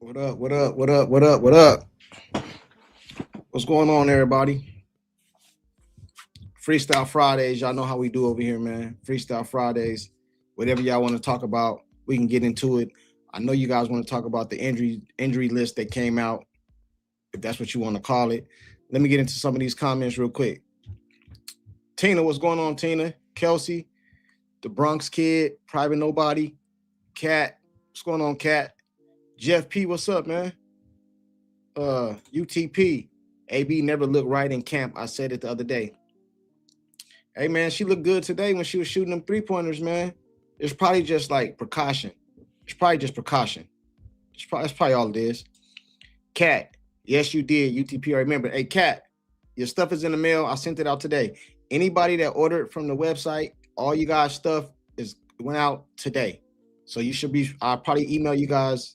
What up? What up? What up? What up? What up? What's going on, everybody? Freestyle Fridays. Y'all know how we do over here, man. Freestyle Fridays. Whatever y'all want to talk about, we can get into it. I know you guys want to talk about the injury list that came out, if that's what you want to call it. Let me get into some of these comments real quick. Tina, what's going on, Tina? Kelsey, the Bronx kid, Private Nobody, Cat, what's going on, Cat? Jeff P, what's up, man? UTP, AB never looked right in camp. I said it the other day. Hey, man, she looked good today when she was shooting them three-pointers, man. It's probably just like precaution. It's probably just precaution. That's probably all it is. Cat, yes, you did. UTP, I remember. Hey, Cat, your stuff is in the mail. I sent it out today. Anybody that ordered from the website, all you guys' stuff went out today. So you should be, I'll probably email you guys.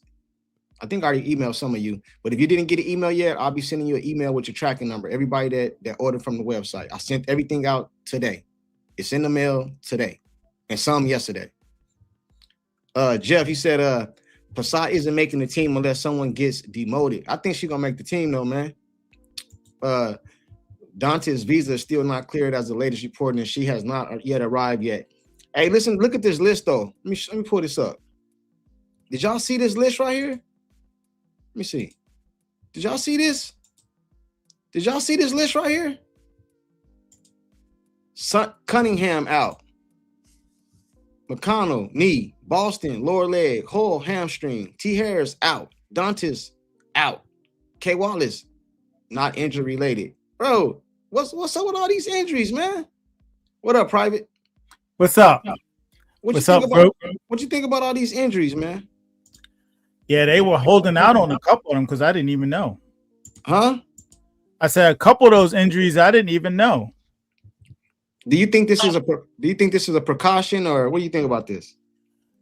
I think I already emailed some of you, but if you didn't get an email yet, I'll be sending you an email with your tracking number. Everybody that ordered from the website, I sent everything out today. It's in the mail today, and some yesterday. Jeff, he said, Passat isn't making the team unless someone gets demoted. I think she's gonna make the team though, man. Dante's visa is still not cleared as the latest report, and she has not yet arrived yet. Hey, listen, look at this list though. Let me pull this up. Did y'all see this list right here? Let me see. Did y'all see this? Did y'all see this list right here? Cunningham out. McConnell, knee. Boston, lower leg. Hull, hamstring. T. Harris out. Dantes out. K. Wallace, not injury related. Bro, what's up with all these injuries, man? What up, Private? What's up? What you think about all these injuries, man? Yeah, they were holding out on a couple of them because I didn't even know. Huh? I said a couple of those injuries I didn't even know. Do you think this is a precaution, or what do you think about this?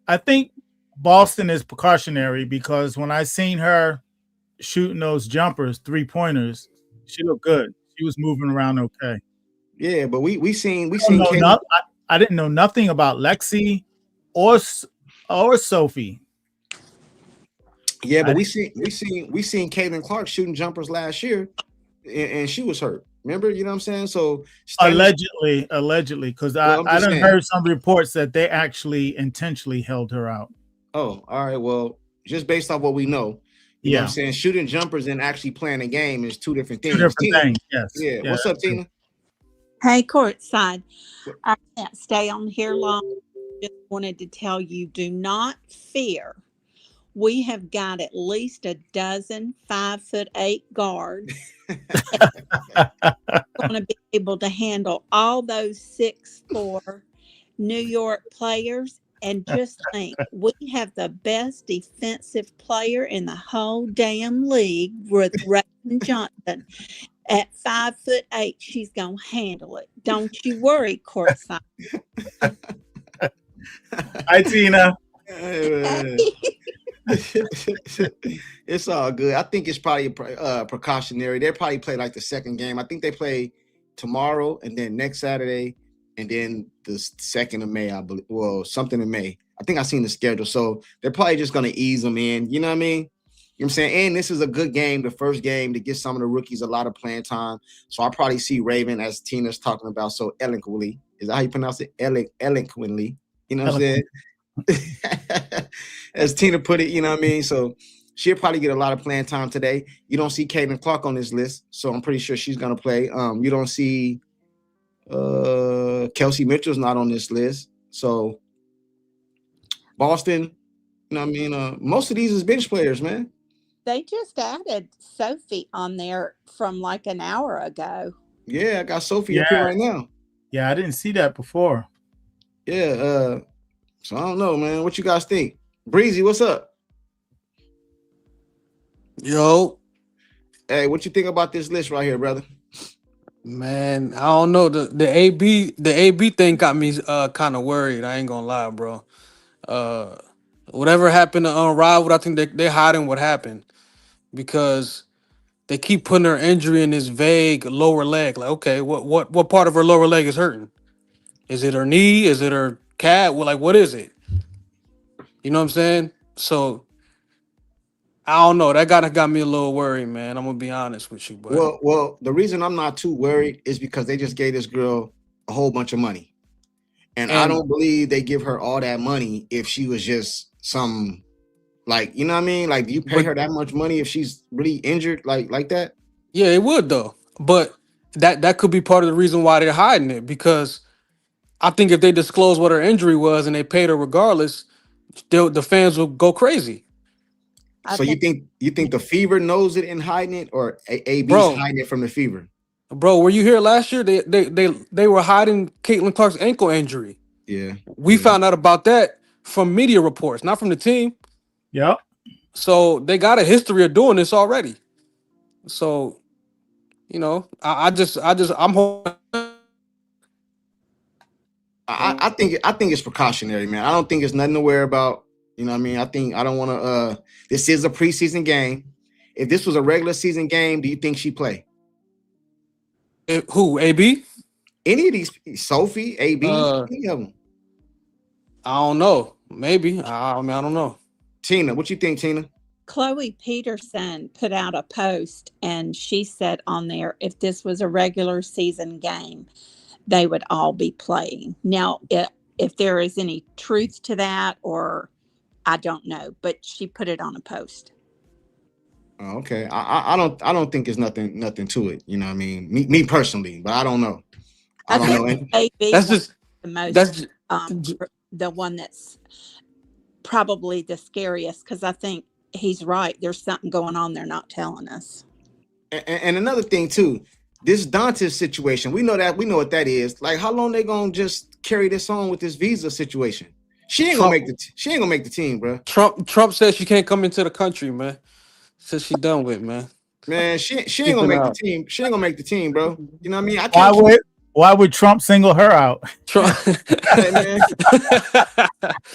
I think Boston is precautionary because when I seen her shooting those jumpers, 3-pointers, she looked good. She was moving around okay. Yeah, but we seen I didn't know nothing about Lexi or Sophie. Yeah, but we seen Caitlin Clark shooting jumpers last year, and she was hurt. Remember, you know what I'm saying? So allegedly, because I done heard some reports that they actually intentionally held her out. Oh, all right. Well, just based off what we know, you know what I'm saying? Shooting jumpers and actually playing a game is two different things. Yes. Yeah. What's up, Tina? Hey, courtside. I can't stay on here long. Just wanted to tell you, do not fear. We have got at least a dozen 5'8" guards going to be able to handle all those 6'4" New York players. And just think, we have the best defensive player in the whole damn league with Raven Johnson. At 5'8", she's gonna handle it. Don't you worry, courtside. Hi, Tina. It's all good. I think it's probably precautionary. They'll probably play like the second game. I think they play tomorrow and then next Saturday and then the 2nd of May, I believe. Well, something in May. I think I seen the schedule. So they're probably just going to ease them in. You know what I mean? You know what I'm saying? And this is a good game, the first game, to get some of the rookies a lot of playing time. So I'll probably see Raven, as Tina's talking about so eloquently. Is that how you pronounce it? Eloquently. You know what I'm saying? As Tina put it, you know what I mean? So she'll probably get a lot of playing time today. You don't see Caitlin Clark on this list, so I'm pretty sure she's going to play. You don't see Kelsey Mitchell's not on this list. So Boston, you know what I mean? Most of these is bench players, man. They just added Sophie on there from like an hour ago. Yeah, I got Sophie up here right now. Yeah, I didn't see that before. Yeah, so I don't know, man. What you guys think? Breezy, what's up? Yo. Hey, what you think about this list right here, brother? Man, I don't know. The AB thing got me kind of worried. I ain't gonna lie, bro. Whatever happened to Unrivaled, I think they're hiding what happened because they keep putting her injury in this vague lower leg. Like, okay, what part of her lower leg is hurting? Is it her knee? Is it her calf? Well, like, what is it? You know what I'm saying? So I don't know. That got me a little worried, man. I'm gonna be honest with you, but Well, the reason I'm not too worried is because they just gave this girl a whole bunch of money. And I and don't believe they give her all that money if she was just some, like, you know what I mean? Like, do you pay but her that much money if she's really injured like that? yeah, it would though. But that could be part of the reason why they're hiding it, because I think if they disclose what her injury was and they paid her regardless, the fans will go crazy. I So you think think the Fever knows it and hiding it, or AB's Bro, hiding it from the Fever? bro, were you here last year? They were hiding Caitlin Clark's ankle injury. Yeah, We yeah. found out about that from media reports, not from the team. Yep. So they got a history of doing this already. So, I'm hoping. I think it's precautionary, man. I don't think it's nothing to worry about. You know what I mean? I don't want to. This is a preseason game. If this was a regular season game, do you think she play? Who, AB? Any of these, Sophie, AB, Uh, any of them? I don't know. Maybe. I mean, I don't know. Tina, what you think, Tina? Chloe Peterson put out a post and she said on there, if this was a regular season game, they would all be playing. Now, if there is any truth to that, or I don't know, but she put it on a post. Oh, okay, I don't think it's nothing to it. You know what I mean? Me personally, but I don't know. I I don't think know. AB That's was just the most, that's the one that's probably the scariest, because I think he's right. There's something going on they're not telling us. And another thing too, this Dantas situation, we know what that is. Like, how long they gonna just carry this on with this visa situation? She ain't gonna Trump. make she ain't gonna make the team, bro. Trump says she can't come into the country, man. Says she done with, man. Man, she ain't gonna Keeping make the out. team. She ain't gonna make the team, bro. You know what I mean? I Why can't keep. would Trump single her out? Trump. Hey, man.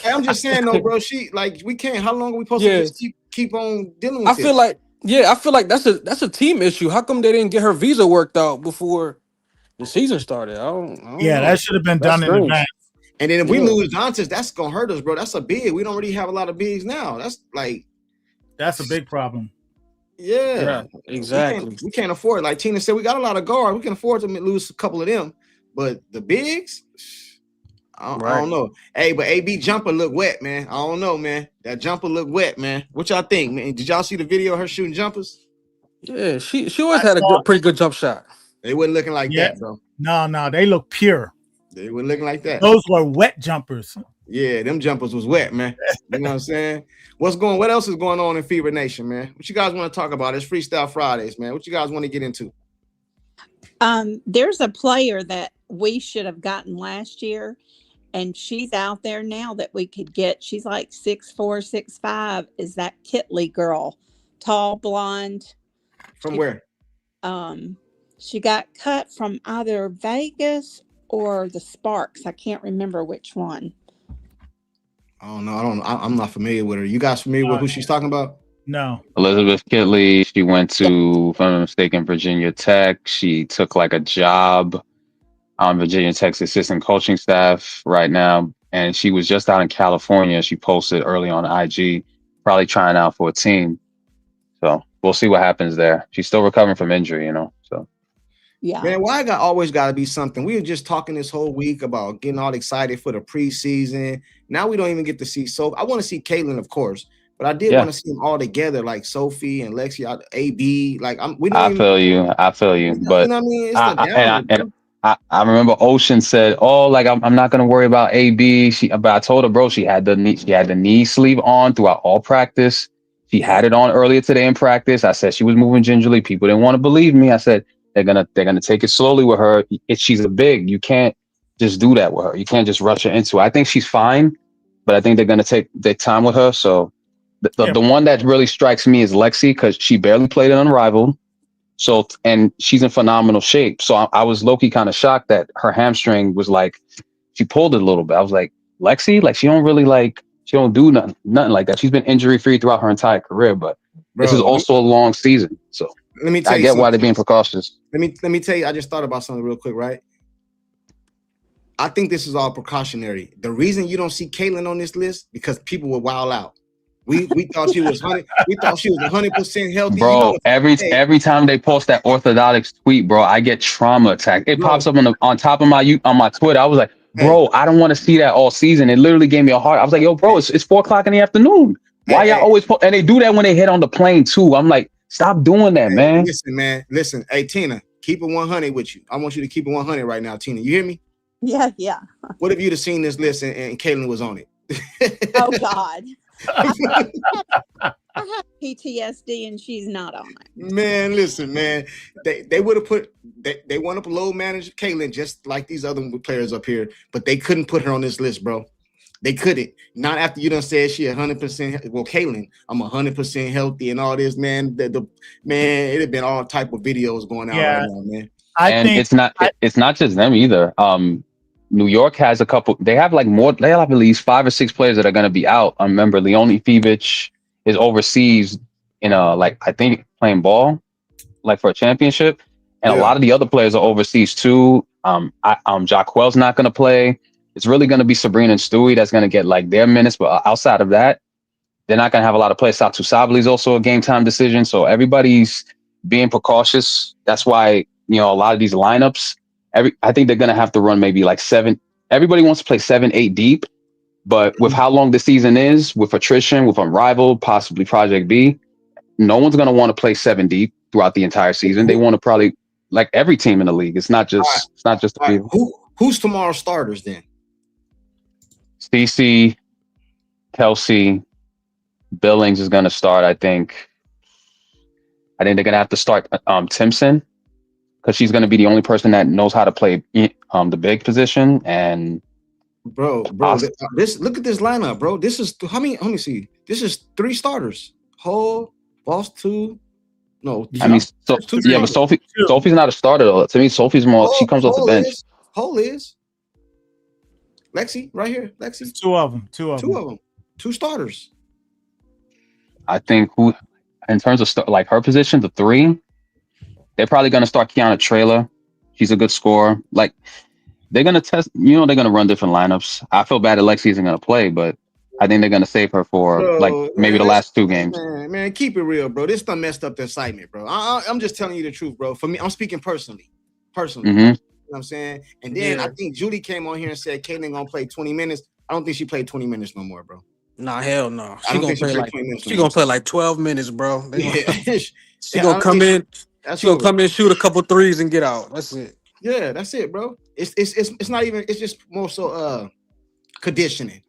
Hey, I'm just saying though, bro. She, like, we can't. How long are we supposed to Yeah. just keep on dealing I with feel this? like that's a team issue. How come they didn't get her visa worked out before the season started? I don't Yeah, know. that should have been That's done in strange. advance. And then if we Yeah. lose Dantas, that's gonna hurt us, bro. That's a big. We don't really have a lot of bigs now. That's like, That's a big problem. yeah, Exactly. we can't afford. Like Tina said, we got a lot of guard. We can afford to lose a couple of them, but the bigs, I Right. don't know. Hey, but AB jumper look wet, man. I don't know, man. That jumper look wet, man. What y'all think, man? Did y'all see the video of her shooting jumpers? Yeah, she always I had a saw, pretty good jump shot. They wasn't looking like yeah, that, bro. no, they look pure. They wasn't looking like that. Those were wet jumpers. Yeah, them jumpers was wet, man. You know what I'm saying? What else is going on in Fever Nation, man? What you guys want to talk about? It's Freestyle Fridays, man. What you guys want to get into? There's a player that we should have gotten last year, and she's out there now that we could get. She's like 6'4", 6'5". Is that Kitley girl? Tall, blonde. From where? She got cut from either Vegas or the Sparks. I can't remember which one. I don't know. I'm not familiar with her. You guys familiar with who she's talking about? No. Elizabeth Kitley, she went to, if I'm not mistaken, Virginia Tech. She took like a job on Virginia Tech's assistant coaching staff right now. And she was just out in California. She posted early on IG, probably trying out for a team. So we'll see what happens there. She's still recovering from injury, So Yeah. Man, why always got to be something? We were just talking this whole week about getting all excited for the preseason. Now we don't even get to see. So I want to see Caitlin, of course, but I did want to see them all together, like Sophie and Lexi, AB. Like I feel you. But you know what I mean? It's the down. I remember Ocean said, "Oh, like I'm not gonna worry about AB." But I told her, bro, she had the knee sleeve on throughout all practice. She had it on earlier today in practice. I said she was moving gingerly. People didn't want to believe me. I said they're gonna take it slowly with her. She's a big. You can't just do that with her. You can't just rush her into it. I think she's fine, but I think they're gonna take their time with her. So the one that really strikes me is Lexi, because she barely played in Unrivaled. So, and she's in phenomenal shape. So I was low-key kind of shocked that her hamstring was like, she pulled it a little bit. I was like, Lexi, like she don't do nothing like that. She's been injury-free throughout her entire career, but this is also a long season. So let me tell I you get something. why they're being precautious. Let me tell you, I just thought about something real quick, right? I think this is all precautionary. The reason you don't see Caitlin on this list, because people will wild out. We thought she was 100. We thought she was 100% healthy. Bro, Hey, every time they post that orthodox tweet, bro, I get trauma attacked. It bro, pops up on top of my Twitter. I was like, hey, bro, I don't want to see that all season. It literally gave me a heart. I was like, yo, bro, it's 4 o'clock in the afternoon. Why y'all hey, always and they do that when they hit on the plane too. I'm like, stop doing that, man. listen, man. Listen. Hey, Tina, keep it 100 with you. I want you to keep it 100 right now, Tina. You hear me? Yeah, yeah. What if you'd have seen this list and Caitlin was on it? Oh God. I have PTSD and she's not on it. Man, listen, man. They would have put they want to low manage Caitlin just like these other players up here, but they couldn't put her on this list, bro. They couldn't. Not after you done said she 100%. Well, Caitlin, I'm 100% healthy and all this, man. Man, it had been all type of videos going out right now, man. And it's not just them either. New York has a couple. They have like more. They have at least 5 or 6 players that are going to be out. I remember Leonie Fevich is overseas in like I think playing ball, like for a championship, and a lot of the other players are overseas too. Jacquel's not going to play. It's really going to be Sabrina and Stewie that's going to get like their minutes, but outside of that, they're not going to have a lot of players. Satu Sabali is also a game time decision, so everybody's being precautious. That's why a lot of these lineups. I think they're going to have to run maybe like 7. Everybody wants to play 7, 8 deep, but with how long the season is, with attrition, with Unrivaled, possibly Project B, no one's going to want to play 7 deep throughout the entire season. They want to probably like every team in the league. It's not just the people. Who's tomorrow's starters then? Cece, Kelsey, Billings is going to start. I think they're going to have to start Timpson, because she's going to be the only person that knows how to play the big position. And bro, this look at this lineup, bro. This is how many? Let me see. This is 3 starters. Hull, Boss 2. No, I mean, but Sophie's not a starter though. To me, Sophie's more. She comes off the bench. Hull is Lexi right here. Lexi. 2 of them. 2 of them. 2 starters. I think in terms of like her position, the 3. They're probably going to start Kiana Traylor. She's a good scorer. Like, they're going to test, they're going to run different lineups. I feel bad that Lexi isn't going to play, but I think they're going to save her for maybe the last 2 games. Man, keep it real, bro. This done messed up the excitement, bro. I'm just telling you the truth, bro. For me, I'm speaking personally. Mm-hmm. You know what I'm saying? And then I think Judy came on here and said Caitlin going to play 20 minutes. I don't think she played 20 minutes no more, bro. Nah, hell no. She going to play like 12 minutes, bro. She Yeah, gonna come in. That's She gonna come in, shoot a couple threes, and get out. That's it. Yeah, that's it, bro. It's not even. It's just more so conditioning.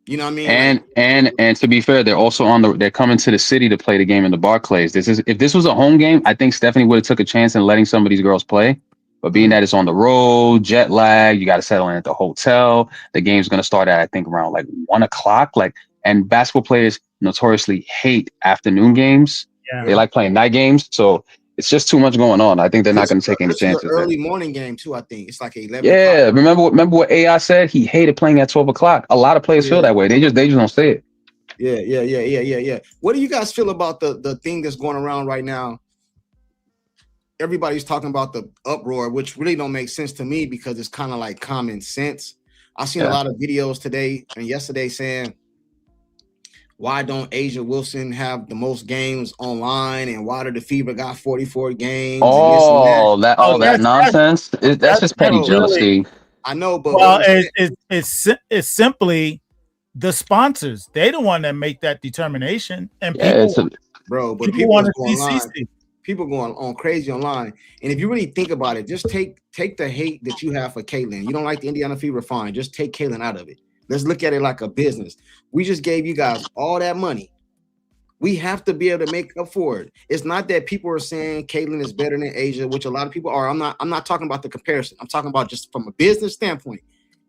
You know what I mean? And to be fair, they're also they're coming to the city to play the game in the Barclays. If this was a home game, I think Stephanie would have took a chance in letting some of these girls play. But being that it's on the road, jet lag, you got to settle in at the hotel. The game's gonna start at I think around like 1 o'clock. And basketball players notoriously hate afternoon games. Yeah. They like playing night games, so it's just too much going on. I think they're not going to take any chances. Early morning game too. I think it's like 11. Yeah, remember what AI said? He hated playing at 12 o'clock. A lot of players feel that way. They just don't say it. Yeah. What do you guys feel about the thing that's going around right now? Everybody's talking about the uproar, which really don't make sense to me because it's kind of like common sense. I've seen a lot of videos today and yesterday saying, why don't Asia Wilson have the most games online, and why did the Fever got 44 games? That nonsense. That's just petty jealousy. I know, but it's simply the sponsors. They the one that make that determination, and people want to see CC. People going on crazy online, and if you really think about it, just take the hate that you have for Caitlin. You don't like the Indiana Fever, fine. Just take Caitlin out of it. Let's look at it like a business. We just gave you guys all that money. We have to be able to make up for it. It's not that people are saying Caitlin is better than Asia, which a lot of people are. I'm not talking about the comparison. I'm talking about just from a business standpoint.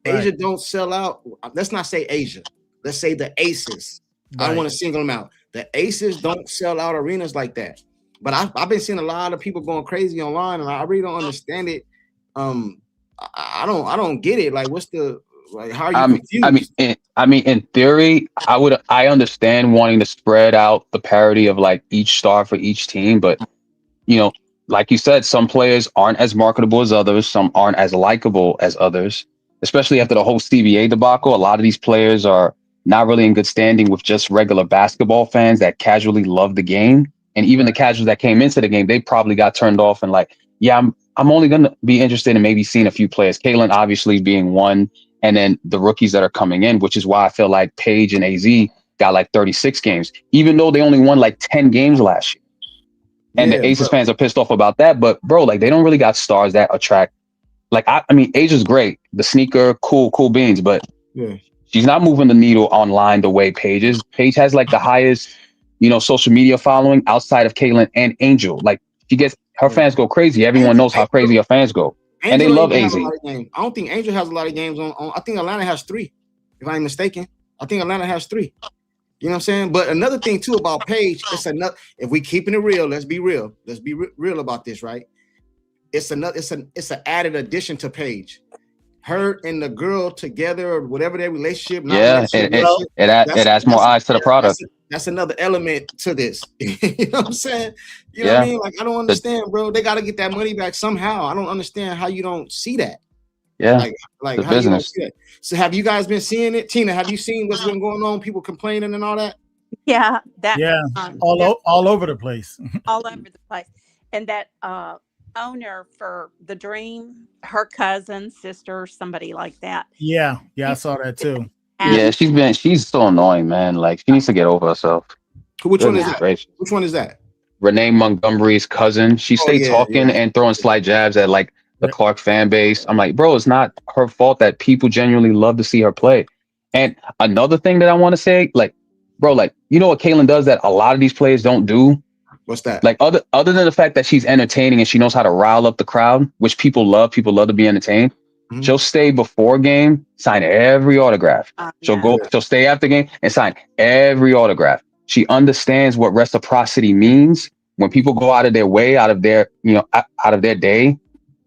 Right. Asia don't sell out. Let's not say Asia. Let's say the Aces. Right. I don't want to single them out. The Aces don't sell out arenas like that. But I've been seeing a lot of people going crazy online, and I really don't understand it. I don't get it. Like, what's the how are you confused? In theory, I understand wanting to spread out the parity of like each star for each team, but like you said, some players aren't as marketable as others, some aren't as likable as others, especially after the whole CBA debacle. A lot of these players are not really in good standing with just regular basketball fans that casually love the game. And even the casuals that came into the game, they probably got turned off and like, yeah, I'm only going to be interested in maybe seeing a few players. Caitlin obviously being one, and then the rookies that are coming in, which is why I feel like Paige and AZ got like 36 games, even though they only won like 10 games last year. And the Aces fans are pissed off about that. But bro, like they don't really got stars that attract. Like I mean, Asia's great, the sneaker, cool beans, but she's not moving the needle online the way Paige is. Paige has like the highest, social media following outside of Caitlin and Angel. Like she gets her fans go crazy. Everyone knows how crazy her fans go, and they love AZ. I don't think Angel has a lot of games on. I think Atlanta has 3, if I'm mistaken. I think Atlanta has 3. You know what I'm saying? But another thing too about Paige, it's another. If we keeping it real, let's be real. Let's be real about this, right? It's an added addition to Paige. Her and the girl together, or whatever their relationship. It adds more eyes to the product. That's another element to this. You know what I'm saying? You know what I mean? Like I don't understand, bro. They got to get that money back somehow. I don't understand how you don't see that. Yeah, like how business. You don't see that. So have you guys been seeing it? Tina, have you seen what's been going on? People complaining and all that? Yeah, all over the place. All over the place. And that owner for the Dream, her cousin, sister, somebody like that. Yeah, I saw that too. Yeah, she's so annoying, man. Like she needs to get over herself. Which one is that? Which one is that? Renee Montgomery's cousin. She stayed talking and throwing slight jabs at like the Clark fan base. I'm like, bro, it's not her fault that people genuinely love to see her play. And another thing that I want to say, like, bro, like, you know what Caitlin does that a lot of these players don't do? What's that? Like other than the fact that she's entertaining and she knows how to rile up the crowd, which people love to be entertained. Mm-hmm. She'll stay before game, sign every autograph. She'll stay after game and sign every autograph. She understands what reciprocity means when people go out of their way, out of their day.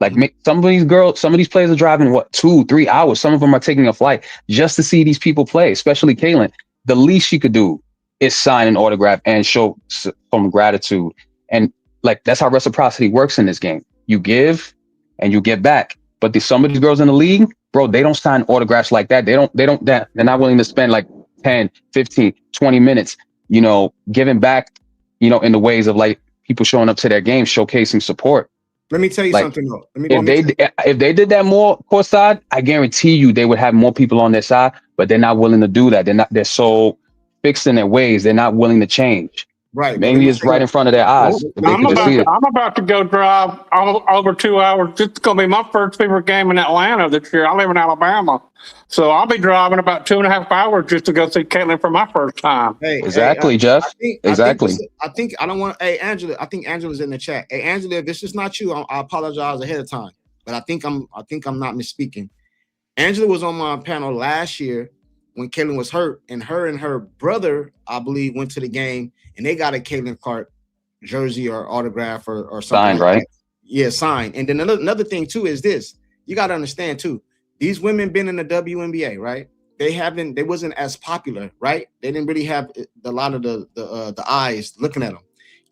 Like some of these players are driving 2-3 hours. Some of them are taking a flight just to see these people play, especially Caitlin. The least she could do is sign an autograph and show some gratitude. And like, that's how reciprocity works in this game. You give and you get back. But some of these girls in the league, bro, they don't sign autographs like that. They're not willing to spend like 10, 15, 20 minutes, giving back, in the ways of like people showing up to their games, showcasing support. Let me tell you something though. If they did that more courtside, I guarantee you they would have more people on their side, but they're not willing to do that. They're so fixed in their ways. They're not willing to change. Right. Maybe it's right in front of their eyes. I'm about to go drive over 2 hours. It's going to be my first favorite game in Atlanta this year. I live in Alabama. So I'll be driving about 2.5 hours just to go see Caitlin for my first time. Exactly, Jeff. Exactly. I think Angela, I think Angela's in the chat. Hey, Angela, if this is not you, I apologize ahead of time. But I think I'm not misspeaking. Angela was on my panel last year when Caitlin was hurt, and her brother, I believe, went to the game and they got a Caitlin Clark jersey or autograph or something. Signed, right? Yeah, signed. And then another thing too is this. You got to understand too. These women been in the WNBA, right? They wasn't as popular, right? They didn't really have a lot of the eyes looking at them.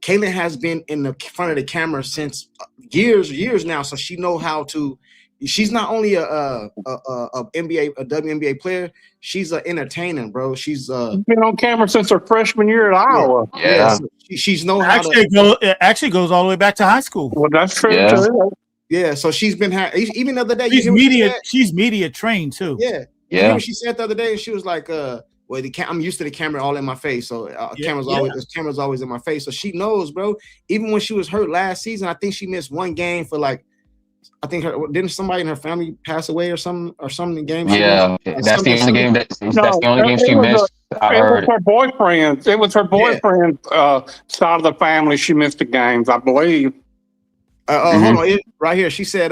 Caitlin has been in the front of the camera since years now, so she know how to. She's not only a WNBA player. She's an entertainer, bro. She's been on camera since her freshman year at Iowa. Yeah. So she's know how it actually goes all the way back to high school. Well, that's true too. Yeah, so she's been even the other day. She's media trained too. Yeah. You know what she said the other day? She was like, I'm used to the camera all in my face, so camera's always in my face. So she knows, bro. Even when she was hurt last season, I think she missed one game for like. I think didn't somebody in her family pass away or something in the game? Yeah, that's the only game she missed. It was her boyfriend. It was her boyfriend's side of the family. She missed the games, I believe. Hold on, right here. She said,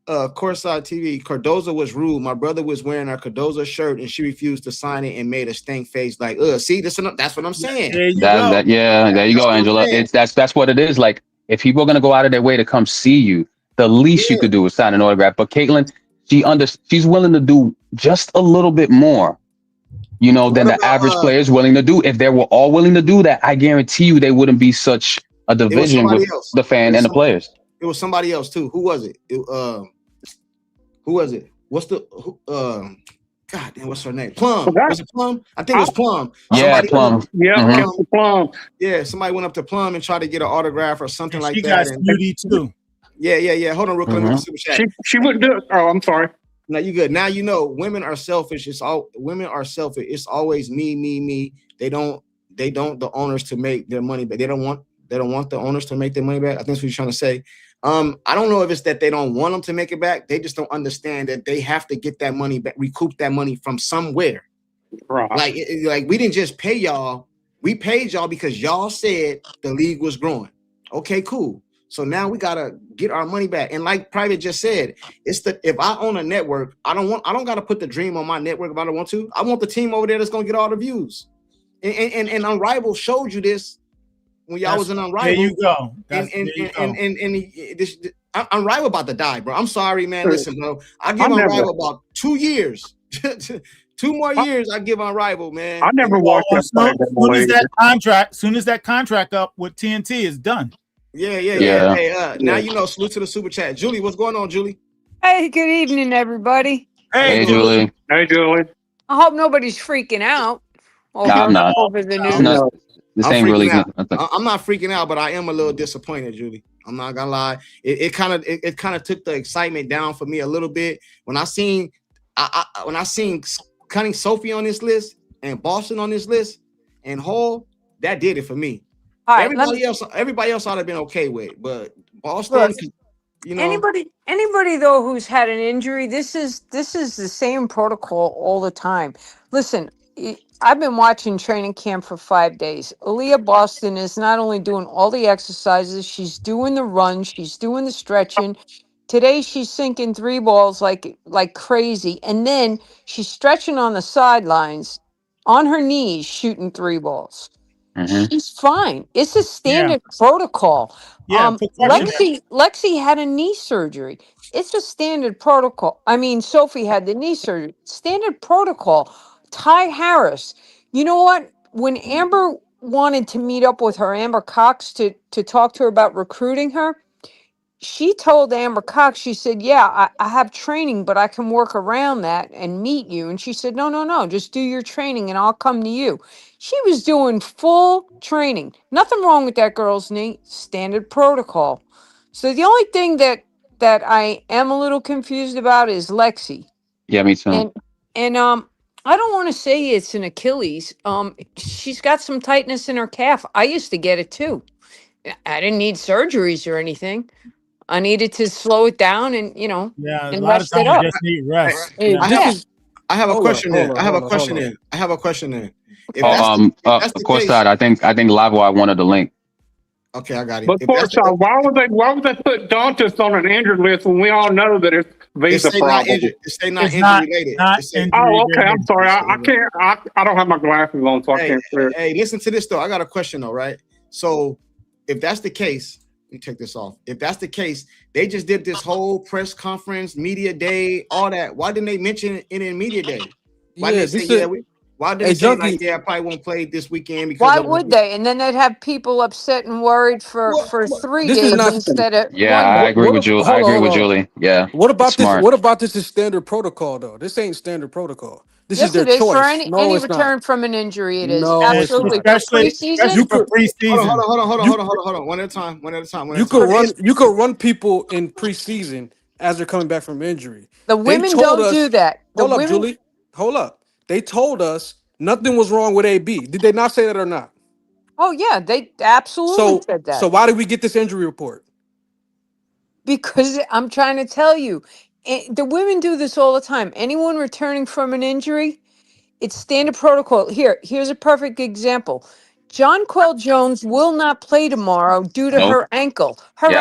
"Courtside TV. Cardoza was rude. My brother was wearing a Cardoza shirt and she refused to sign it and made a stank face. Like, see, that's what I'm saying. There you go. There you go, Angela. That's what it is. Like, if people are gonna go out of their way to come see you, the least you could do is sign an autograph. But Caitlin, she's willing to do just a little bit more, than the average player is willing to do. If they were all willing to do that, I guarantee you they wouldn't be such a division with the fan and the players. It was somebody else too. Who was it? Who was it? What's the God damn, what's her name? Plum. Well, that- Was it Plum? I think it was Plum. Yeah, Somebody Plum. Yeah, Mhm. Captain Plum. Yeah, somebody went up to Plum and tried to get an autograph or something And like she that. got And snooty too. yeah. Hold on, real quick. Let me Mhm. read the super chat. She wouldn't do it. Oh, I'm sorry. No, you good. Now you know women are selfish. Women are selfish. It's always me. They don't the owners to make their money back. They don't want the owners to make their money back. I think that's what you're trying to say. I don't know if it's that they don't want them to make it back. They just don't understand that they have to get that money back, recoup that money from somewhere. Right. Like we didn't just pay y'all. We paid y'all because y'all said the league was growing. Okay, cool. So now we gotta get our money back. And like Private just said, if I own a network, I don't gotta put the dream on my network if I don't want to. I want the team over there that's gonna get all the views. And Unrivaled showed you this when y'all was in Unrivaled. There you go. Unrivaled about to die, bro. I'm sorry, man. Listen, bro. I give Unrivaled about 2 years. 2 more years, I give Unrivaled, man. I never watched that. Soon as that contract up with TNT is done. Yeah. Hey, now you know. Salute to the super chat, Julie. What's going on, Julie? Hey, good evening, everybody. Hey, Julie. Hey, Julie. I hope nobody's freaking out. I'm not. Over the news. This ain't really good. I'm not freaking out, but I am a little disappointed, Julie. I'm not gonna lie. It kind of took the excitement down for me a little bit when I seen Cunning Sophie on this list and Boston on this list and Hall. That did it for me. All right, everybody else ought to have been okay with it, but Boston, look, you know, anybody though who's had an injury, this is the same protocol all the time. Listen, I've been watching training camp for 5 days. Aaliyah Boston is not only doing all the exercises, she's doing the runs, she's doing the stretching. Today she's sinking 3 balls like crazy, and then she's stretching on the sidelines on her knees, shooting 3 balls. Mhm. She's fine. It's a standard protocol. Yeah, Lexi had a knee surgery. It's a standard protocol. I mean, Sophie had the knee surgery. Standard protocol. Ty Harris. You know what? When Amber wanted to meet up with her, Amber Cox, to talk to her about recruiting her, she told Amber Cox, she said, yeah, I have training, but I can work around that and meet you. And she said, no, just do your training and I'll come to you. She was doing full training. Nothing wrong with that girl's knee. Standard protocol. So the only thing that I am a little confused about is Lexi. Yeah, me too. And I don't want to say it's an Achilles. She's got some tightness in her calf. I used to get it too. I didn't need surgeries or anything. I needed to slow it down and a and lot of rest it times up. you just need rest. Hey, I have a question there. I have a question there. If that's the course case, side. I think Live Wire wanted the link. Okay, I got it. But courtside, why would they put Dantas on an injured list when we all know that it's visa problem? It's not injury related. Oh, okay. I'm sorry. I can't. I don't have my glasses on, so I can't see it. Hey, listen to this though. I got a question though, right? So, if that's the case, let me take this off. If that's the case, they just did this whole press conference, media day, all that. Why didn't they mention it in media day? Why didn't they say why didn't they say like, I probably won't play this weekend? Because why would they? And then they'd have people upset and worried for 3 days instead of Yeah, one. I agree with Julie. Julie. Yeah. What about this? What about this is standard protocol though? This ain't standard protocol. This Yes, is their it is choice. for any It's return not. from an injury. It is No, absolutely for preseason. You could preseason. Hold on. One at a time. You could run people in preseason as they're coming back from injury. The women don't do that. Hold up, Julie. Hold up. They told us nothing was wrong with AB. Did they not say that or not? Oh yeah, they absolutely said that. So why did we get this injury report? Because I'm trying to tell you, the women do this all the time. Anyone returning from an injury, it's standard protocol. Here's a perfect example. Jonquel Jones will not play tomorrow due to her ankle. Her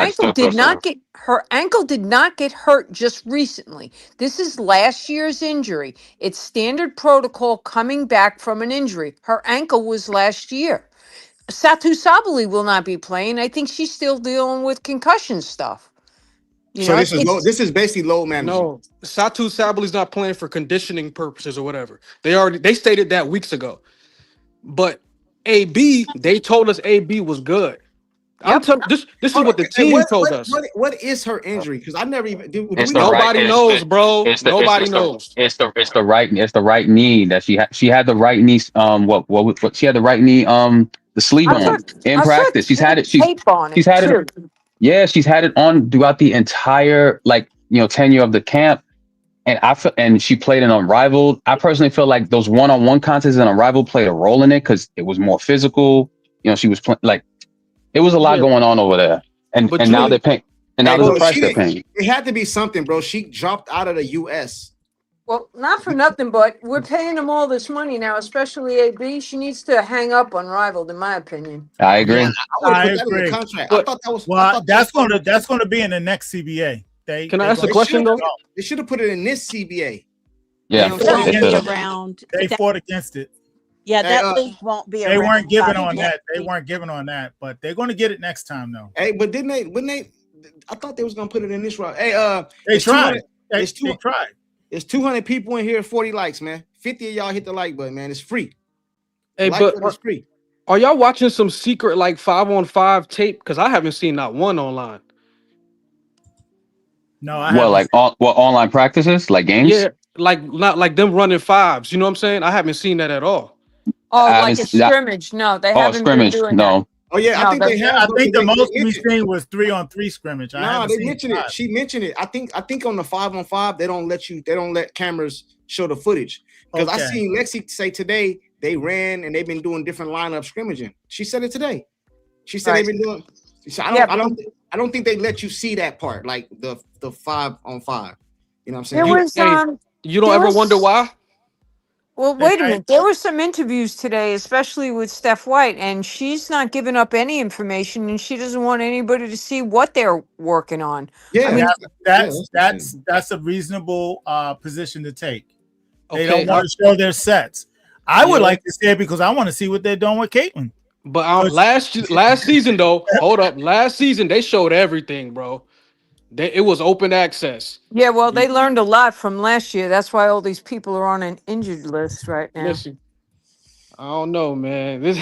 ankle did not get hurt just recently. This is last year's injury. It's standard protocol coming back from an injury. Her ankle was last year. Satu Sabali will not be playing. I think she's still dealing with concussion stuff. So this is basically low management. No, Satu Sabali's not playing for conditioning purposes or whatever. They stated that weeks ago. But AB, they told us AB was good. I'm Yep. telling this is Hold what on. the Hey, team told us. what is her injury? Because I never even do It's we the know? right. Nobody knows, bro. Nobody knows. It's the right knee that she had the right knee. What she had the right knee. The sleeve I on thought in I thought practice. She's she had had it. tape on She's it had it. too. Yeah, she's had it on throughout the entire tenure of the camp. And and she played in Unrivaled. I personally feel like those one-on-one contests in Unrivaled played a role in it because it was more physical. She was like it was a lot Yeah, going on over there. And but and now Julie, they're paying. And now Hey, there's a bro, but price she they're didn't. paying. It had to be something, bro. She dropped out of the U.S. Well, not for nothing, but we're paying them all this money now, especially AB. She needs to hang up Unrivaled, in my opinion. I Yeah, agree. I would have I put that in the agree. contract. I but thought that was. I Well, thought that was part of the that's contract. gonna be in the next CBA. can I They ask a gonna They take should question have it put though? it. off. They should have put it in this CBA. You Yeah, know It what I'm won't they saying? should be have. around. They That, fought against it. yeah, Hey, that league won't be They weren't around by given the on next that. They season. weren't given on that, but they're gonna get it next time though. hey, but didn't they? When they, I thought they was gonna put it in this route. Hey, They it's 200. tried. They, It's they two. tried. It's 200 people in here. 40 likes, man. 50 of y'all hit the like button, man. It's free. The Hey, like but button is free. are y'all watching some secret like 5-on-5 tape? Because I haven't seen not one online. No, I What, haven't. like online practices, like games? Yeah, like not like them running fives. You know what I'm saying? I haven't seen that at all. Oh, I haven't like a seen that. scrimmage? No, they Oh, haven't been scrimmage. doing that. No. Oh yeah, I No, think they that's have, I bro. think Because the most they we've mentioned it. seen was 3-on-3 scrimmage. I Nah, haven't they seen mentioned it. five. She mentioned it. I think on the 5-on-5 they don't let you. They don't let cameras show the footage. Because I Okay. seen Lexi say today they ran and they've been doing different lineup scrimmaging. She said it today. She said Right. they've been doing. She said, Yeah, I don't think they let you see that part, like the 5-on-5. You know what I'm there saying? was Hey, you don't there ever wonder was why? well, Hey, wait a minute. There were some interviews today, especially with Steph White, and she's not giving up any information, and she doesn't want anybody to see what they're working on. I Yeah, mean, that, yeah. that's a reasonable position to take. They Okay, don't want to show their sets. I would yeah, like to see it because I want to see what they're doing with Caitlin. but Because last season though, hold up, last season they showed everything, bro. It was open access. yeah, well, they learned a lot from last year. That's why all these people are on an injured list right now. Listen, I don't know, man. This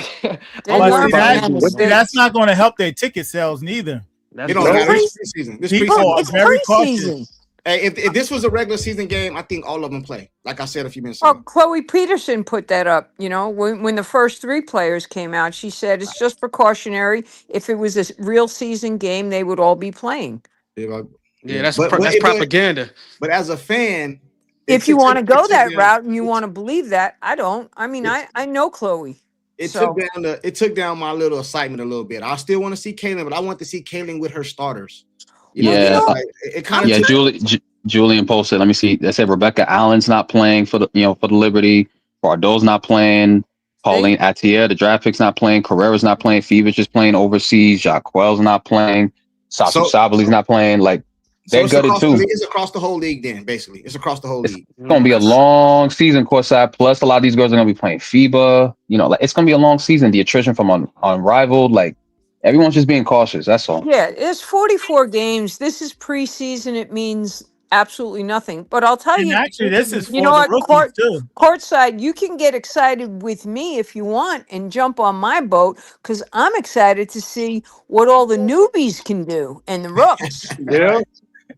They I'm But worried learned see about from this that their dude, man. that's mistakes. not going to help their ticket sales neither. It That's don't It's true. matter. It's pre preseason. This People preseason. are it's very cautious. preseason. Hey, if this was a regular season game, I think all of them play. Like I said a few minutes Well, ago. Chloe Peterson put that up. When the first three players came out, she said it's just precautionary. If it was a real season game, they would all be playing. Yeah, Yeah, yeah. But that's propaganda. as a fan, If you want to it go took that down route and you want to believe that, I don't. I mean, it, I know Chloe. it took So down it took down my little excitement a little bit. I still want to see Kaylin, but I want to see Kaylin with her starters. You know well, what I you mean? Yeah. know, Like it kind I'm of Yeah. took. Julian posted. Let me see. They said Rebecca Allen's not playing for the Liberty. Bardot's not playing. see. Pauline Atier, the draft pick's not playing. Carrera's not playing. Fevich is playing overseas. Jacquel's not playing. Sasu So Sabali's not playing. Like so they're it's gutted across the too. league. It's across the whole league. Then basically, it's across the whole It's league. gonna be a That's long season courtside. Plus, a lot of these girls are gonna be playing FIBA. Like it's gonna be a long season. The attrition from unrivaled. Like everyone's just being cautious. That's all. Yeah, it's 44 games. This is preseason. It means absolutely nothing. But I'll tell And you, actually, this is you for know the what, rookies too. courtside, you can get excited with me if you want and jump on my boat because I'm excited to see what all the newbies can do and the rooks. Yeah, Right.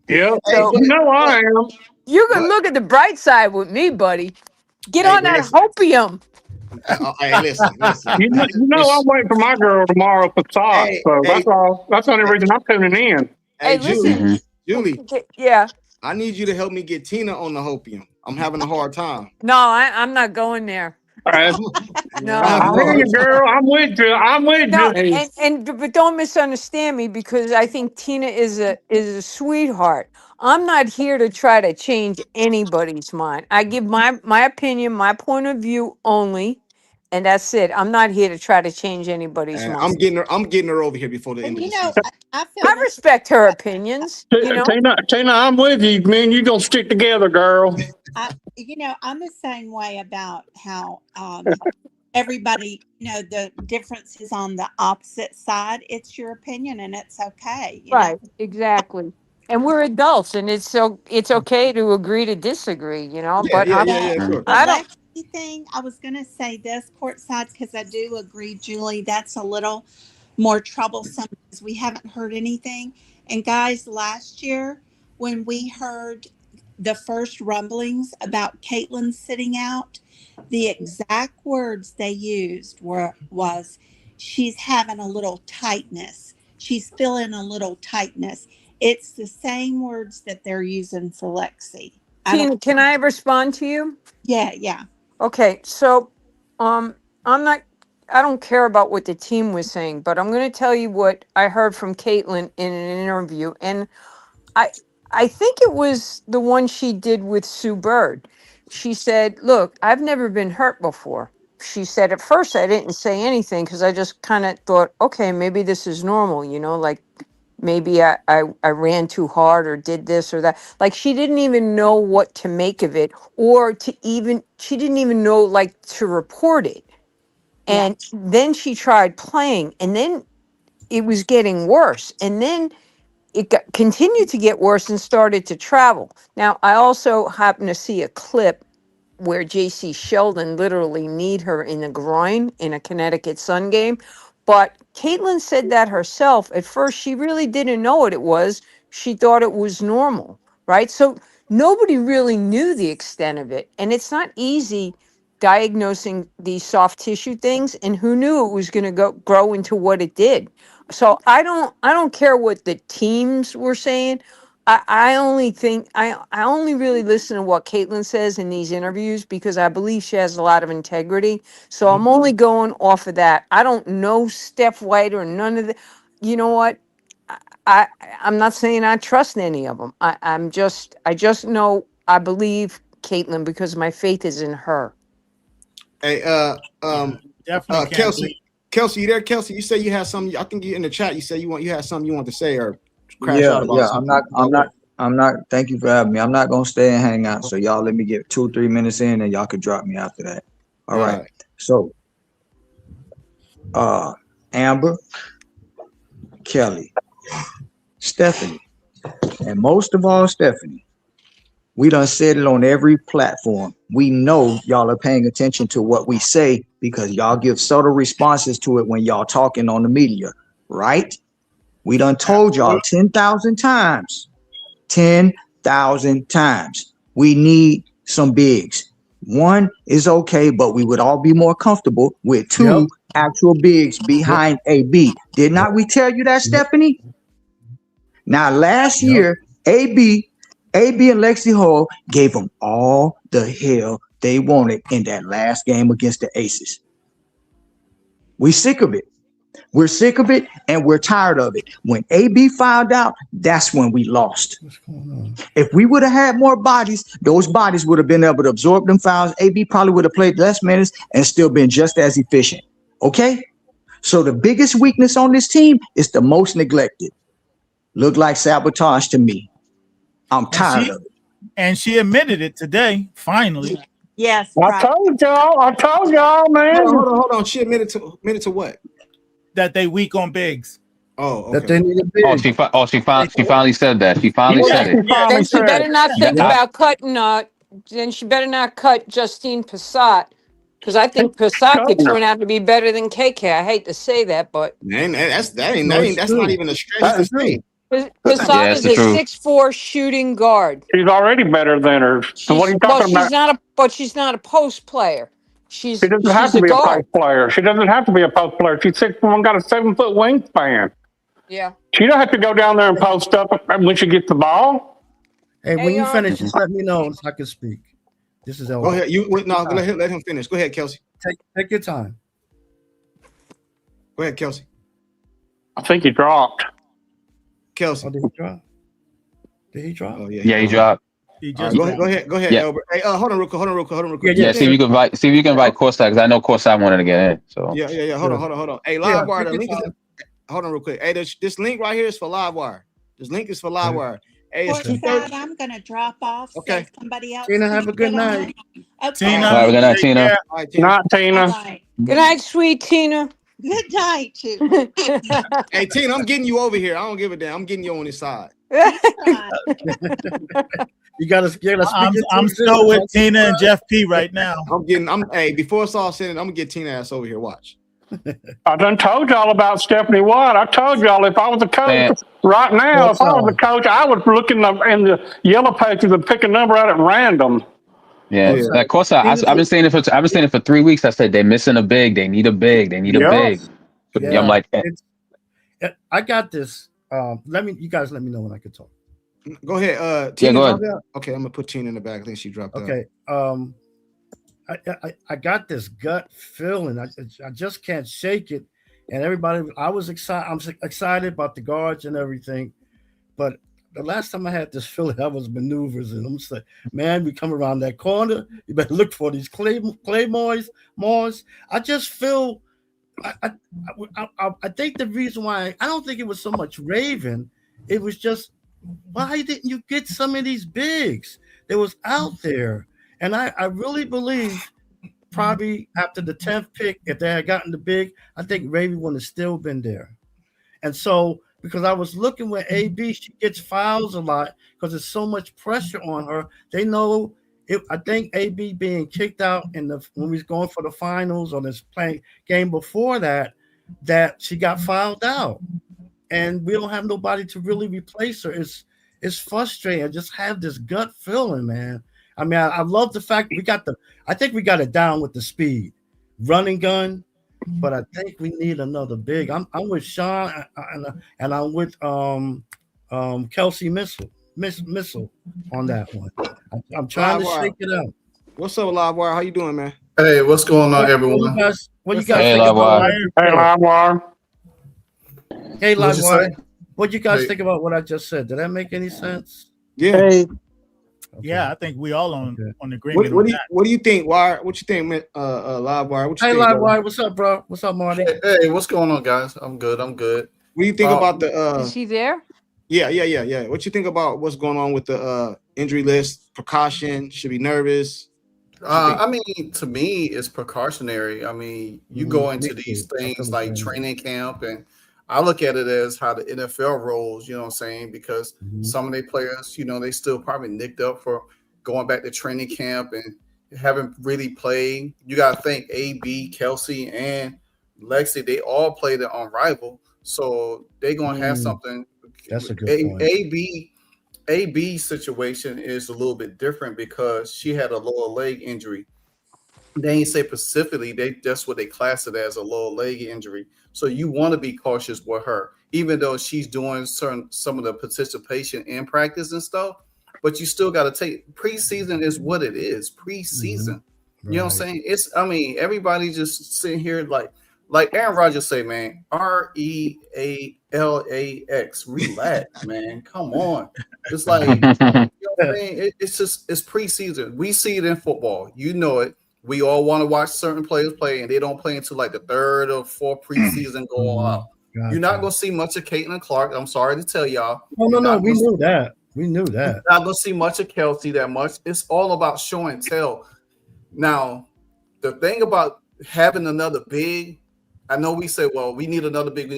yeah. Hey, So You know I am. you can but look at the bright side with me, buddy. Get hey, on but that listen. hopium. Hey, listen. You know I'm It's, waiting for my girl tomorrow for socks. hey, So hey, that's all. That's the only reason I'm tuning in. hey, Hey, listen. Hmm. Julie. Yeah. I need you to help me get Tina on the hopium. I'm having a hard time. No, I'm not going there. All right. I'm No. I having a hear hard you, girl. I'm with you. I'm with No, you. hey, but don't misunderstand me because I think Tina is a sweetheart. I'm not here to try to change anybody's mind. I give my opinion, my point of view only, and that's it. I'm not here to try to change anybody's time. mind. I'm getting her over here before the end And of the you know, season. I feel I this. respect her opinions, Tina, I'm with you. Man, you gonna stick together, girl. I'm the same way about how everybody, the difference is on the opposite side. It's your opinion, and it's okay. Right, exactly. And we're adults, and it's okay to agree to disagree, Yeah, but yeah, I'm yeah, The yeah, sure. the I don't Lexi thing, I was gonna say this courtside because I do agree, Julie. That's a little. more troublesome because we haven't heard anything. And guys, last year when we heard the first rumblings about Caitlin sitting out, the exact words they used was she's having a little tightness. She's feeling a little tightness. It's the same words that they're using for Lexi. Tina, can I respond to you? Yeah. Okay, so I'm not I don't care about what the team was saying, but I'm going to tell you what I heard from Caitlin in an interview, and I I think it was the one she did with Sue Bird. She said, "Look, I've never been hurt before." She said, "At first I didn't say anything because I just kind of thought, okay, maybe this is normal, like maybe I ran too hard or did this or that." Like she didn't even know what to make of it, or she didn't even know like to report it. Yeah. And then she tried playing, and then it was getting worse. And then continued to get worse and started to travel. Now, I also happened to see a clip where JC Sheldon literally kneed her in the groin in a Connecticut Sun game. But Caitlin said that herself. At first, she really didn't know what it was. She thought it was normal, right? So nobody really knew the extent of it. And it's not easy diagnosing these soft tissue things. And who knew it was going to grow into what it did? So I don't care what the teams were saying. I only think I only really listen to what Caitlin says in these interviews because I believe she has a lot of integrity. So I'm only going off of that. I don't know Steph White or none of the. You know what? I, I I'm not saying I trust any of them. I just know I believe Caitlin because my faith is in her. Hey, Definitely can't Kelsey, believe. Kelsey, you there? Kelsey, you say you had something. I think you in the chat. You said you had something you want to say or crash out about something. I'm not. Thank you for having me. I'm not gonna stay and hang out. So y'all let me get 2-3 minutes in, and y'all could drop me after that. All right. So, Amber, Kelly, Stephanie, and most of all, Stephanie, we done said it on every platform. We know y'all are paying attention to what we say because y'all give subtle responses to it when y'all talking on the media, right? We done told y'all 10,000 times. 10,000 times. We need some bigs. One is okay, but we would all be more comfortable with two actual bigs behind AB. Did not we tell you that, Stephanie? Now, last year, AB and Lexi Hall gave them all the hell they wanted in that last game against the Aces. We sick of it. We're sick of it and we're tired of it. When AB found out, that's when we lost. What's going on? If we would have had more bodies, those bodies would have been able to absorb them fouls. AB probably would have played less minutes and still been just as efficient. Okay? So the biggest weakness on this team is the most neglected. Look like sabotage to me. I'm tired of it. And she admitted it today, finally. Yes. I told y'all, man. Hold on. She admitted to what? That they weak on bigs. Oh, okay. That they need a big. She finally said that. She finally said it. Then she better not think about cutting. Then she better not cut Justine Passat because I think Passat could turn out to be better than KK. I hate to say that, but Man, that's not even a stretch to say. Passat is a 6'4" shooting guard. She's already better than her. So what are you talking about? She's not a post player. She doesn't have to be a post player. She doesn't have to be a post player. She's 6'1", got a 7-foot wingspan. Yeah. She don't have to go down there and post up when she gets the ball. Hey, when you finish, just let me know so I can speak. This is Go ahead. Let him finish. Go ahead, Kelsey. Take your time. Go ahead, Kelsey. I think he dropped. Kelsey. Oh, did he drop? Did he drop? Oh, Yeah, he dropped. Right, go ahead, Yeah. Albert. Hey, hold on real quick. Yeah, see if you can invite Courtside because I know Courtside wanted to get in. So yeah. Hold on. Hey, Livewire, the link is hold on real quick. Hey, this link right here is for Livewire. This link is for Livewire. Hey, it's 2:30. I'm gonna drop off. Okay. So somebody else. Tina, have a good night. Okay. Tina. all right, good night, Tina. All right, Tina. Not Tina. Bye. Good night, sweet Tina. Good night, too. Hey, Tina, I'm getting you over here. I don't give a damn. I'm getting you on this side. You gotta speak. I'm still with Tina and Jeff P right now. Hey, before it's all said, I'm gonna get Tina ass over here. Watch. I done told y'all about Stephanie Watt. I told y'all if I was a coach Man. right now, What's if I was a up? coach, I would look in the yellow pages and pick a number out at random. Yeah, What's up? of course. I've been saying it for 3 weeks. I said they're missing a big. They need a big. They need a Yeah. big. Yeah, I'm like, I got this. You guys let me know when I can talk. Go ahead. Yeah, Tina go dropped ahead. out? Okay, I'm gonna put Tina in the back. I think she dropped out. Okay. I got this gut feeling. I just can't shake it. And everybody, I was excited. I'm excited about the guards and everything. But the last time I had this feeling, I was maneuvers, and I'm saying, man, we come around that corner. You better look for these claymores. I just feel. I think the reason why I don't think it was so much Raven, it was just why didn't you get some of these bigs that was out there? And I really believe probably after the 10th pick, if they had gotten the big, I think Raven would have still been there. And so because I was looking with AB, she gets fouls a lot because there's so much pressure on her. They know it. I think AB being kicked out when we was going for the finals or this playing game before that she got fouled out, and we don't have nobody to really replace her. It's frustrating. I just have this gut feeling, man. I mean, I love the fact I think we got it down with the speed, running gun, but I think we need another big. I'm with Sean and I'm with Kelsey Missile on that one. I'm trying to shake it out. What's up, Livewire? How you doing, man? Hey, what's going on, everyone? What you guys Hey, think about Livewire. Hey, Livewire. Hey, What'd you Livewire. say? What you guys Hey. think about what I just said? Did that make any sense? Yeah. Hey, Okay. Yeah, I think we all on What, agreement what on do you that. what do you think? Why? What you think, Livewire? What you Hey, think? brother? Livewire. What's up, bro? What's up, Marty? Hey, what's going on, guys? I'm good. What do you think about the? Is he there? Yeah. What you think about what's going on with the injury list? Precaution? Should be nervous. I mean, to me, it's precautionary. I mean, you go into these things like training camp, and I look at it as how the NFL rolls, you know what I'm saying? Because some of the players, they still probably nicked up for going back to training camp and haven't really played. You got to think AB, Kelsey, and Lexi, they all played it on Rival. So they're going to have something. That's a good point. AB situation is a little bit different because she had a lower leg injury. They ain't say specifically, that's what they class it as, a lower leg injury. So you want to be cautious with her, even though she's doing some of the participation in practice and stuff. But you still got to take preseason is what it is. Preseason. You know what I'm saying? Everybody just sitting here like Aaron Rodgers say, man, REALAX, relax, man. Come on. It's like, you know what I'm saying? It's preseason. We see it in football. You know it. We all want to watch certain players play, and they don't play until like the third or fourth preseason going out. Gotcha. You're not going to see much of Caitlin Clark. I'm sorry to tell y'all. No. We knew that. You're not going to see much of Kelsey that much. It's all about show and tell. Now, the thing about having another big, I know we say, well, we need another big.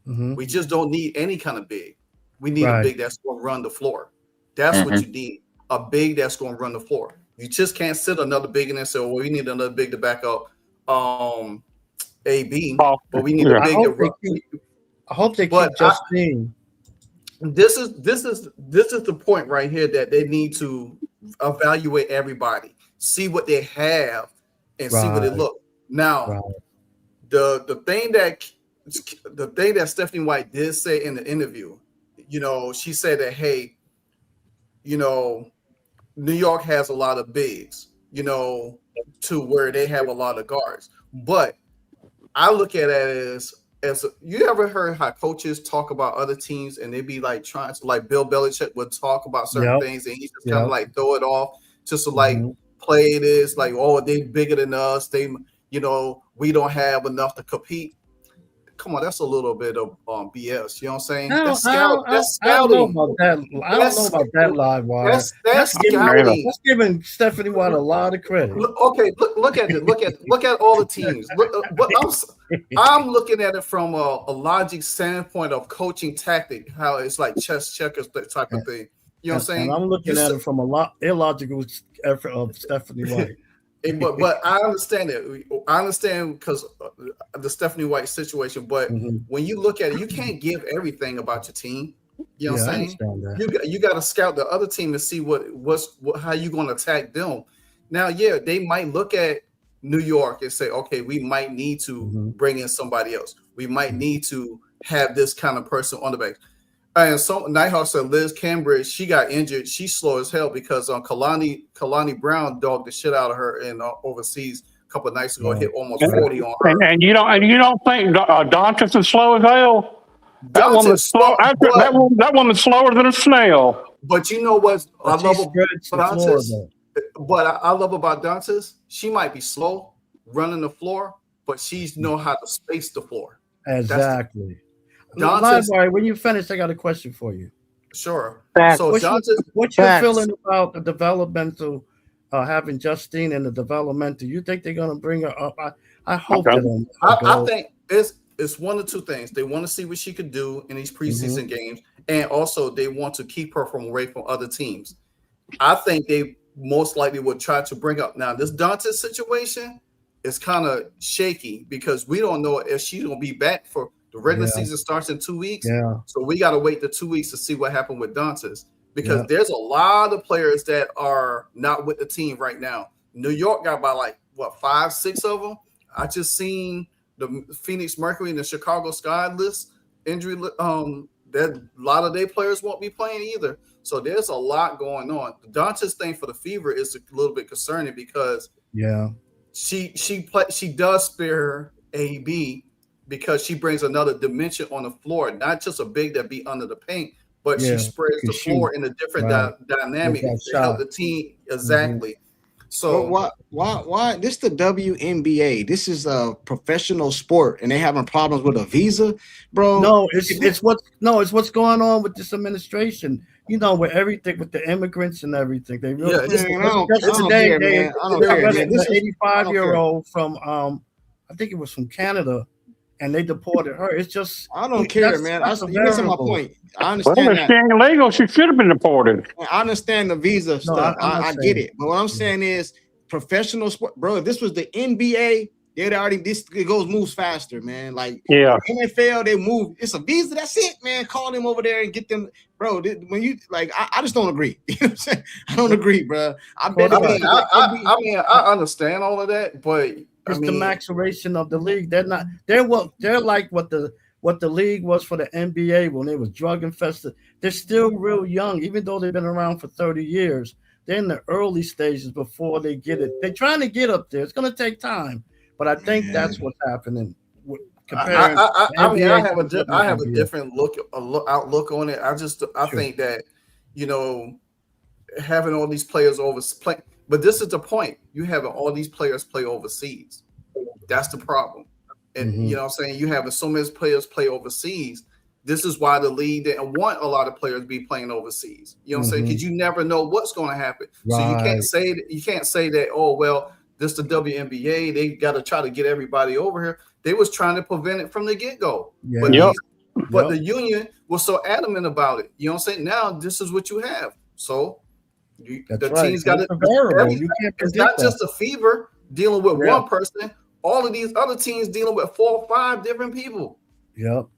We just don't need any kind of big. We need a big that's going to run the floor. That's what you need. A big that's going to run the floor. You just can't sit another big and then say, well, we need another big to back up AB, but we need a big to run. I hope they keep Justine. This is the point right here that they need to evaluate everybody, see what they have, and see what it look. Now, the thing that Stephanie White did say in the interview, she said that, hey, New York has a lot of bigs, to where they have a lot of guards. But I look at it as you ever heard how coaches talk about other teams and they be like trying to, like Bill Belichick would talk about certain things and he just kind of like throw it off just to like play this like, oh, they bigger than us. They, we don't have enough to compete. Come on, that's a little bit of BS. You know what I'm saying? That's scouting. I don't know about that live wire. That's scouting. That's giving Stephanie Watt a lot of credit. Okay, look at it. Look at all the teams. But I'm looking at it from a logic standpoint of coaching tactic, how it's like chess checkers type of thing. You know what I'm saying? And I'm looking at it from a illogical effort of Stephanie White. But I understand it. I understand because the Stephanie White situation. But when you look at it, you can't give everything about your team. You know what I'm saying? You got to scout the other team to see how you going to attack them. Now, yeah, they might look at New York and say, okay, we might need to bring in somebody else. We might need to have this kind of person on the bench. And so Nighthawk said Liz Cambridge, she got injured. She's slow as hell because Kalani Brown dogged the shit out of her in overseas a couple of nights ago. Hit almost 40 on her. And you don't think Doncic is slow as hell? That woman's slow. That woman's slower than a snail. But you know what I love about Doncic? But I love about Doncic, she might be slow running the floor, but she's know how to space the floor. Exactly. Doncic, when you finish, I got a question for you. Sure. So what's your feeling about the developmental, having Justine in the developmental? You think they're going to bring her up? I hope they don't. I think it's one of two things. They want to see what she could do in these preseason games, and also they want to keep her away from other teams. I think they most likely would try to bring up. Now, this Doncic situation is kind of shaky because we don't know if she's going to be back for the regular season starts in 2 weeks. Yeah. So we got to wait the 2 weeks to see what happened with Doncic because there's a lot of players that are not with the team right now. New York got about 5, 6 of them. I just seen the Phoenix Mercury and the Chicago Sky list injury. That a lot of their players won't be playing either. So there's a lot going on. The Doncic thing for the Fever is a little bit concerning because she does spare AB because she brings another dimension on the floor, not just a big that be under the paint, but she spreads the floor in a different dynamic to help the team. Exactly. So why this the WNBA? This is a professional sport, and they having problems with a visa, bro. No, it's what's going on with this administration. You know, with everything with the immigrants and everything. They really I don't care, man. I don't care. This 85-year-old from I think it was from Canada, and they deported her. It's just I don't care, man. You're missing my point. I understand that. Well, if illegal, she should have been deported. I understand the visa stuff. I get it. But what I'm saying is professional sport, bro. If this was the NBA, moves faster, man. NFL, they move. It's a visa. That's it, man. Call them over there and get them, bro. When you I just don't agree. You know what I'm saying? I don't agree, bro. I understand all of that, but it's the maturation of the league. They're like what the league was for the NBA when it was drug infested. They're still real young, even though they've been around for 30 years. They're in the early stages before they get it. They're trying to get up there. It's going to take time, but I think that's what's happening. Comparing, I have a different outlook on it. I think that having all these players play. But this is the point. You having all these players play overseas. That's the problem. And you know what I'm saying? You having so many players play overseas. This is why the league didn't want a lot of players to be playing overseas. You know what I'm saying? Because you never know what's going to happen. Right. So you can't say that, oh, well, this is the WNBA. They got to try to get everybody over here. They was trying to prevent it from the get-go. Yeah. But the union was so adamant about it. You know what I'm saying? Now this is what you have. So the team's got to. It's not just a Fever dealing with one person. All of these other teams dealing with 4 or 5 different people. Yep.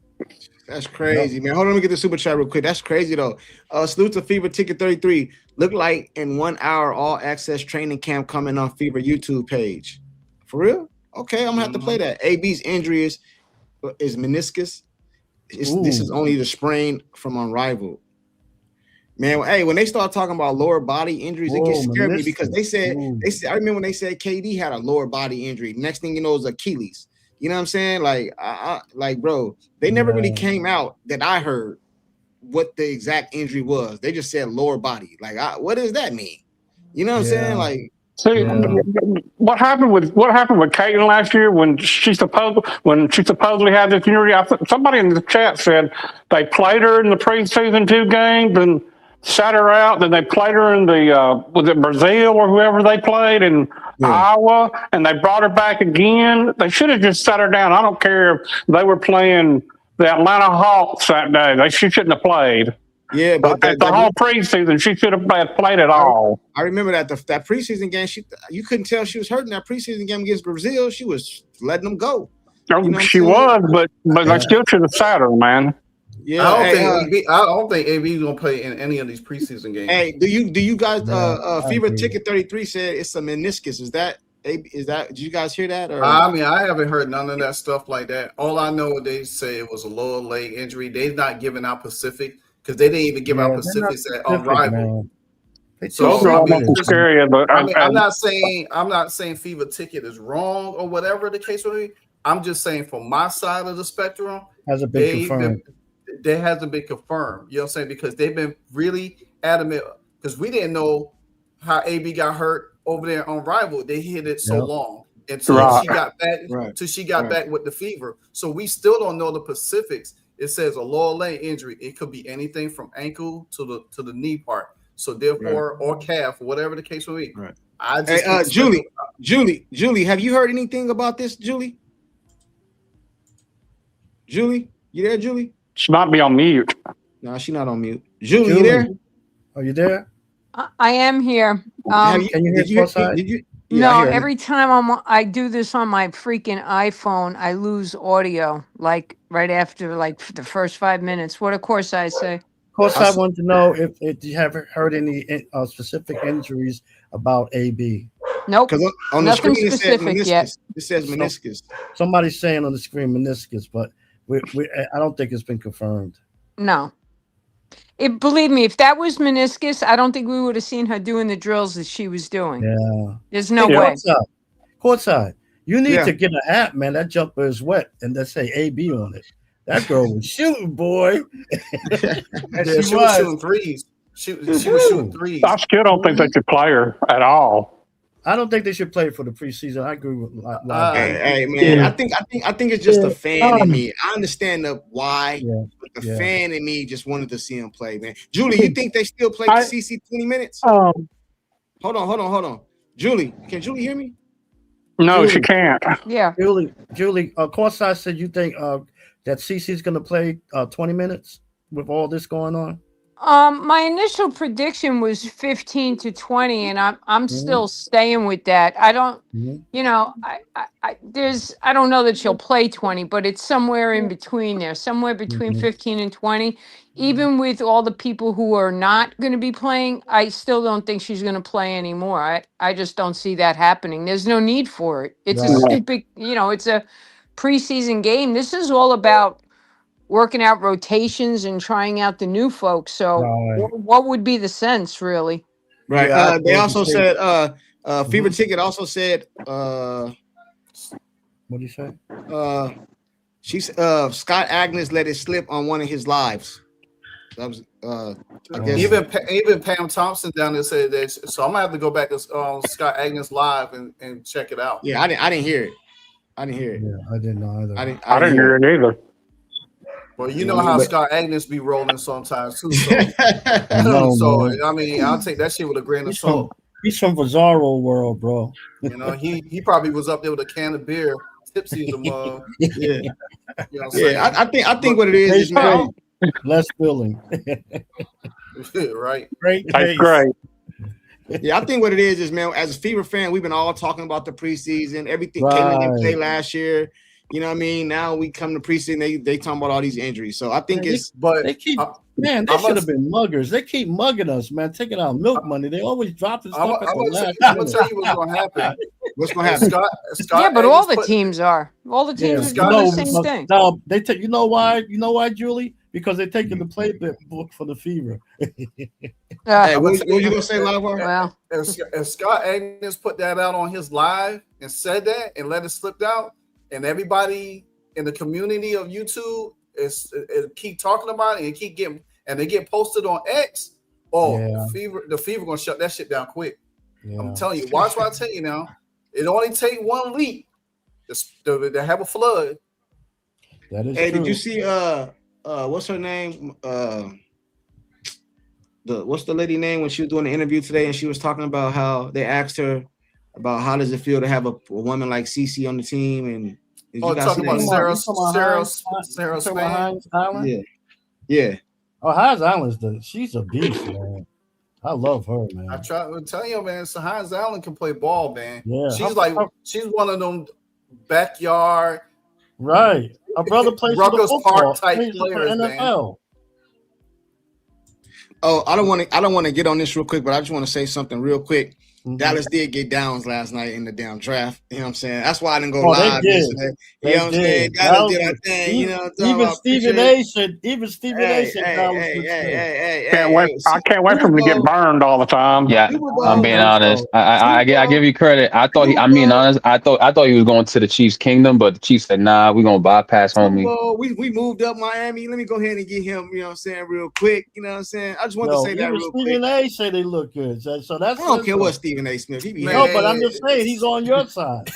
That's crazy, man. Hold on, let me get the super chat real quick. That's crazy though. Salute to Fever Ticket 33. Look like in 1 hour, all access training camp coming on Fever YouTube page. For real? Okay, I'm gonna have to play that. AB's injury is meniscus. This is only the sprain from Unrivaled. Man, hey, when they start talking about lower body injuries, it gets scared me because they said I remember when they said KD had a lower body injury. Next thing you know is Achilles. You know what I'm saying? Like, bro, they never really came out that I heard what the exact injury was. They just said lower body. Like, what does that mean? You know what I'm saying? Like, what happened with Caitlin last year when she supposedly had this injury? Somebody in the chat said they played her in the preseason 2 games and sat her out. Then they played her in the was it Brazil or whoever they played in Iowa, and they brought her back again. They should have just sat her down. I don't care if they were playing the Atlanta Hawks that day. She shouldn't have played. Yeah, but But the whole preseason, she should have played it all. I remember that that preseason game, you couldn't tell she was hurting. That preseason game against Brazil, she was letting them go. You know She was, but they still should have sat her, man. Yeah, I don't think AB is gonna play in any of these preseason games. Hey, do you guys? Fever Ticket 33 said it's a meniscus. Is that? Did you guys hear that? Or? I mean, I haven't heard none of that stuff like that. All I know, they say it was a lower leg injury. They've not given out Pacific because they didn't even give out Pacifics on Rival. So scary, but I'm not saying Fever Ticket is wrong or whatever the case may be. I'm just saying from my side of the spectrum, hasn't been confirmed. They hasn't been confirmed. You know what I'm saying? Because they've been really adamant. Because we didn't know how AB got hurt over there on Rival. They hit it so long until she got back. Until she got back with the fever. So we still don't know the specifics. It says a lower leg injury. It could be anything from ankle to the knee part. So therefore, or calf, whatever the case may be. Right. I just Julie, have you heard anything about this, Julie? Julie, you there, Julie? She might be on mute. No, she's not on mute. Julie, you there? Are you there? I am here. Can you hear did you? No, every time I do this on my freaking iPhone, I lose audio. Like right after the first 5 minutes. What of course I say. Of course, I want to know if you haven't heard any specific injuries about AB. Nope. Because on the nothing screen specific yet. It says meniscus. Somebody's saying on the screen meniscus, but I don't think it's been confirmed. No. Believe me, if that was meniscus, I don't think we would have seen her doing the drills that she was doing. Yeah. There's no way. Courtside. You need to get an app, man. That jumper is wet, and let's say AB on it. That girl was shooting, boy. She was shooting threes. She was shooting threes. I still don't think they should play her at all. I don't think they should play for the preseason. I agree with hey man, I think it's just a fan in me. I understand the why, but the fan in me just wanted to see him play, man. Julie, you think they still play CC 20 minutes? Hold on. Julie, can Julie hear me? No, Julie, she can't. Yeah. Julie, of course I said you think that CC is going to play 20 minutes with all this going on? My initial prediction was 15 to 20, and I'm still staying with that. I don't, I don't know that she'll play 20, but it's somewhere in between there, somewhere between 15 and 20. Even with all the people who are not going to be playing, I still don't think she's going to play anymore. I just don't see that happening. There's no need for it. It's a stupid, it's a preseason game. This is all about working out rotations and trying out the new folks. So what would be the sense, really? Right. They also said Fever Ticket also said what do you say? Scott Agnes let it slip on one of his lives. That was I guess even Pam Thompson down there said that. So I'm gonna have to go back to Scott Agnes live and check it out. Yeah, I didn't hear it. Yeah, I didn't know either. I didn't hear it either. Well, you know how Scott Agnes be rolling sometimes too. So, I mean, I'll take that shit with a grain of salt. He's from Bizarro world, bro. He probably was up there with a can of beer, tipsy as a mug. I think what it is man. Less billing. Right. Great. That's great. Yeah, I think what it is man, as a Fever fan, we've been all talking about the preseason, everything Caitlin didn't play last year. You know what I mean? Now we come to preseason, they talking about all these injuries. So I think they should have been muggers. They keep mugging us, man, taking our milk money. They always dropping stuff. I'm gonna tell you what's gonna happen. What's gonna happen? Scott but all the teams are. All the teams are doing the same thing. No, they take. You know why? You know why, Julie? Because they're taking the playbook for the Fever. Hey, what you gonna say, Lavar? Well, if Scott Agnes put that out on his live and said that and let it slip out, and everybody in the community of YouTube is keep talking about it and keep getting, and they get posted on X. The Fever gonna shut that shit down quick. Yeah. I'm telling you, watch what I tell you now. It only take one leak to have a flood. That is true. Did you see what's her name? What's the lady name when she was doing the interview today and she was talking about how they asked her about how does it feel to have a woman like Cece on the team and talking about Sarah Span. Yeah. Oh, Hines Allen's she's a beast, man. I love her, man. I try to tell you, man. So Hines Allen can play ball, man. Yeah, She's one of them backyard, right. Her brother plays for the Rutgers football. Park type Plays for players, man. NFL. Oh, I don't want to get on this real quick, but I just want to say something real quick. Mhm. Dallas did get downs last night in the damn draft. You know what I'm saying? That's why I didn't go Oh, they live did. yesterday. They You know what I'm saying? did. Dallas did our thing. You know what I'm talking Even about? Stephen Appreciate A. said. Even Stephen A. Hey, said hey, Dallas hey, looks hey, good. hey, Can't wait. I can't wait for him to get burned all the time. Yeah, Super I'm Bowl, being man. honest. I Super give you credit. I thought Super I'm being Bowl. honest. I thought he was going to the Chiefs' kingdom, but the Chiefs said, "Nah, we're gonna bypass Super homie." Bowl, we moved up Miami. Let me go ahead and get him, you know what I'm saying, real quick. You know what I'm saying? I just wanted to say that Even real Stephen quick. A. said they look good. So that's I don't care what Stephen A. Smith. He be No, but I'm just saying he's on your side.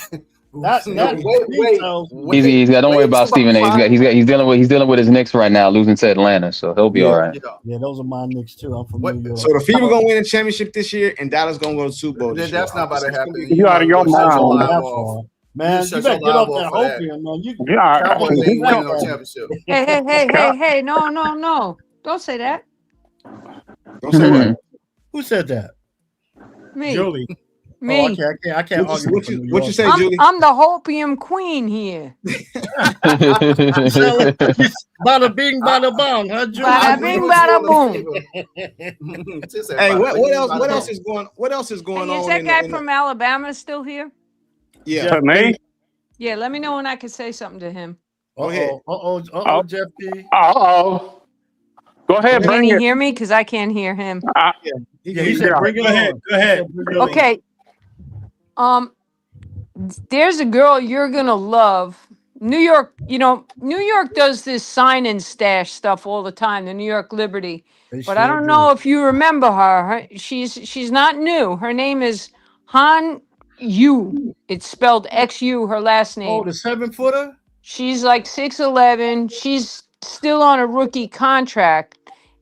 That He's got. Don't worry about Stephen A. He's dealing with his Knicks right now, losing to Atlanta, so he'll be all right. Yeah, those are my Knicks too. I'm from New York. So the Fever gonna win a championship this year, and Dallas gonna go to Super Bowl this year. That's not about to happen. You out of your mind. Man, you better get off that hopium, man. Cowboys ain't winning no championship. Hey, no. Don't say that. Don't say what? Who said that? Me. Julie. Me. Oh, I can't argue with you. What you say, Julie? I'm the hopium queen here. Bada bing, bada bong, huh, Julie? Bada bing, bada boom. Hey, what else is going? What else is going Hey, on? is that guy from Alabama still here? Yeah. To me? Yeah, let me know when I can say something to him. Jeff P. Go ahead, Can bring he it. hear me? Because I can't hear him. He said, bring it on. Go ahead. Okay. There's a girl you're gonna love. New York, New York does this sign and stash stuff all the time, the New York Liberty. But I don't know if you remember her. She's not new. Her name is Han Yu. It's spelled XU, her last name. Oh, the 7-footer? She's like 6'11". She's still on a rookie contract.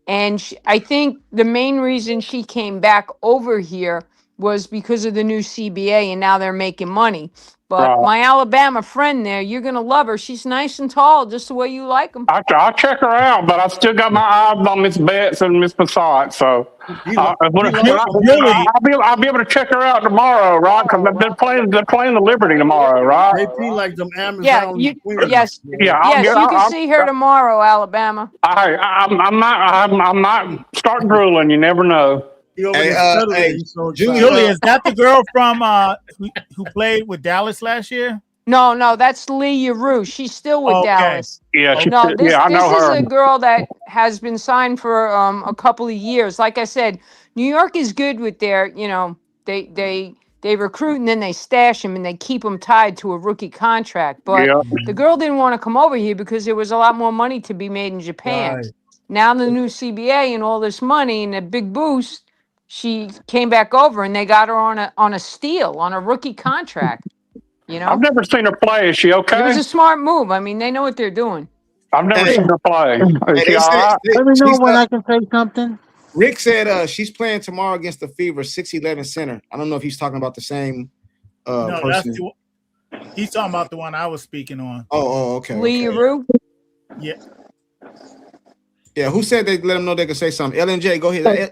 And I think the main reason she came back over here was because of the new CBA, and now they're making money. But my Alabama friend there, you're going to love her. She's nice and tall, just the way you like them. I'll check her out, but I still got my eyes on Miss Betts and Miss Passat. So I'll be able to check her out tomorrow, right? Because they're playing the Liberty tomorrow, right? They be like them Amazon. Yeah, yes, you I'll can see her tomorrow, Alabama. I'm not start drooling. You never know. Julie, is that the girl from who played with Dallas last year? No, that's Lee Yaroo. She's still with Dallas. Yeah, this I know her. is a girl that has been signed for a couple of years. Like I said, New York is good with their, they recruit and then they stash them and they keep them tied to a rookie contract. But the girl didn't want to come over here because there was a lot more money to be made in Japan. Right. Now the new CBA and all this money and a big boost, she came back over and they got her on a steal, on a rookie contract. I've never seen her play. Is she okay? It was a smart move. I mean, they know what they're doing. I've never seen her play. Is she all right? Let me know when I can say something. Rick said she's playing tomorrow against the Fever, 6'11" center. I don't know if he's talking about the same no, person. He's talking about the one I was speaking on. Oh, okay. Lee Yaroo? Yeah. Yeah, who said they let them know they could say something? LNJ, go ahead.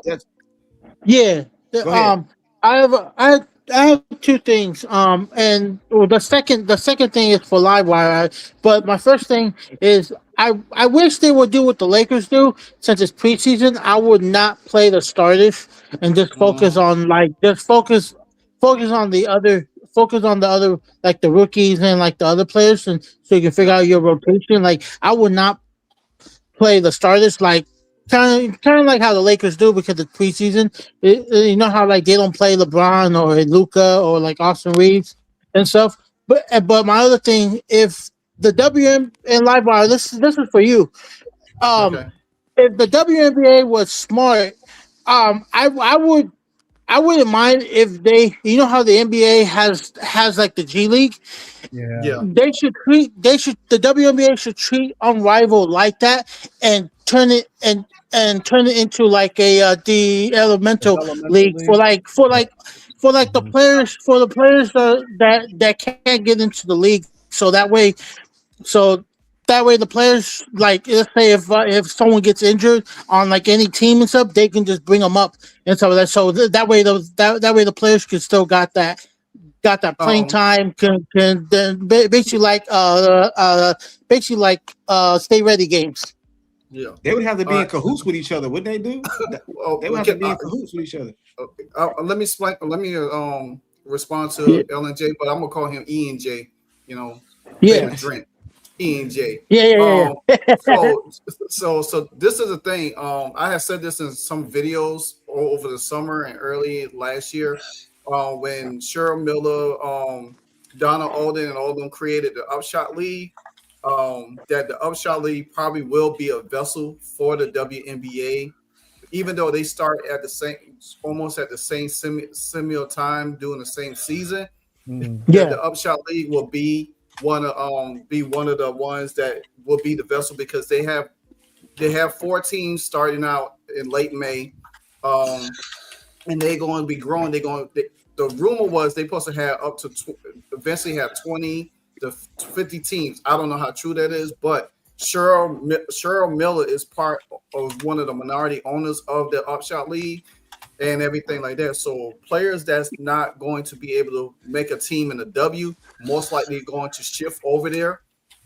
Yeah. Go ahead. I have two things. And the second thing is for Livewire. But my first thing is I wish they would do what the Lakers do. Since it's preseason, I would not play the starters and just focus on focus on the other like the rookies and like the other players, and so you can figure out your rotation. Like I would not play the starters like. Kind of like how the Lakers do because it's preseason. You know how like they don't play LeBron or Luka or like Austin Reeves and stuff. But my other thing, if the WM and Livewire, this is for you. If the WNBA was smart, I wouldn't mind if they, how the NBA has like the G League. Yeah. The WNBA should treat Unrivaled like that and turn it into like the elemental league for the players that can't get into the league. So that way, that way the players, like, let's say if someone gets injured on like any team and stuff, they can just bring them up and stuff like that. So that way that way the players can still got that playing time, can then basically stay ready games. Yeah. They would have to be in Alright. cahoots with each other, wouldn't they do? Oh, They would have to be in cahoots with each other. let me explain. Let me respond Yeah. to LNJ, but I'm gonna call him E and J. You know, Yeah. famous drink. E and J. Yeah. So this is the thing. I have said this in some videos over the summer and early last year, when Cheryl Miller, Donna Alden, and all of them created the Upshot League. That the Upshot League probably will be a vessel for the WNBA, even though they start at the same, almost at the same similar time, doing the same season. Yeah. The Upshot League will be one of the ones that will be the vessel, because they have 4 teams starting out in late May, and they're going to be growing. The rumor was they're supposed to have up to eventually have 20 to 50 teams. I don't know how true that is, but Cheryl Miller is part of one of the minority owners of the Upshot League and everything like that. So players that's not going to be able to make a team in the W, most likely going to shift over there,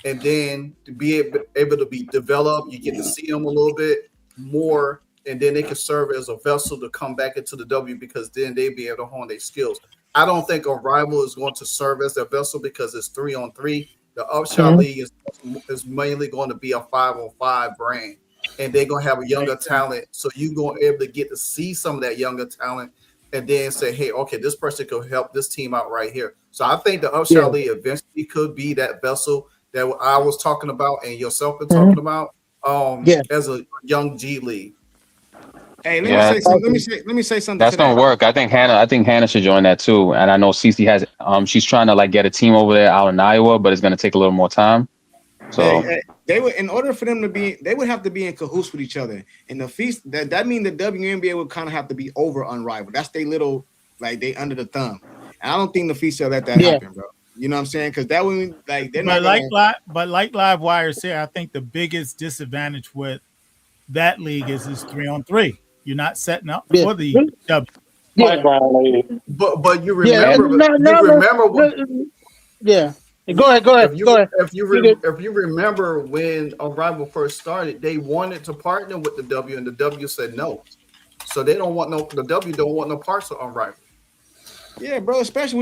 and then to be able to be developed. You get to see them a little bit more, and then they can serve as a vessel to come back into the W, because then they'll be able to hone their skills. I don't think a rival is going to serve as a vessel because it's 3-on-3. The Upshot League is mainly going to be a 5-on-5 brand, and they're going to have a younger talent. So you're going to be able to get to see some of that younger talent and then say, hey, okay, this person could help this team out right here. So I think the Upshot League eventually could be that vessel that I was talking about and yourself been talking about as a young G League. Hey, let me say something. That's gonna work. I think Hannah should join that too. And I know Cece has she's trying to like get a team over there out in Iowa, but it's gonna take a little more time. So they would, in order for them to be, they would have to be in cahoots with each other. And the feast that means the WNBA would kind of have to be over Unrivaled. That's they little, like, they under the thumb. And I don't think the feast will let that happen, bro. You know what I'm saying? Because that would, like, they're not. But like Live Wire said, I think the biggest disadvantage with that league is 3-on-3. You're not setting up for the W. But you remember, Go ahead. If you remember when Arrival first started, they wanted to partner with the W, and the W said no. So the W don't want no parts of Arrival. Yeah, bro. Especially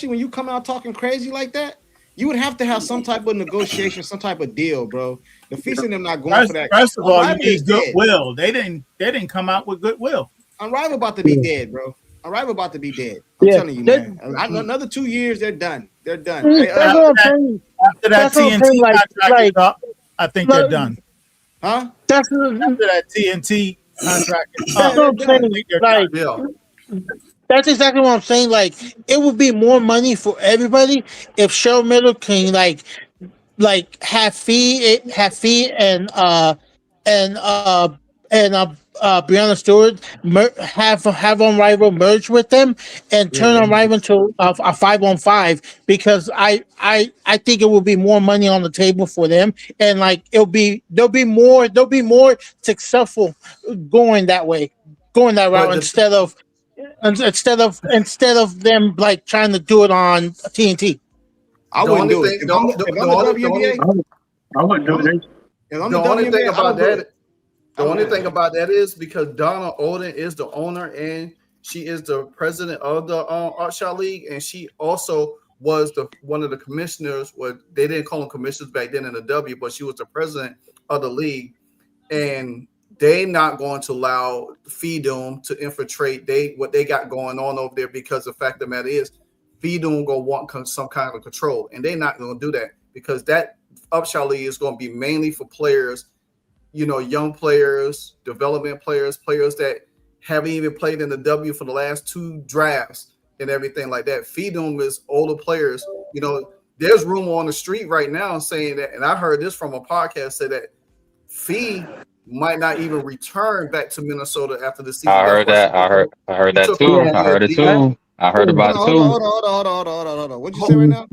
when you come out talking crazy like that, you would have to have some type of negotiation, some type of deal, bro. The feast and them not going for that. First of all, you need goodwill. They didn't come out with goodwill. Unrivaled about to be dead, bro. Unrivaled about to be dead. I'm telling you, man. Another 2 years, they're done. They're done. After that TNT contract is up, I think they're done. Huh? After that TNT contract is up, that's what I'm saying. That's exactly what I'm saying. Like, it would be more money for everybody if Cheryl Miller can have fee and Brianna Stewart have Unrivaled merge with them and turn Unrivaled to a 5-on-5, because I think it will be more money on the table for them, and like they'll be more successful going that route instead of them like trying to do it on TNT. I wouldn't do it. I wouldn't do it. The only thing about that is because Donna Alden is the owner and she is the president of the Upshot League, and she also was one of the commissioners. Well, they didn't call them commissioners back then in the W, but she was the president of the league, and they're not going to allow FEDUM to infiltrate what they got going on over there, because the fact of the matter is FEDUM gonna want some kind of control, and they're not going to do that, because that Upshot League is going to be mainly for players, young players, development players that haven't even played in the W for the last 2 drafts and everything like that. FEDUM is older players. There's rumor on the street right now saying that, and I heard this from a podcast, say that Fee might not even return back to Minnesota after the season. I heard that. I heard that too. I heard it too. I heard about it too. Hold on. What'd you say right now?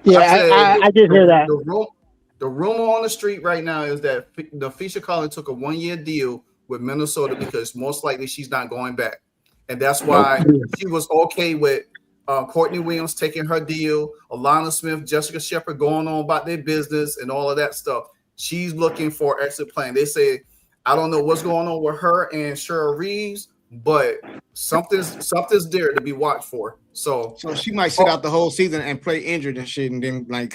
Yeah, I did hear that. The rumor on the street right now is that the Fisher Collins took a 1-year deal with Minnesota because most likely she's not going back. And that's why she was okay with Courtney Williams taking her deal, Alana Smith, Jessica Shepard going on about their business and all of that stuff. She's looking for an exit plan. They say, I don't know what's going on with her and Cheryl Reeves, but something's there to be watched for. So she might sit out the whole season and play injured and shit, and then like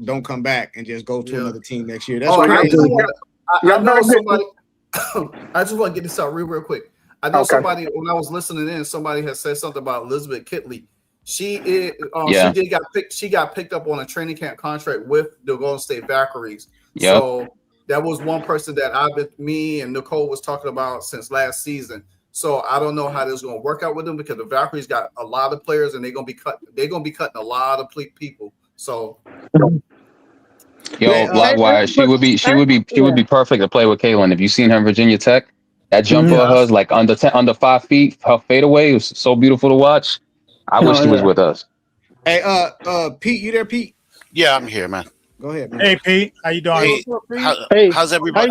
don't come back, and just go to another team next year. That's crazy. I know somebody. I just want to get this out real quick. I know somebody when I was listening in, somebody has said something about Elizabeth Kitley. She got picked up on a training camp contract with the Golden State Valkyries. Yep. So that was one person that me and Nicole was talking about since last season. So I don't know how this is going to work out with them because the Valkyries got a lot of players and they're going to be cutting a lot of people. So Blackwire, she would be perfect to play with Kaylin. If you seen her in Virginia Tech, that jumper of hers, like under 5 feet, her fadeaway was so beautiful to watch. I wish she was with us. Hey, Pete, you there, Pete? Yeah, I'm here, man. Go ahead, man. Hey, Pete, how you doing? How's everybody?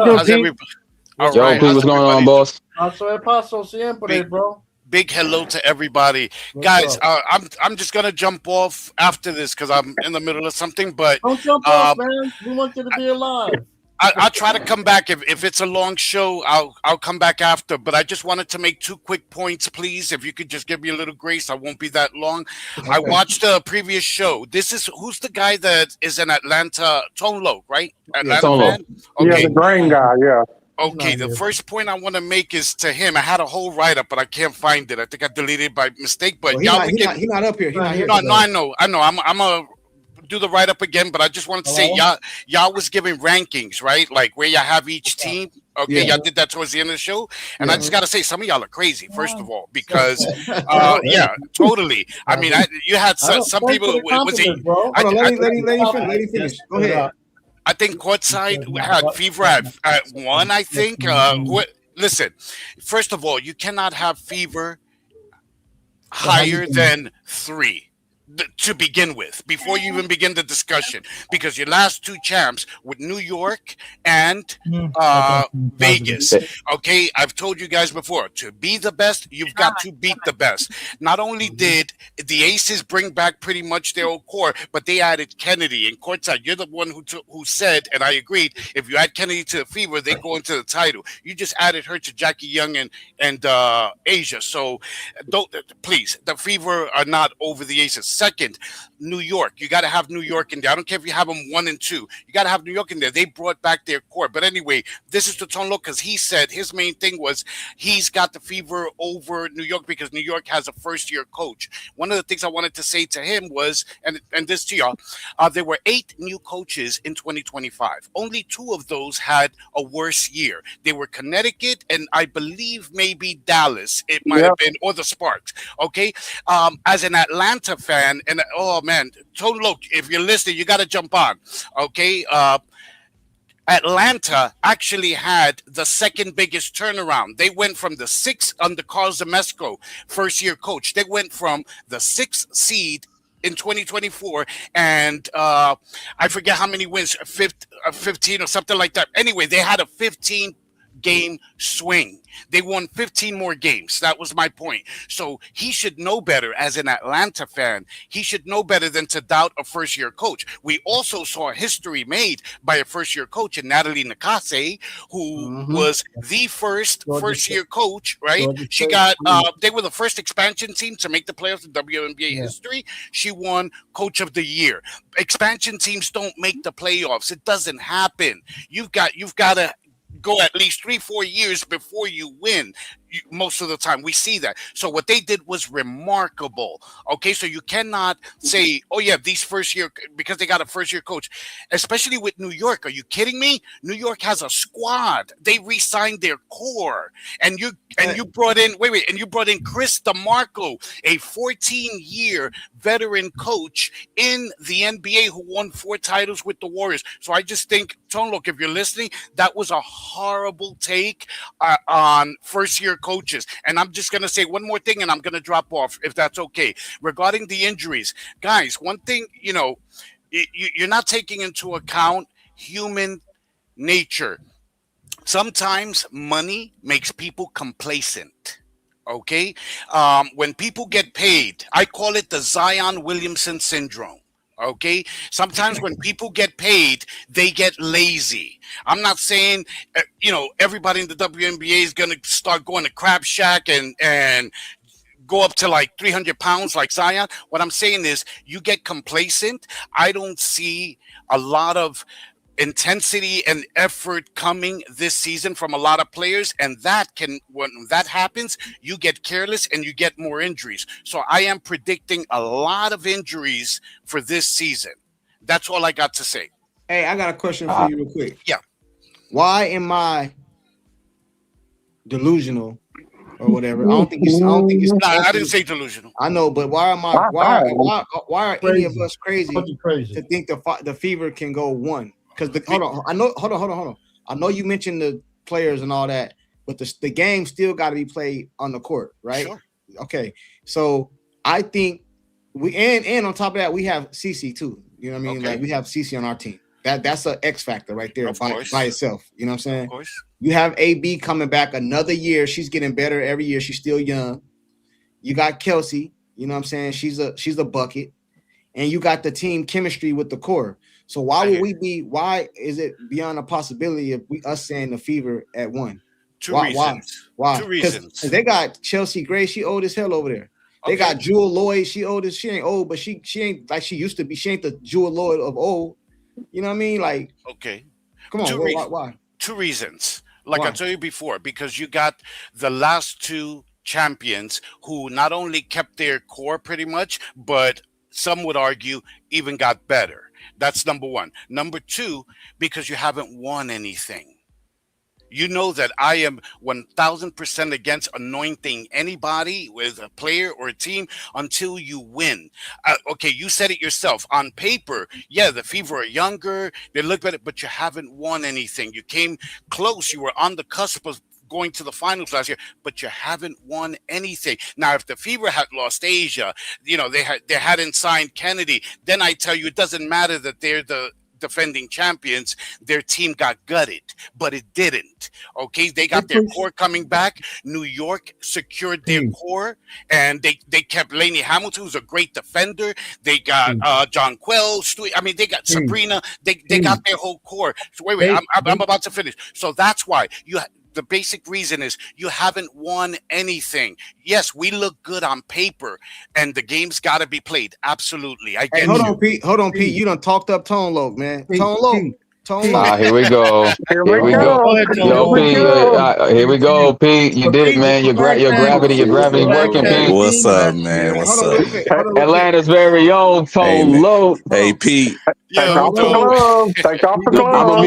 All right. Pete, what's going on, boss? Paso siempre, bro. Big hello to everybody, guys. I'm just gonna jump off after this because I'm in the middle of something. But don't jump off, man. We want you to be alive. I'll try to come back if it's a long show. I'll come back after. But I just wanted to make 2 quick points, please. If you could just give me a little grace, I won't be that long. Okay. I watched a previous show. Who's the guy that is in Atlanta? Tone Loc, right? Atlanta fan? Okay. Yeah, the brain guy. Yeah. Okay, the first point I want to make is to him. I had a whole write-up, but I can't find it. I think I deleted it by mistake. But he's not up here. He's not here. No, I know. I'm a do the write-up again, but I just wanted to say y'all was giving rankings, right? Like where y'all have each team. Okay, y'all did that towards the end of the show. And I just got to say, some of y'all are crazy, first of all, because, yeah, totally. I mean, you had some people. Let him finish. Go ahead. I think courtside had Fever at 1, I think. Listen, first of all, you cannot have Fever higher than 3 to begin with, before you even begin the discussion, because your last 2 champs with New York and Vegas. Okay, I've told you guys before, to be the best, you've got to beat the best. Not only did the Aces bring back pretty much their old core, but they added Kennedy and courtside. You're the one who said, and I agreed, if you add Kennedy to the Fever, they go into the title. You just added her to Jackie Young and Asia. So please, the Fever are not over the Aces. Second, New York. You got to have New York in there. I don't care if you have them 1 and 2. You got to have New York in there. They brought back their core. But anyway, this is the Tone Loc, because he said his main thing was he's got the Fever over New York because New York has a first-year coach. One of the things I wanted to say to him was, and this to y'all, there were 8 new coaches in 2025. Only 2 of those had a worse year. They were Connecticut and I believe maybe Dallas. It might have been, or the Sparks. Okay, as an Atlanta fan. And oh man, Tone Loc, if you're listening, you got to jump on. Okay, Atlanta actually had the second biggest turnaround. They went from the 6th under Carl Zemesco, first year coach. They went from the 6th seed in 2024, and I forget how many wins, 15 or something like that. Anyway, they had a 15-game swing. They won 15 more games. That was my point. So he should know better as an Atlanta fan. He should know better than to doubt a first-year coach. We also saw history made by a first-year coach in Natalie Nakase, who was the first-year coach, right? She got, they were the first expansion team to make the playoffs in WNBA history. She won Coach of the Year. Expansion teams don't make the playoffs. It doesn't happen. You've got to go at least 3-4 years before you win. Most of the time we see that. So what they did was remarkable. Okay, so you cannot say, oh yeah, these first year, because they got a first year coach, especially with New York. Are you kidding me? New York has a squad. They re-signed their core, and you brought in and you brought in Chris DeMarco, a 14-year veteran coach in the NBA who won 4 titles with the Warriors. So I just think, Tone Loc, if you're listening, that was a horrible take on first year coaches. And I'm just going to say one more thing and I'm going to drop off, if that's okay. Regarding the injuries, guys, one thing, you're not taking into account human nature. Sometimes money makes people complacent. Okay, when people get paid, I call it the Zion Williamson syndrome. Okay, sometimes when people get paid, they get lazy. I'm not saying everybody in the WNBA is going to start going to Crab Shack and go up to like 300 pounds like Zion. What I'm saying is you get complacent. I don't see a lot of intensity and effort coming this season from a lot of players, and when that happens, you get careless and you get more injuries. So I am predicting a lot of injuries for this season. That's all I got to say. Hey, I got a question for you real quick. Yeah. Why am I delusional or whatever? I don't think it's. No, I didn't say delusional. I know, but why am I? Why are any of us crazy to think the Fever can go 1? Because hold on. I know you mentioned the players and all that, but the game still got to be played on the court, right? Sure. Okay, so I think and on top of that, we have CC too. You know what I mean? Okay. Like we have CC on our team. That's an X factor right there by itself. You know what I'm saying? Of course. You have AB coming back another year. She's getting better every year. She's still young. You got Kelsey. You know what I'm saying? She's a bucket. And you got the team chemistry with the core. So why is it beyond a possibility of us saying the Fever at 1? Two reasons. Why? Two reasons. They got Chelsea Gray. She old as hell over there. They got Jewel Lloyd. She ain't old, but she ain't like she used to be. She ain't the Jewel Lloyd of old. You know what I mean? Like, okay. Come on. Why? 2 reasons. Like Why? I told you before, because you got the last 2 champions who not only kept their core pretty much, but some would argue even got better. That's number 1. Number 2, because you haven't won anything. You know that I am 1,000% against anointing anybody with a player or a team until you win. Okay, you said it yourself. On paper, yeah, the Fever are younger, they look better, but you haven't won anything. You came close. You were on the cusp of going to the finals last year, but you haven't won anything. Now, if the Fever had lost Asia, they hadn't signed Kennedy, then I tell you, it doesn't matter that they're the defending champions. Their team got gutted, but it didn't. Okay, they got their core coming back. New York secured their core, and they kept Lainey Hamilton, who's a great defender. They got John Quell. I mean, they got Sabrina. They got their whole core. So wait, I'm about to finish. So that's why the basic reason is you haven't won anything. Yes, we look good on paper, and the game's got to be played. Absolutely. Hold on, Pete. You done talked up Tone Loc, man. Tone Loc. Here we go. Here we go. Yo, Pete. Here we go, Pete. You did it, man. Your gravity's working, Pete. What's up, man? What's up? Atlanta's very own Tone Loc. Hey, Pete. Take off the glove. Take off the glove. I'm gonna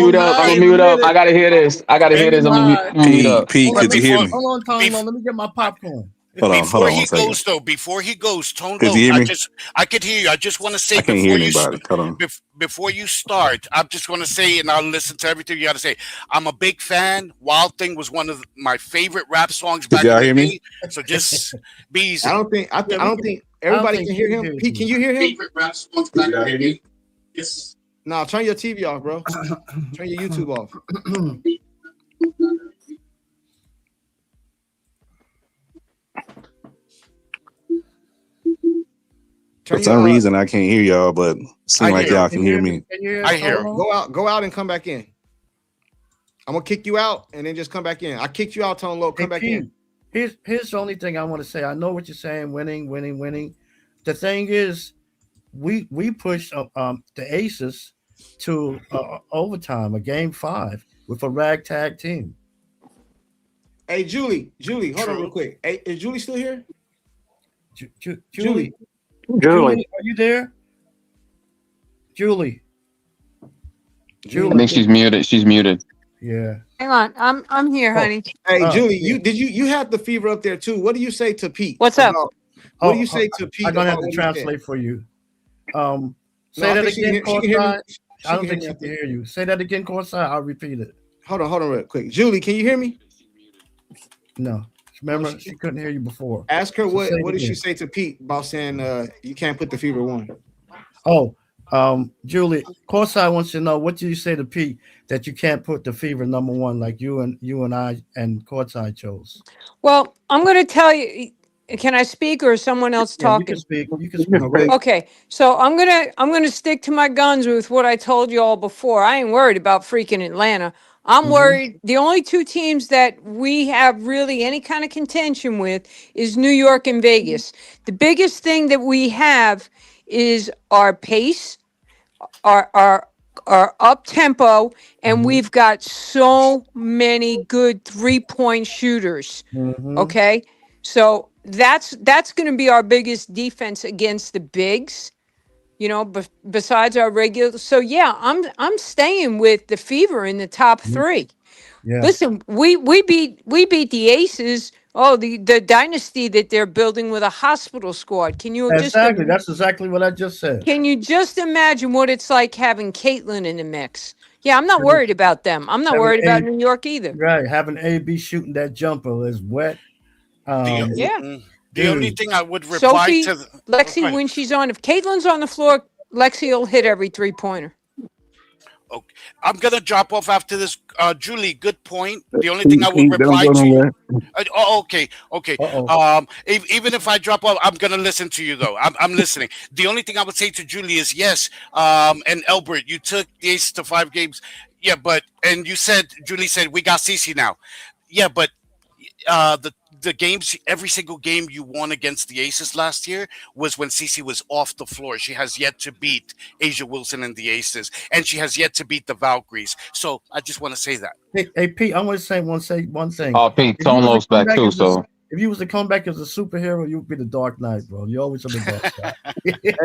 mute up. I gotta hear this. I'm gonna mute up. Pete, could you hear me? Hold on, Tone. Let me get my popcorn. Hold on Before one he goes, Tone Could Loc, you hear me? I could hear you. I just want to say I can't hear anybody. Hold on. Before you start, I'm just going to say, and I'll listen to everything you got to say. I'm a big fan. Wild Thing was one of my favorite rap songs back y'all in hear the me? day. So just be easy. I don't think everybody can hear him. Pete, can you hear him? Favorite rap songs back in the day? Yes. No, turn your TV off, bro. Turn your YouTube off. For some reason, I can't hear y'all, but it seems like y'all can hear me. I hear. Go out and come back in. I'm gonna kick you out and then just come back in. I kicked you out, Tone Loc. Come back in. Here's the only thing I want to say. I know what you're saying. Winning. The thing is, we pushed the Aces to overtime, a game 5 with a ragtag team. Hey, Julie, hold on real quick. Hey, is Julie still here? Julie, are you there? Julie. I think she's muted. Yeah. Hang on, I'm here, honey. Hey, Julie, you had the Fever up there too. What do you say to Pete? What's up? What do you say to Pete? I'm gonna have to translate for you. Say that again, courtside. I don't think she can hear you. Say that again, courtside. I'll repeat it. Hold on real quick. Julie, can you hear me? No. Remember, she couldn't hear you before. Ask her what did she say to Pete about saying you can't put the Fever 1? Oh, Julie, Courtside wants to know what do you say to Pete that you can't put the Fever number one like you and I and Courtside chose. Well, I'm going to tell you. Can I speak, or is someone else Yeah, you can talking? speak. You can You can speak. speak. Okay, so I'm gonna stick to my guns with what I told you all before. I ain't worried about freaking Atlanta. I'm Mhm. worried. The only two teams that we have really any kind of contention with is New York and Vegas. The biggest thing that we have is our pace, our our up tempo, and Mhm. we've got so many good 3-point shooters. Mhm. Okay, so that's going to be our biggest defense against the bigs. Besides our regular. So yeah, I'm staying with the Fever in the top Mhm. three. Yeah. Listen, we beat the Aces. Oh, the dynasty that they're building with a hospital squad. Exactly. That's exactly what I just said. Can you just imagine what it's like having Caitlin in the mix? Yeah, I'm not worried about them. I'm not Having worried about A New York either. right, having AB shooting that jumper is wet. The Yeah. the only Dude. thing I would reply Sophie, to, oh, go Lexi, ahead. when she's on, if Caitlin's on the floor, Lexi will hit every 3-pointer. Okay. I'm gonna drop off after this. Julie, good point. The only thing I would Pete, don't reply go to you. nowhere. Okay, okay. Uh-oh. Even if I drop off, I'm gonna listen to you though. I'm listening. The only thing I would say to Julie is yes. And Albert, you took the Aces to 5 games. Yeah, and you said Julie said we got Cece now. Yeah, but the games, every single game you won against the Aces last year was when Cece was off the floor. She has yet to beat Asia Wilson and the Aces, and she has yet to beat the Valkyries. So I just want to say that. Hey Pete, I want to say one thing. Oh, Pete, If you Tone was to Low's come back back too. as a So if you was to come back as a superhero, you'd be the Dark Knight, bro. You always on the dark side. Hey,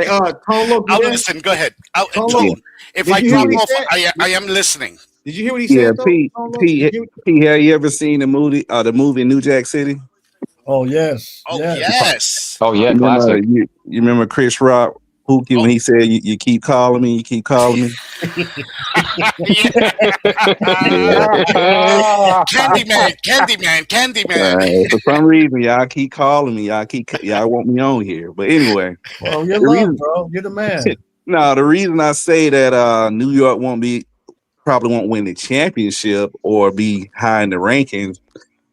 Tone, look, I'll you there? listen. Go ahead. Tone, Yeah, look. Tone, if Did I you hear drop what he off, said? I am listening. Did you hear what he yeah, said though? Pete, Tone, look? Did you Pete, hear Pete. Have you ever seen the movie New Jack City? Oh yes, Oh yes. yes. oh yeah, You remember classic. you remember Chris Rock Pookie when Oh he said you keep calling me, you keep calling me. yeah. Yeah. Candyman. For some reason, y'all keep calling me. Y'all want me on here. But anyway, Well, you're the loved, reason bro. You're the man. no, the reason I say that New York probably won't win the championship or be high in the rankings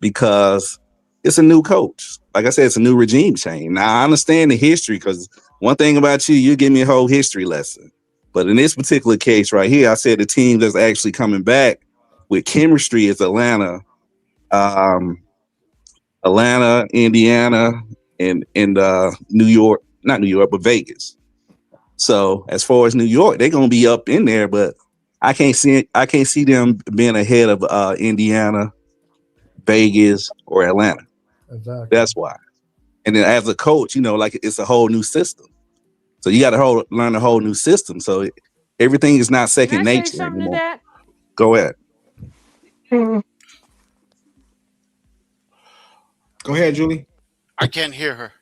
because it's a new coach. Like I said, it's a new regime change. Now I understand the history because one thing about you give me a whole history lesson. But in this particular case right here, I said the team that's actually coming back with chemistry is Atlanta, Indiana, and New York, not New York, but Vegas. So as far as New York, they're gonna be up in there, but I can't see them being ahead of Indiana, Vegas, or Atlanta. Exactly. That's why. And then as a coach, like it's a whole new system. So you got to learn a whole new system. So everything is not Can second I say nature something to anymore. that? Go ahead. Go ahead, Julie. I can't hear her.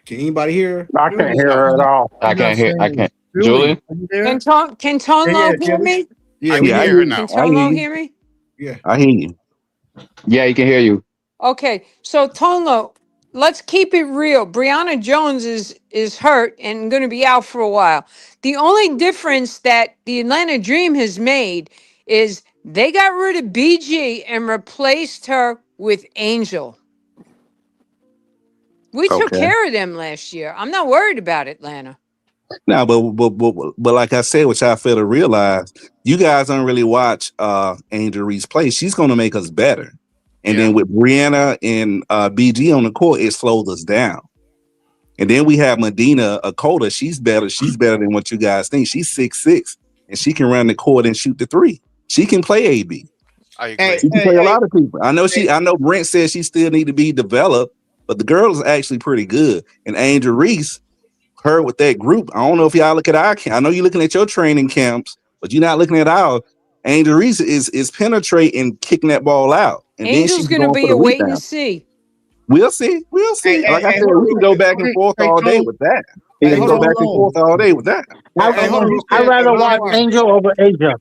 Can anybody hear her? I can't hear No. her at all. I can't hear. I can't. Julie, Are you there? Can Tone Yeah, Low yeah, hear me? Yeah, I we can Yeah, I hear hear hear her you. you. Can now. I Tone hear Low you. hear me? Yeah. I hear you. yeah, he can hear you. Okay, so Tone Low, let's keep it real. Brianna Jones is hurt and going to be out for a while. The only difference that the Atlanta Dream has made is they got rid of BG and replaced her with Angel. We took Okay. care of them last year. I'm not worried about Atlanta. Now, but like I said, which I fail to realize, you guys don't really watch Angel Reese play. She's going to make us better. And Yeah. then with Brianna and BG on the court, it slows us down. And then we have Medina Akota. She's better. She's better than what you guys think. She's 6'6", and she can run the court and shoot the three. She can play AB. I Hey, agree. She can hey, play a hey, lot of people. I hey. know Brent says she still need to be developed, but the girl is actually pretty good. And Angel Reese, her with that group, I don't know if y'all look at our camp. I know you're looking at your training camps, but you're not looking at our. Angel Reese is penetrating, kicking that ball out, and then Angel's she's going to going for be the a wait and rebound. see. We'll see. We'll Hey, see. hey, Like I hey, said, hold on we real can go quick. back and forth Hey, all day Tone. with that. We Hey, can Hey, hold go on. back and Tone. forth all day with that. Hey, I, hey, hold on real I'd quick. Hey, rather watch Livewire. Angel over Asia.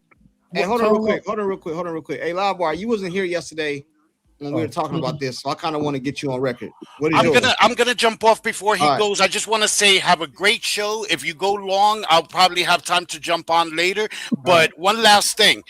Hey, hold on real Tone. quick. Hold on real quick. You wasn't here yesterday when we were talking about this, so I kind of want to get you on record. What is I'm yours? gonna jump off before he All right. goes. I just want to say, have a great show. If you go long, I'll probably have time to jump on later. But one last thing,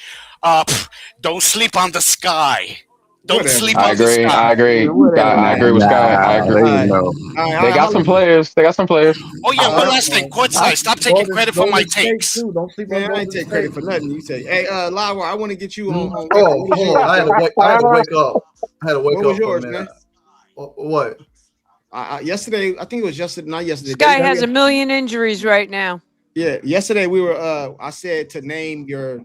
don't sleep on the sky. Don't Whatever, sleep I on the agree. sky. I agree. Whatever, I man. agree with Sky. I Nah, agree. you know. All right, They got some players. They got some players. Oh yeah, one Uh, last thing. Courtside, stop taking credit for my Golden State takes. too. Don't sleep on Man, I Golden ain't take State. credit for nothing you say. Hey, Lyra, I want to get you on record. Oh, What was hold on. I had yours? to wake up. I had to wake What was up for a yours, minute. man? What? Yesterday, I think it was yesterday, not yesterday. This guy day- has a million injuries right now. Yeah, yesterday we were. I said to name your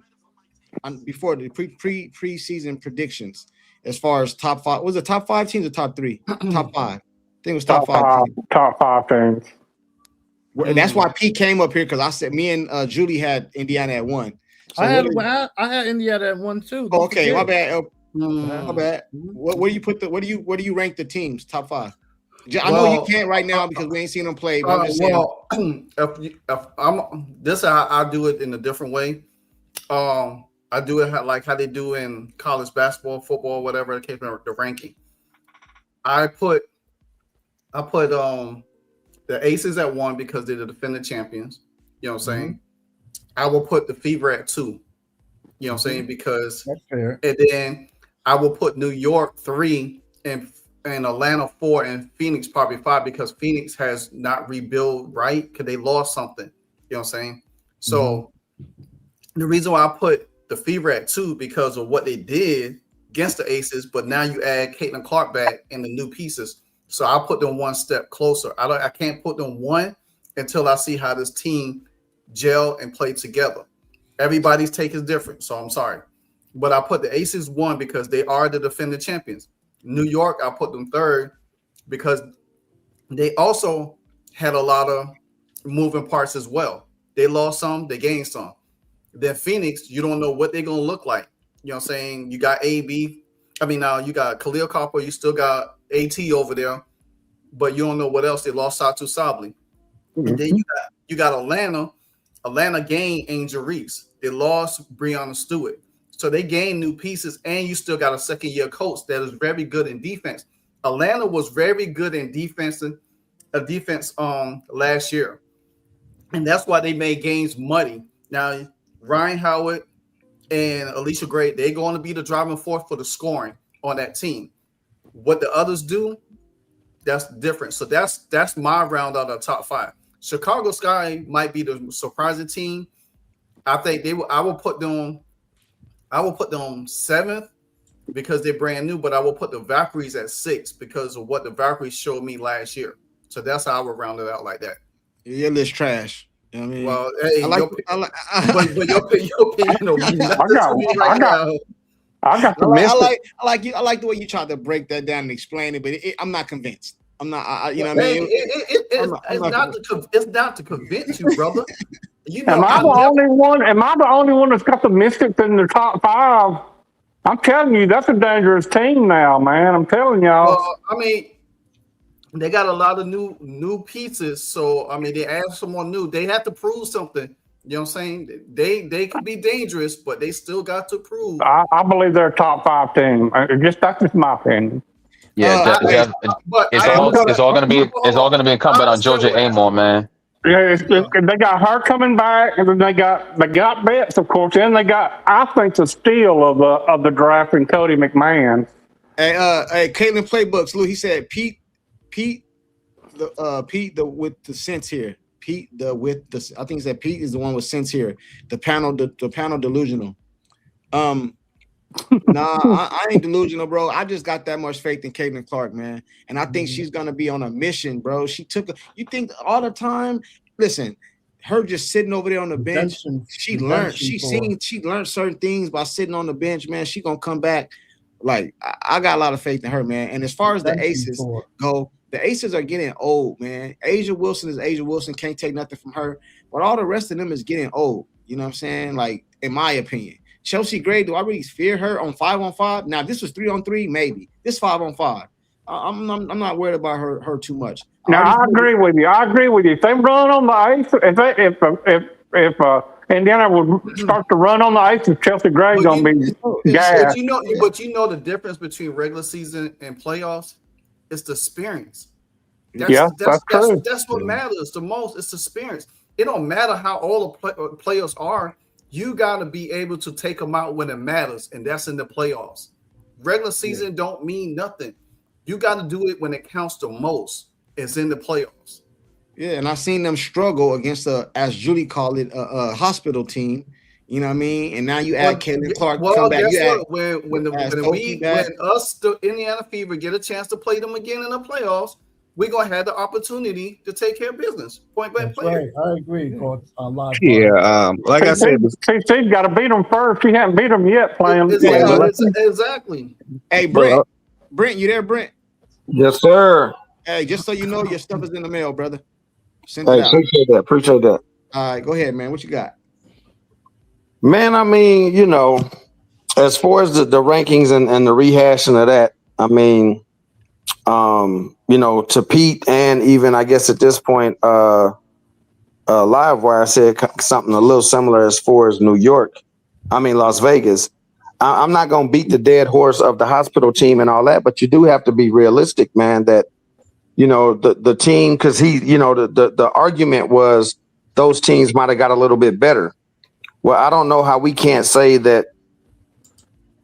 before the preseason predictions as far as top five. Was it top 5 teams or top 3? Top 5. I think it was top 5 teams. Top 5 teams. And that's why Pete came up here because I said me and Julie had Indiana at 1. So I had Indiana at 1 too. Oh, okay, my bad. Mm. My bad. Where do you put where do you rank the teams? Top 5. I know Well, you can't right now because we ain't seen them play. But I'm just saying. Well, if I'm this, I do it in a different way. I do it like how they do in college basketball, football, whatever the case, the ranking. I put the Aces at 1 because they're the defending champions. You know what I'm saying? I will put the Fever at 2. You know what I'm saying? Because That's fair. and then I will put New York 3 and Atlanta 4 and Phoenix probably 5 because Phoenix has not rebuilt right because they lost something. You know what I'm saying? So the reason why I put the Fever at 2 because of what they did against the Aces, but now you add Caitlin Clark back and the new pieces. So I'll put them one step closer. I can't put them 1 until I see how this team gel and play together. Everybody's take is different, so I'm sorry. But I put the Aces 1 because they are the defending champions. New York, I put them 3rd because they also had a lot of moving parts as well. They lost some, they gained some. Then Phoenix, you don't know what they're going to look like. You know what I'm saying? You got now you got Khalil Copper, you still got AT over there, but you don't know what else. They lost Satu Sabli. And then you got Atlanta. Atlanta gained Angel Reese. They lost Breonna Stewart. So they gained new pieces, and you still got a second-year coach that is very good in defense. Atlanta was very good in defense last year. And that's why they made games muddy. Now, Ryan Howard and Alicia Gray, they're going to be the driving force for the scoring on that team. What the others do, that's different. So that's my round out of the top 5. Chicago Sky might be the surprising team. I think I will put them 7th because they're brand new, but I will put the Valkyries at 6 because of what the Valkyries showed me last year. So that's how I would round it out like that. Your list trash. You know what I mean? Well, hey, but your opinion. I got the I like the way you tried to break that down and explain it, but I'm not convinced. I'm not. You know what I mean? It's not to convince you, brother. You know, Am I the only one that's got the Mystics in the top 5? I'm telling you, that's a dangerous team now, man. I'm telling y'all. Well, I mean, they got a lot of new pieces. So I mean, they add someone new. They have to prove something. You know what I'm saying? They could be dangerous, but they still got to prove. I believe they're a top 5 team. That's just my opinion. Yeah, it's all gonna be incumbent on Georgia Amon, man. Yeah, they got her coming back, and then they got Betts, of course, and they got, I think, the steal of the draft and Cody McMahon. Hey, Caitlin Playbooks, Lou. He said Pete with the sense here. I think he said Pete is the one with sense here. The panel delusional. Nah, I ain't delusional, bro. I just got that much faith in Caitlin Clark, man. And I think she's gonna be on a mission, bro. You think all the time, listen, her just sitting over there on the bench, she learned certain things by sitting on the bench, man. She gonna come back. Like, I got a lot of faith in her, man. And as far as the Aces go, the Aces are getting old, man. Asia Wilson is Asia Wilson, can't take nothing from her. But all the rest of them is getting old. You know what I'm saying? Like, in my opinion. Chelsea Gray, do I really fear her on 5-on-5? Now, this was 3-on-3, maybe. This 5-on-5. I'm not worried about her too much. Now, I agree with you. If they run on the Aces, if Indiana would start to run on the ice, and Chelsea Gray But gonna be gas. but you know the difference between regular season and playoffs? It's the experience. Yeah, that's true. That's what matters the most. It's the experience. It don't matter how old the players are. You got to be able to take them out when it matters, and that's in the playoffs. Regular season don't mean nothing. You got to do it when it counts the most. It's in the playoffs. Yeah, and I seen them struggle against as Julie called it, a hospital team. You know what I mean? And now you add Caitlin Clark come back. Guess You what? When the Indiana Fever get a chance to play them again in the playoffs, we're gonna have the opportunity to take care of business. Point blank play. Right. I agree, Coach. Yeah, like I said, CC's got to beat them first. She hasn't beat them yet playing. Exactly. Hey, Brent, you there, Brent? Yes, sir. Hey, just so you know, your stuff is in the mail, brother. Send Hey, it out. appreciate that. All right, go ahead, man. What you got? Man, I mean, as far as the rankings and the rehashing of that, I mean, to Pete and even I guess at this point, Livewire said something a little similar as far as Las Vegas. I'm not going to beat the dead horse of the hospital team and all that, but you do have to be realistic, man, that, the team, because the argument was those teams might have got a little bit better. Well, I don't know how we can't say that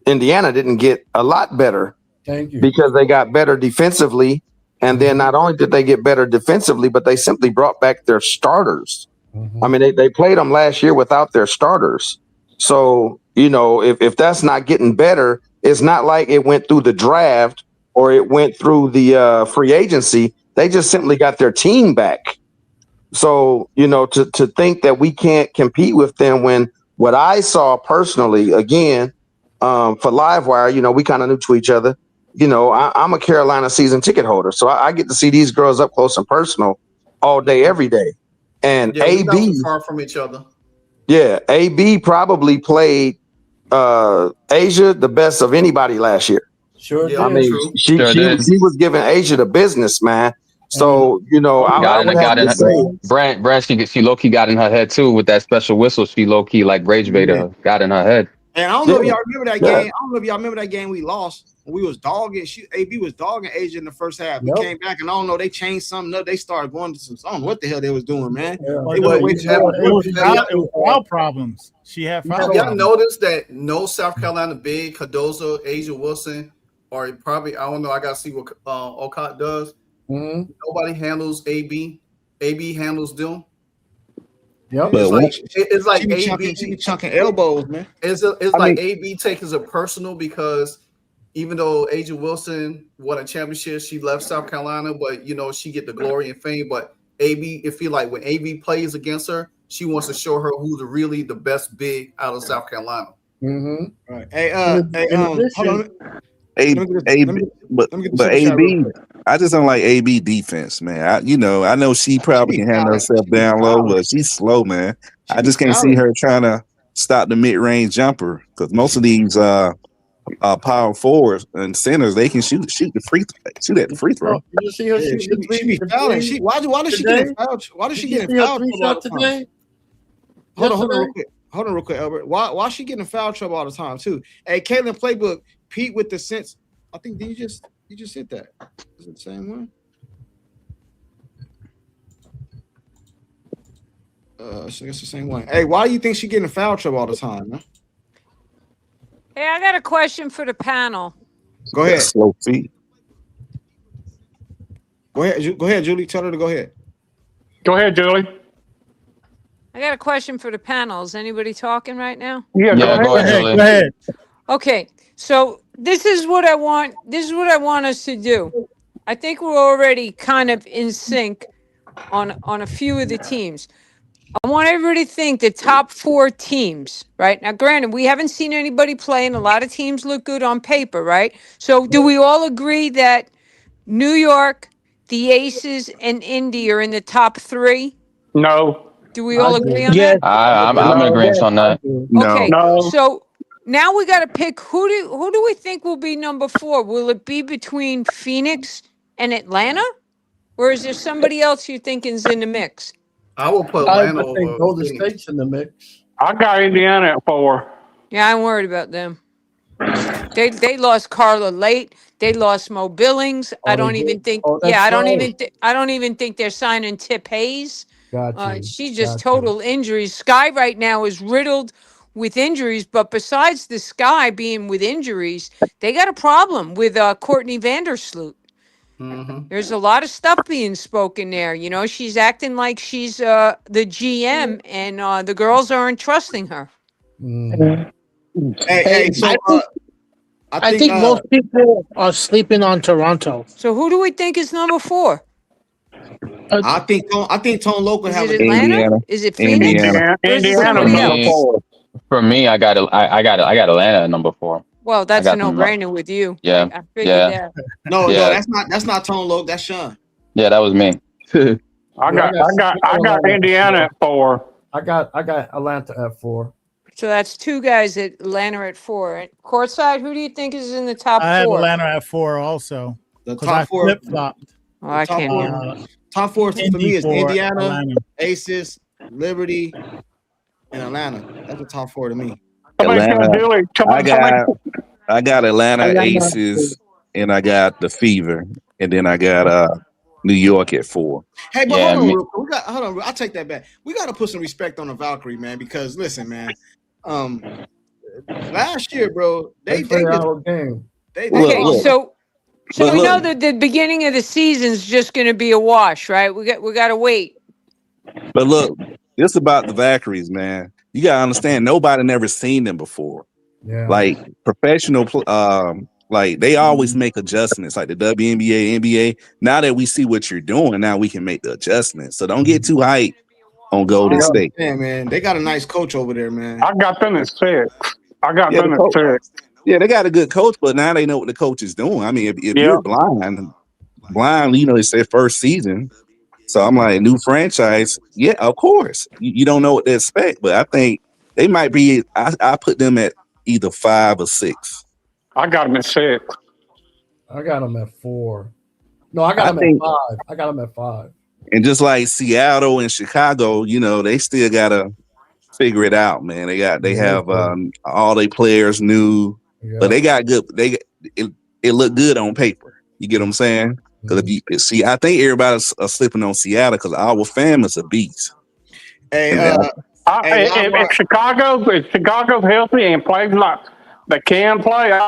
Indiana didn't get a lot better. Thank you. Because they got better defensively. And then not only did they get better defensively, but they simply brought back their starters. Mm-hmm. I mean, they played them last year without their starters. So, if that's not getting better, it's not like it went through the draft or it went through the free agency. They just simply got their team back. So, to think that we can't compete with them when what I saw personally, again, for Livewire, we kind of knew to each other. I'm a Carolina season ticket holder, so I get to see these girls up close and personal all day, every day. And AB, far from each other. Yeah, AB probably played Asia the best of anybody last year. Sure, I mean, she was giving Asia the business, man. So Brand, she low key got in her head too with that special whistle. She low key like Rage Vader got in her head. And I don't know if y'all remember that game. I don't know if y'all remember that game we lost. We was dogging. AB was dogging Asia in the first half. We came back and I don't know. They changed something up. They started going to some. I don't know what the hell they was doing, man. It was foul problems. She had foul problems. Y'all noticed that no South Carolina big, Cardozo, Asia Wilson, or probably I don't know. I gotta see what Okot does. Mm-hmm. Nobody handles AB. AB handles them. Yep. It's like AB she be chunking elbows, man. It's like AB takes it personal because even though Asia Wilson won a championship, she left South Carolina, but she get the glory and fame. But AB, it feel like when AB plays against her, she wants to show her who's really the best big out of South Carolina. Mm-hmm. Right. Hey, hold on. But AB, I just don't like AB defense, man. I know she probably can handle herself down low, but she's slow, man. I just can't see her trying to stop the mid-range jumper because most of these power forwards and centers, they can shoot at the free throw. You see her she be fouling. Why does she get fouled? Why does she get fouled today? Hold on real quick, Albert. Why is she getting foul trouble all the time too? Hey, Caitlin Playbook, Pete with the sense. I think you just hit that. Is it the same one? I guess the same one. Hey, why do you think she getting foul trouble all the time, man? Hey, I got a question for the panel. Go ahead. Slow feet. Go ahead, Julie. Tell her to go ahead. Go ahead, Julie. I got a question for the panel. Is anybody talking right now? Yeah, go ahead. Okay, so this is what I want. This is what I want us to do. I think we're already kind of in sync on a few of the teams. I want everybody to think the top 4 teams, right? Now, granted, we haven't seen anybody play, and a lot of teams look good on paper, right? So do we all agree that New York, the Aces, and Indy are in the top 3? No. Do we all agree on that? I'm in agreement on that. Okay, No. so now we got to pick who do we think will be number 4? Will it be between Phoenix and Atlanta, or is there somebody else you think is in the mix? I will put I Atlanta think over Golden Phoenix. State's in the mix. I got Indiana at 4. Yeah, I'm worried about them. They lost Carla late. They lost Mo Billings. I Oh, they don't did. even think. Oh, Yeah, that's right. I don't even think they're signing Tip Hayes. Got you. She's just Got you. total injuries. Sky right now is riddled with injuries. But besides the Sky being with injuries, they got a problem with Courtney Vandersloot. Mm-hmm. There's a lot of stuff being spoken there. You know, she's acting like she's the GM, and the girls aren't trusting her. Hey, So I think most people are sleeping on Toronto. So who do we think is number 4? I think Tone Local Is have it a Atlanta? Indiana. Is it Phoenix? Indiana. Or is it Indiana somebody number else? 4. For me, I got Atlanta at number 4. Well, that's a got them. no-brainer with you. Yeah, I figured that. No, Yeah. that's not Tone Loc. That's Sean. Yeah, that was me. I got Indiana at 4. I got Atlanta at 4. So that's 2 guys at Atlanta at 4. Courtside, who do you think is in the top 4? I have Atlanta at 4 also. The Because top I 4 flip-flopped. Oh, I can't hear. Top 4 for Indy me is for Indiana, Atlanta. Aces, Liberty, and Atlanta. That's the top 4 to me. Somebody's gonna do it. I got Atlanta Aces, and I got the Fever, and then I got New York at 4. Hey, but Yeah, hold on, me- real quick. Hold on. I'll take that back. We got to put some respect on the Valkyrie, man. Because listen, man. Last year, bro, they played just our game. they Okay, Look. so we know Look. that the beginning of the season's just going to be a wash, right? We got to wait. But look, it's about the Valkyries, man. You gotta understand, nobody never seen them before. Yeah. Like professional, like they always make adjustments, like the WNBA, NBA. Now that we see what you're doing, now we can make the adjustments. So don't get too hyped on Golden State. Yeah, man, they got a nice coach over there, man. I got them at 6. Yeah, they got a good coach, but now they know what the coach is doing. I mean, if you're blind, you know, it's their first season. So I'm like, new franchise. Yeah, of course. You don't know what to expect, but I think they might be. I put them at either 5 or 6. I got them at 6. I got them at 4. No, I got them at 5. I got them at 5. And just like Seattle and Chicago, you know, they still gotta figure it out, man. They have all their players new, but they got good. It looked good on paper. You get what I'm saying? Because if you see, I think everybody's slipping on Seattle because our fam is a beast. If Chicago's healthy and plays like they can play.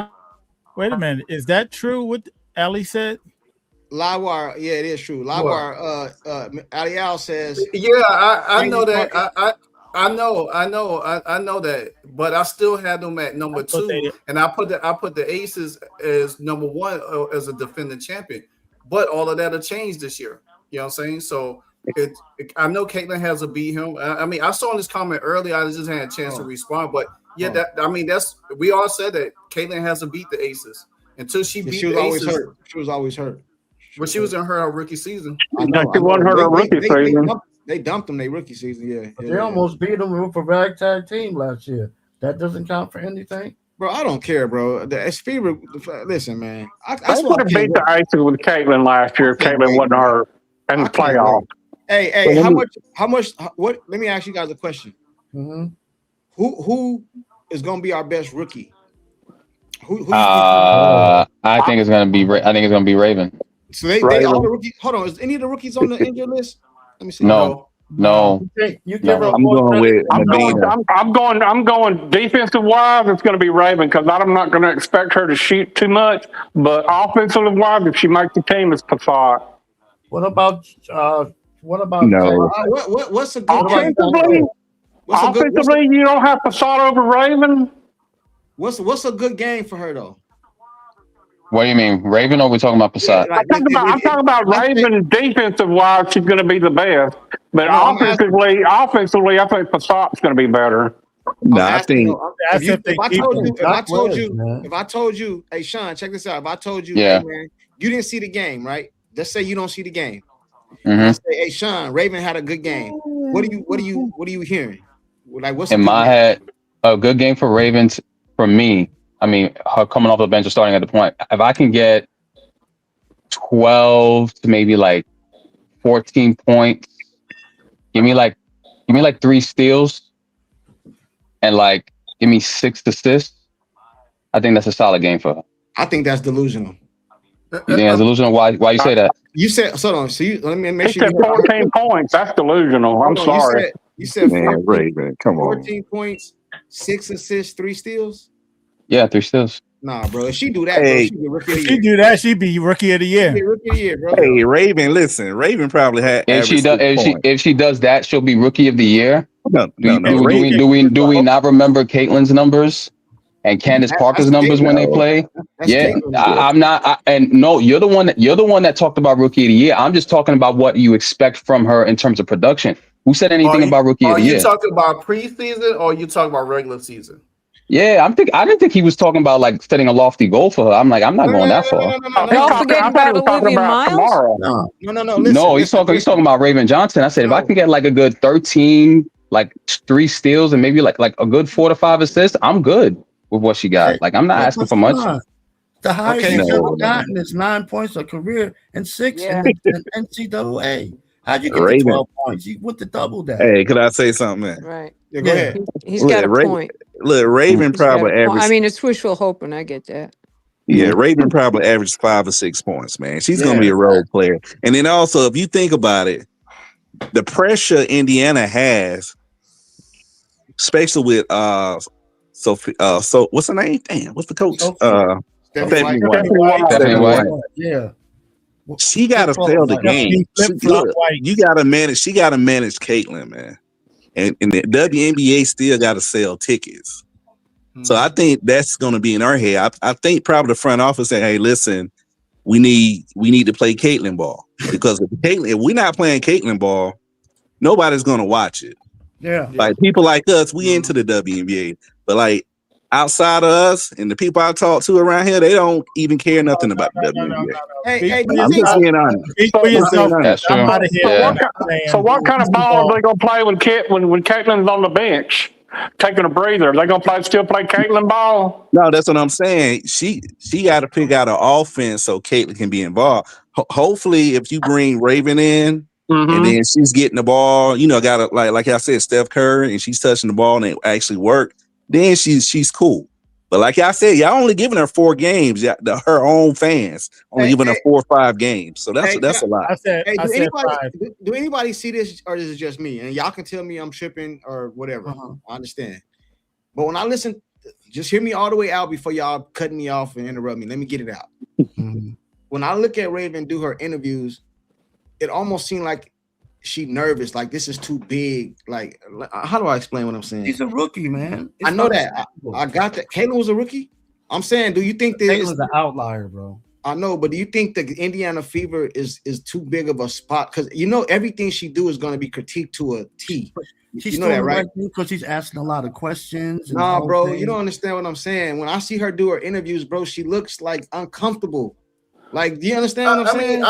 Wait a minute. Is that true what Ellie said? Livewire, yeah, it is true. Livewire, Ali Al says, yeah, I know that. I know that, but I still had them at number 2, and I put the Aces as number 1 as a defending champion. But all of that will change this year. You know what I'm saying? So I know Caitlin has to beat him. I mean, I saw this comment earlier. I just had a chance to respond. But yeah, that's we all said that Caitlin has to beat the Aces until she beat the Aces. She was always hurt. But she was in her rookie season. She won her rookie season. They dumped them their rookie season. Yeah, They almost beat them for ragtag team last year. That doesn't count for anything. Bro, I don't care, bro. The Fever, listen, man. I would have beat the Aces with Caitlin last year. Caitlin wasn't hurt in the playoff. Hey, how much? What? Let me ask you guys a question. Mm-hmm. Who is going to be our best rookie? I think it's gonna be Raven. So they all the rookies. Hold on, is any of the rookies on the injured list? Let me see. No. I'm going defensive wise. It's going to be Raven because I'm not going to expect her to shoot too much. But offensive wise, if she makes the team, it's Passat. What about no? What's a good offensively? You don't have Passat over Raven. What's a good game for her though? What do you mean, Raven? Or are we talking about Passat? I'm talking about Raven defensive wise. She's going to be the best, but offensively, I think Passat's going to be better. No, I think if I told you, hey Sean, check this out. If I told you, hey man, you didn't see the game, right? Let's say you don't see the game. I say, hey Sean, Raven had a good game. What are you hearing? Like, what's in my head? A good game for Ravens for me. I mean, her coming off the bench or starting at the point. If I can get 12 to maybe like 14 points, give me like 3 steals. and like give me 6 assists, I think that's a solid game for her. I think that's delusional. You think that's delusional? Why you say that? You said, hold on. So let me make He sure said 14 points. That's delusional. I'm sorry. You said Man, 14, Raven, come on. 14 points, 6 assists, 3 steals. Yeah, 3 steals. Nah, bro. If she do that, bro, Hey, she'd be rookie of If the she year. do that, she'd be rookie of the She'd year. be rookie of the year, bro. Hey, Raven, listen. Raven probably had If she average does, 6 points. if she does that, she'll be rookie of the year. No. Do we not remember Caitlin's numbers and Candace Parker's numbers when they play? Yeah, I'm not. No, you're the one that talked about rookie of the year. I'm just talking about what you expect from her in terms of production. Who said anything about rookie of the year? Are you talking about preseason or are you talking about regular season? Yeah, I didn't think he was talking about like setting a lofty goal for her. I'm like, I'm not going that far. Y'all forgetting about Olivia Miles? No. No, he's talking about Raven Johnson. I said if I can get like a good 13, like 3 steals and maybe like a good 4 to 5 assists, I'm good with what she got. Like I'm not asking for much. The highest she's ever gotten is 9 points a career and 6 in the NCAA. How'd you get to 12 points? You went to double that. Hey, could I say something, man? Right. Yeah, go ahead. He's got a point. Look, Raven probably averaged. I mean, it's wishful hoping. I get that. Yeah, Raven probably averaged 5 or 6 points, man. She's going to be a role player. And then also, if you think about it, the pressure Indiana has, especially with so what's her name? Damn, what's the coach? Stephanie White. Yeah. She got to sell the game. You got to manage. She got to manage Caitlin, man. And the WNBA still got to sell tickets. So I think that's going to be in our head. I think probably the front office said, "Hey, listen, we need to play Caitlin ball because if we're not playing Caitlin ball, nobody's going to watch it." Yeah, like people like us, we into the WNBA, but like outside of us and the people I talk to around here, they don't even care nothing about the WNBA. Hey, I'm just being honest. So what kind of ball are they gonna play when Caitlin's on the bench taking a breather? They gonna still play Caitlin ball? No, that's what I'm saying. She got to pick out an offense so Caitlin can be involved. Hopefully, if you bring Raven in and then she's getting the ball, got to like I said, Steph Curry, and she's touching the ball and it actually work. Then she's cool. But like I said, y'all only giving her 4 games. Her own fans only giving her 4 or 5 games. So that's a lot. Do anybody see this, or is it just me? And y'all can tell me I'm tripping or whatever. I understand. But when I listen, just hear me all the way out before y'all cutting me off and interrupt me. Let me get it out. When I look at Raven do her interviews, it almost seemed like she nervous, like this is too big. Like, how do I explain what I'm saying? She's a rookie, man. I know that. I got that. Caitlin was a rookie. I'm saying, do you think that Caitlin's an outlier, bro? I know, but do you think the Indiana Fever is too big of a spot? Because everything she do is going to be critiqued to a T. She's doing that, right? Because she's asking a lot of questions. Nah, bro, you don't understand what I'm saying. When I see her do her interviews, bro, she looks like uncomfortable. Like, do you understand what I'm saying?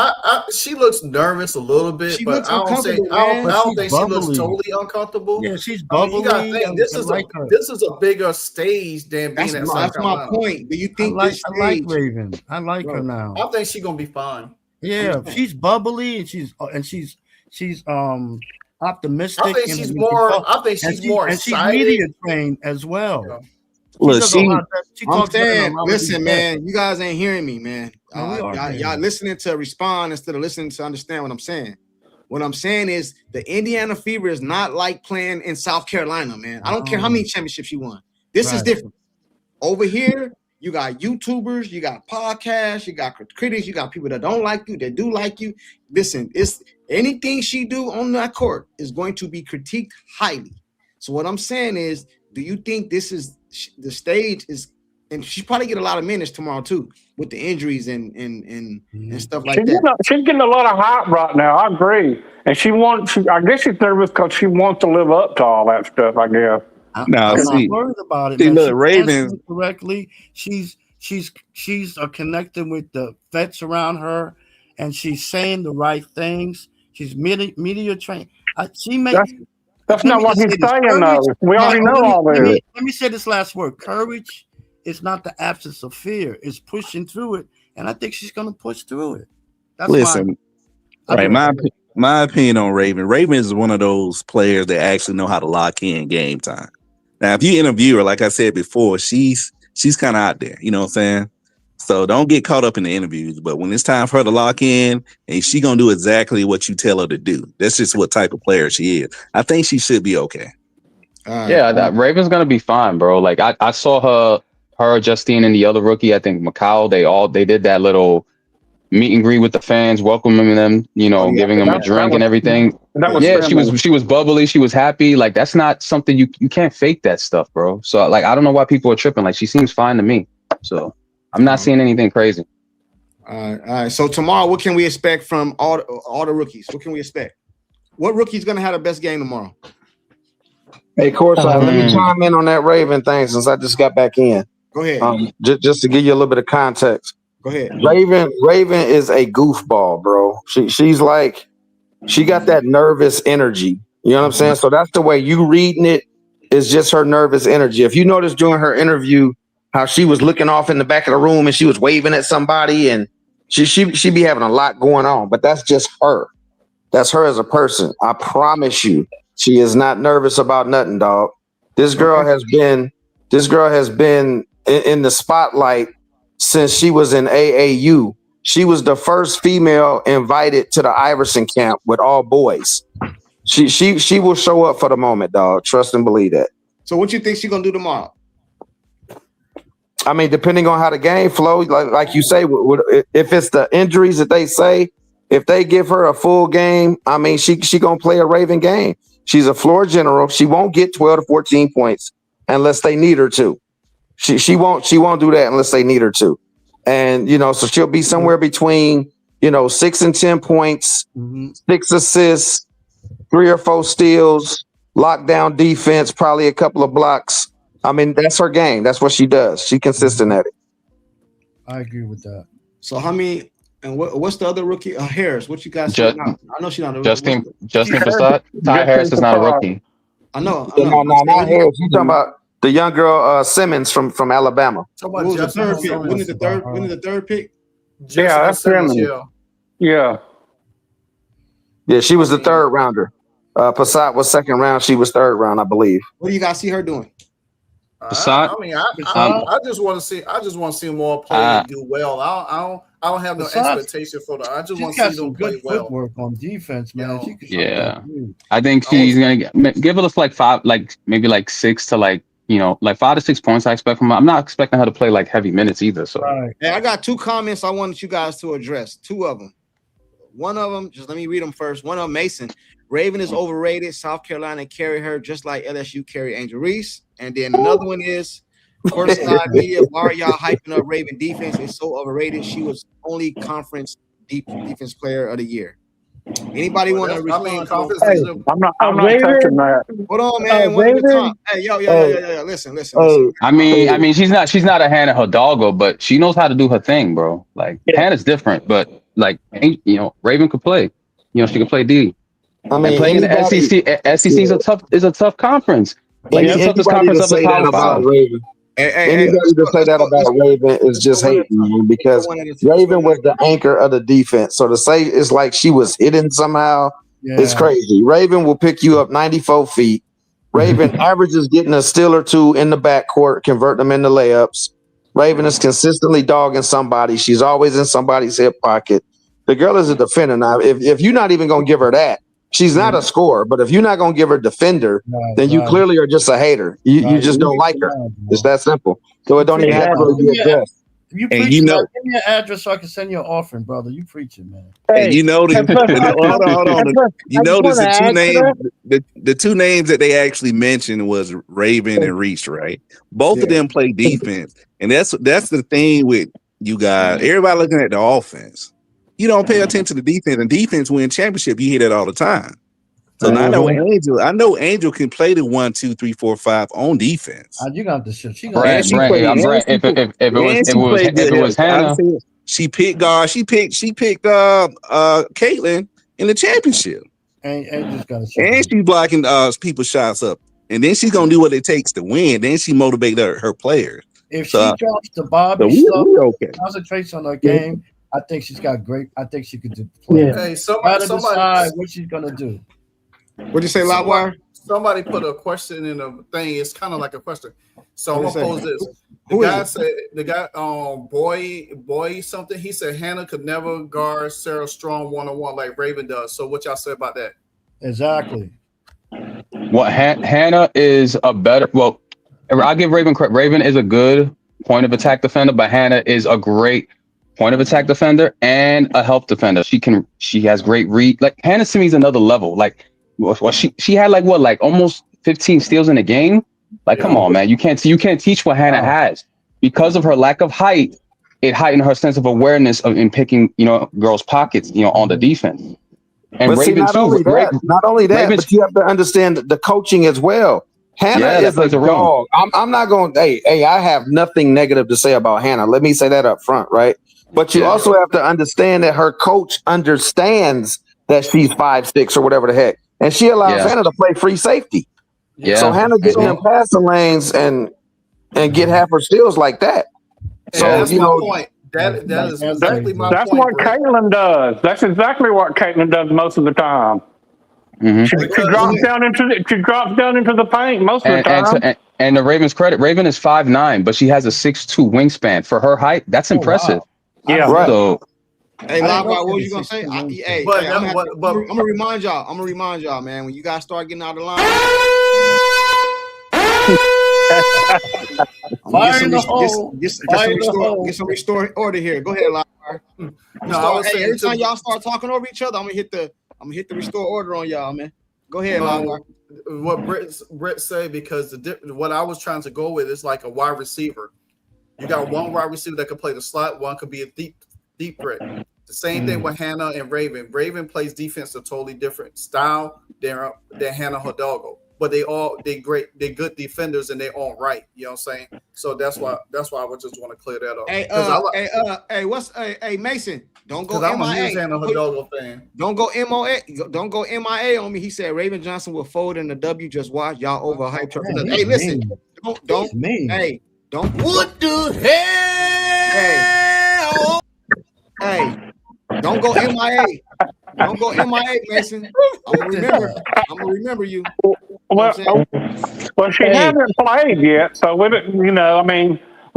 She looks nervous a little bit, but I don't think she looks totally uncomfortable. Yeah, she's bubbly. You gotta think this is a bigger stage than being at South Carolina. That's my point. Do you think I like Raven? I like her now. I think she's gonna be fine. Yeah, she's bubbly and she's optimistic. I think she's more excited. And she's media trained as well. Yeah. Look, I'm saying, listen, man, you guys ain't hearing me, man. Y'all listening to respond instead of listening to understand what I'm saying. What I'm saying is the Indiana Fever is not like playing in South Carolina, man. I don't care how many championships you won. This is different. Over here, you got YouTubers, you got podcasts, you got critics, you got people that don't like you, that do like you. Listen, it's anything she do on that court is going to be critiqued highly. So what I'm saying is, do you think this is the stage is, and she probably get a lot of minutes tomorrow too with the injuries and stuff like that. She's getting a lot of hype right now. I agree, and I guess she's nervous because she wants to live up to all that stuff. I guess. I'm not worried about it. Man. Raven correctly. She's connecting with the vets around her, and she's saying the right things. She's media trained. That's not what he's saying, though. We already know all this. Let me say this last word. Courage is not the absence of fear. It's pushing through it. And I think she's going to push through it. My opinion on Raven. Raven is one of those players that actually know how to lock in game time. Now, if you interview her, like I said before, she's kind of out there. You know what I'm saying? So don't get caught up in the interviews. But when it's time for her to lock in, and she gonna do exactly what you tell her to do. That's just what type of player she is. I think she should be okay. Yeah, Raven's gonna be fine, bro. Like I saw her, Justine, and the other rookie. I think Macau. They did that little meet and greet with the fans, welcoming them. You know, giving them a drink and everything. Yeah, she was bubbly. She was happy. Like that's not something you can't fake that stuff, bro. So like I don't know why people are tripping. Like she seems fine to me. So I'm not seeing anything crazy. All right. So tomorrow, what can we expect from all the rookies? What can we expect? What rookie's gonna have the best game tomorrow? Hey, Courtside, let me chime in on that Raven thing since I just got back in. Go ahead. Just to give you a little bit of context. Go ahead. Raven is a goofball, bro. She's like, she got that nervous energy. You know what I'm saying? So that's the way you reading it is just her nervous energy. If you notice during her interview how she was looking off in the back of the room and she was waving at somebody and she be having a lot going on, but that's just her. That's her as a person. I promise you, she is not nervous about nothing, dog. This girl has been in the spotlight since she was in AAU. She was the first female invited to the Iverson camp with all boys. She will show up for the moment, dog. Trust and believe that. So what you think she's gonna do tomorrow? I mean, depending on how the game flows, like you say, if it's the injuries that they say, if they give her a full game, I mean, she gonna play a Raven game. She's a floor general. She won't get 12 to 14 points unless they need her to. She won't do that unless they need her to. And so she'll be somewhere between 6 and 10 points, 6 assists, 3 or 4 steals, lockdown defense, probably a couple of blocks. I mean, that's her game. That's what she does. She's consistent at it. I agree with that. So how many? And what's the other rookie? Harris. What you guys? I know she's not a rookie. Justin Prasad. Ty Harris is not a rookie. I know. No, not Harris. You talking about the young girl Simmons from Alabama? What was the third pick? When is the third pick? Yeah, that's Simmons. Yeah. Yeah, she was the third rounder. Passat was second round. She was third round, I believe. What do you guys see her doing? I mean, I just want to see. I just want to see more players do well. I don't have no expectation for them. I just want to see them play well. Footwork on defense, man. I think she's gonna give her like 5, maybe 6 to 5 to 6 points. I expect from her. I'm not expecting her to play like heavy minutes either. So, Hey, I got 2 comments I wanted you guys to address. 2 of them. One of them, just let me read them first. One of them, Mason. Raven is overrated. South Carolina carry her just like LSU carry Angel Reese. And then another one is, Courtside Media, why are y'all hyping up Raven defense? It's so overrated. She was only conference defense player of the year. Anybody want to respond? I'm not touching that. Hold on, man. Hey, yo. Listen. I mean, she's not a Hannah Hidalgo, but she knows how to do her thing, bro. Like Hannah's different, but Raven could play. She could play D. I mean, playing in the SEC is a tough conference. Like the toughest conference of the Power 5. Anybody to say that about Raven is just hating, man, because Raven was the anchor of the defense. So to say it's like she was hidden somehow, it's crazy. Raven will pick you up 94 feet. Raven averages getting a steal or 2 in the backcourt, convert them into layups. Raven is consistently dogging somebody. She's always in somebody's hip pocket. The girl is a defender. Now, if you're not even going to give her that, she's not a scorer, but if you're not going to give her defender, then you clearly are just a hater. You just don't like her. It's that simple. So it don't even have to really be addressed. You preach, give me an address so I can send you an offering, brother. You preaching, man. And hold on. You notice the 2 names that they actually mentioned was Raven and Reese, right? Both of them play defense. And that's the thing with you guys. Everybody looking at the offense. You don't pay attention to the defense, and defense win championship. You hear that all the time. So I know Angel can play the 1, 2, 3, 4, 5 on defense. You got the shit. If it was Hannah, she picked guard. She picked Caitlin in the championship. And she's blocking people's shots up, and then she's gonna do what it takes to win. Then she motivates her players. If she drops the Bobby stuff, concentrates on her game. I think she's got great. I think she could do play. Hey, somebody decide what she's gonna do. What'd you say, Loudwire? somebody put a question in a thing. It's kind of like a question. So I'm What gonna did it pose say? this. Who is it? Said the guy boy something. He said Hannah could never guard Sarah Strong 1-on-1 like Raven does. So what y'all say about that? Exactly. Well, Hannah is a better. Well, I'll give Raven credit. Raven is a good point of attack defender, but Hannah is a great point of attack defender and a help defender. She has great read. Like Hannah to me is another level. Like, well, she had like almost 15 steals in a game. Like, come on, man, you can't teach what Hannah has because of her lack of height. It heightened her sense of awareness in picking girls' pockets on the defense. And But see, Raven not too. only that, but you have to understand the coaching as well. Hannah is a dog. I'm not going. Hey, I have nothing negative to say about Hannah. Let me say that up front, right? But you also have to understand that her coach understands that she's 5'6" or whatever the heck, and she allows Hannah to play free safety. Yeah. So Hannah gets in them passing lanes and get half her steals like that. So that's my point. That is exactly my That's point. what Caitlin does. That's exactly what Caitlin does most of the time. Mm-hmm. She drops down into the paint most of the time. And the Ravens' credit, Raven is 5'9", but she has a 6'2" wingspan. For her height, that's impressive. Wow. Yeah. Right. So, hey, Lava, what were you gonna say? I'm gonna remind y'all, man. When you guys start getting out of line, get some restored order here. Go ahead, Lava. Every time y'all start talking over each other, I'm gonna hit the restore order on y'all, man. Go ahead, Lava. What Brett said, because what I was trying to go with is like a wide receiver. You got one wide receiver that can play the slot, one could be a deep threat. The same thing with Hannah and Raven. Raven plays defense a totally different style than Hannah Hidalgo. But they good defenders in their own right. You know what I'm saying? So that's why I would just want to clear that up. Hey, Mason, don't go MIA. I'm a huge Hannah Hidalgo fan. Don't go MIA on me. He said Raven Johnson will fold in the W. Just watch. Y'all overhyped her. Hey, listen. Don't. Hey, don't. What the hell? Hey, don't go MIA. Don't go MIA, Mason. I'm gonna remember you. Well, she hasn't played yet, so we don't. We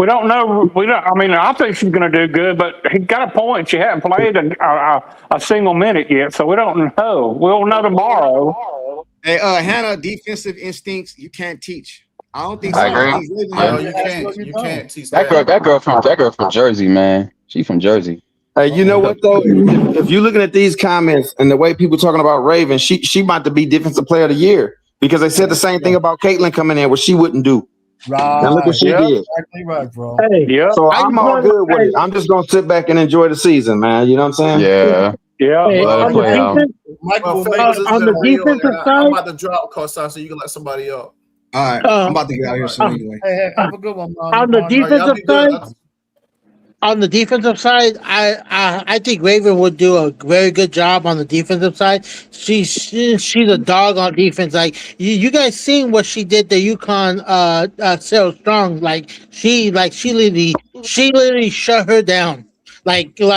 don't know. I think she's going to do good, but he got a point. She hasn't played a single minute yet, so we don't know. We'll know tomorrow. Hey, Hannah, defensive instincts you can't teach. I don't think so. I agree. You can't teach that girl from Jersey, man. She's from Jersey. Hey, you know what though? If you're looking at these comments and the way people talking about Raven, she about to be defensive player of the year because they said the same thing about Caitlin coming in, what she wouldn't do. Right. Now look what she did. Exactly right, bro. So I'm all good with it. I'm just gonna sit back and enjoy the season, man. You know what I'm saying? Yeah. Hey, on the defensive side, I'm about to drop Costa so you can let somebody up. All right, I'm about to get out here soon anyway. Hey, have a good one. On the defensive side. On the defensive side, I think Raven would do a very good job on the defensive side. She's a dog on defense. Like you guys seen what she did to UConn Sarah Strong. She literally shut her down. Sarah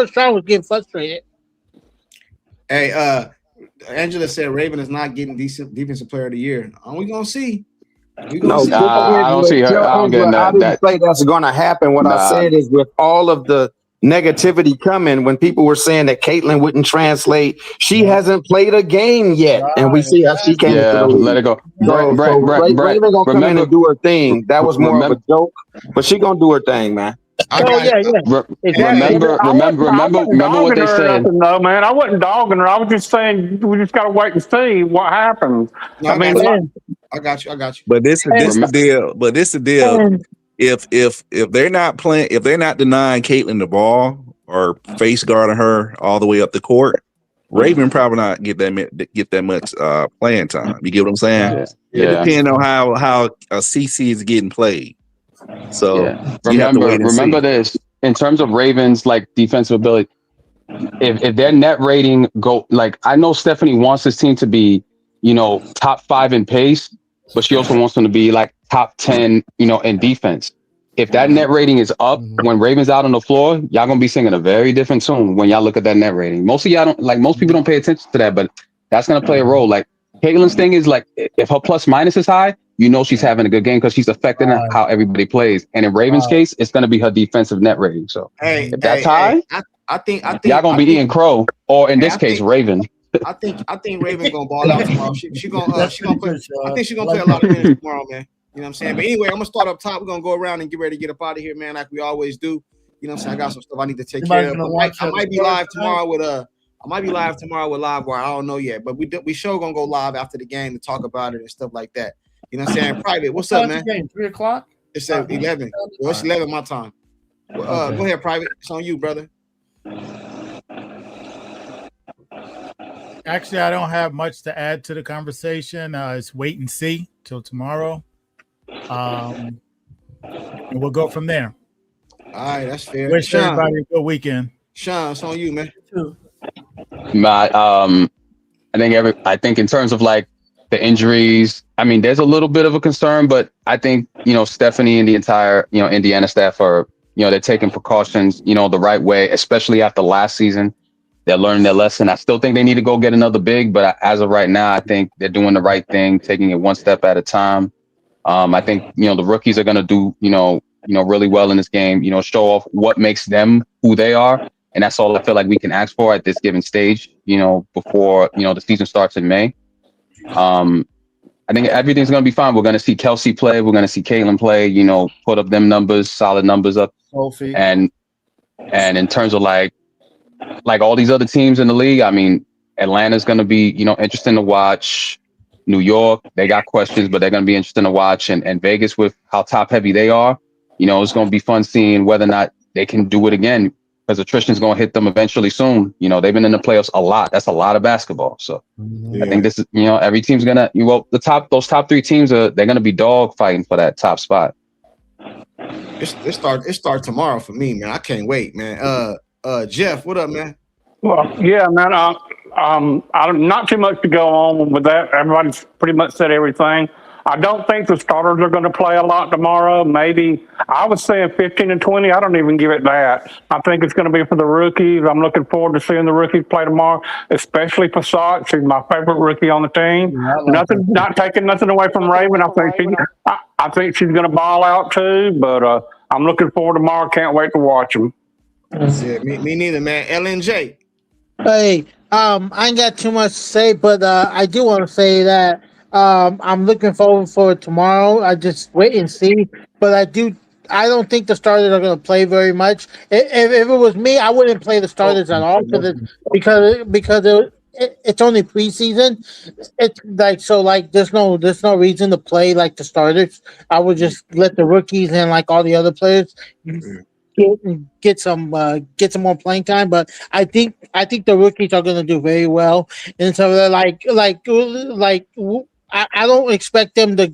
Strong was getting frustrated. Hey, Angela said Raven is not getting defensive player of the year. Are we gonna see? I don't see her. I don't get that. I didn't say that's going to happen. What I said is, with all of the negativity coming, when people were saying that Caitlin wouldn't translate, she hasn't played a game yet, and we see how she came. Yeah, let it go. Raven gonna come in and do her thing. That was more of a joke, but she gonna do her thing, man. Remember what they said. No, man, I wasn't dogging her. I was just saying we just got to wait and see what happens. No, I got you. But this is the deal. But this is the deal. If they're not playing, if they're not denying Caitlin the ball or face guarding her all the way up the court, Raven probably not get that much playing time. You get what I'm saying? Yeah. It depends on how a CC is getting played. So remember this in terms of Ravens defensive ability. If their net rating I know Stephanie wants this team to be top 5 in pace, but she also wants them to be top 10 in defense. If that net rating is up when Ravens out on the floor, y'all gonna be singing a very different tune when y'all look at that net rating. Most of y'all don't most people don't pay attention to that, but that's gonna play a role. Caitlin's thing is like if her plus minus is high, she's having a good game because she's affecting how everybody plays. And in Raven's case, it's going to be her defensive net rating. So if that's high, I think y'all gonna be eating crow, or in this I case, think- Raven. I think Raven gonna ball out tomorrow. She gonna play. I think she's gonna play a lot of minutes tomorrow, man. You know what I'm saying? But anyway, I'm gonna start up top. We're gonna go around and get ready to get up out of here, man, like we always do. You know what I'm saying? I got some stuff I need to take care of. I might be live tomorrow with Livewire. I don't know yet, but we sure gonna go live after the game to talk about it and stuff like that. You know what I'm saying? Private, what's up, man? 3:00. It's at 11. Well, it's 11 my time. Go ahead, Private. It's on you, brother. Actually, I don't have much to add to the conversation. It's wait and see till tomorrow. And we'll go from there. All right, that's fair. Wish Sean, everybody a good weekend. Sean, it's on you, man. I think in terms of like the injuries, I mean, there's a little bit of a concern, but I think, Stephanie and the entire, Indiana staff are, they're taking precautions, the right way, especially after last season. They're learning their lesson. I still think they need to go get another big, but as of right now, I think they're doing the right thing, taking it one step at a time. I think, the rookies are going to do, really well in this game, show off what makes them who they are. And that's all I feel like we can ask for at this given stage, before, the season starts in May. I think everything's going to be fine. We're going to see Kelsey play. We're going to see Caitlin play, put up them numbers, solid numbers up. Sophie. And in terms of like all these other teams in the league, I mean, Atlanta's going to be, interesting to watch. New York, they got questions, but they're going to be interesting to watch. And Vegas, with how top heavy they are, it's going to be fun seeing whether or not they can do it again, because attrition is going to hit them eventually soon. They've been in the playoffs a lot. That's a lot of basketball. So I think this is, every team's going to, those top three teams they're going to be dog fighting for that top spot. It start tomorrow for me, man. I can't wait, man. Jeff, what up, man? Well, yeah, man. I'm not too much to go on with that. Everybody's pretty much said everything. I don't think the starters are going to play a lot tomorrow. Maybe I was saying 15 and 20. I don't even give it that. I think it's going to be for the rookies. I'm looking forward to seeing the rookies play tomorrow, especially Passat. She's my favorite rookie on the team. Not taking nothing away from Raven. I think she's going to ball out too. But I'm looking forward tomorrow. Can't wait to watch them. Yeah, me neither, man. LNJ. Hey, I ain't got too much to say, but I do want to say that I'm looking forward for tomorrow. I just wait and see, but I don't think the starters are going to play very much. If it was me, I wouldn't play the starters at all because it's only preseason. It's like there's no reason to play like the starters. I would just let the rookies and like all the other players get some more playing time. But I think the rookies are going to do very well, and so they're I don't expect them to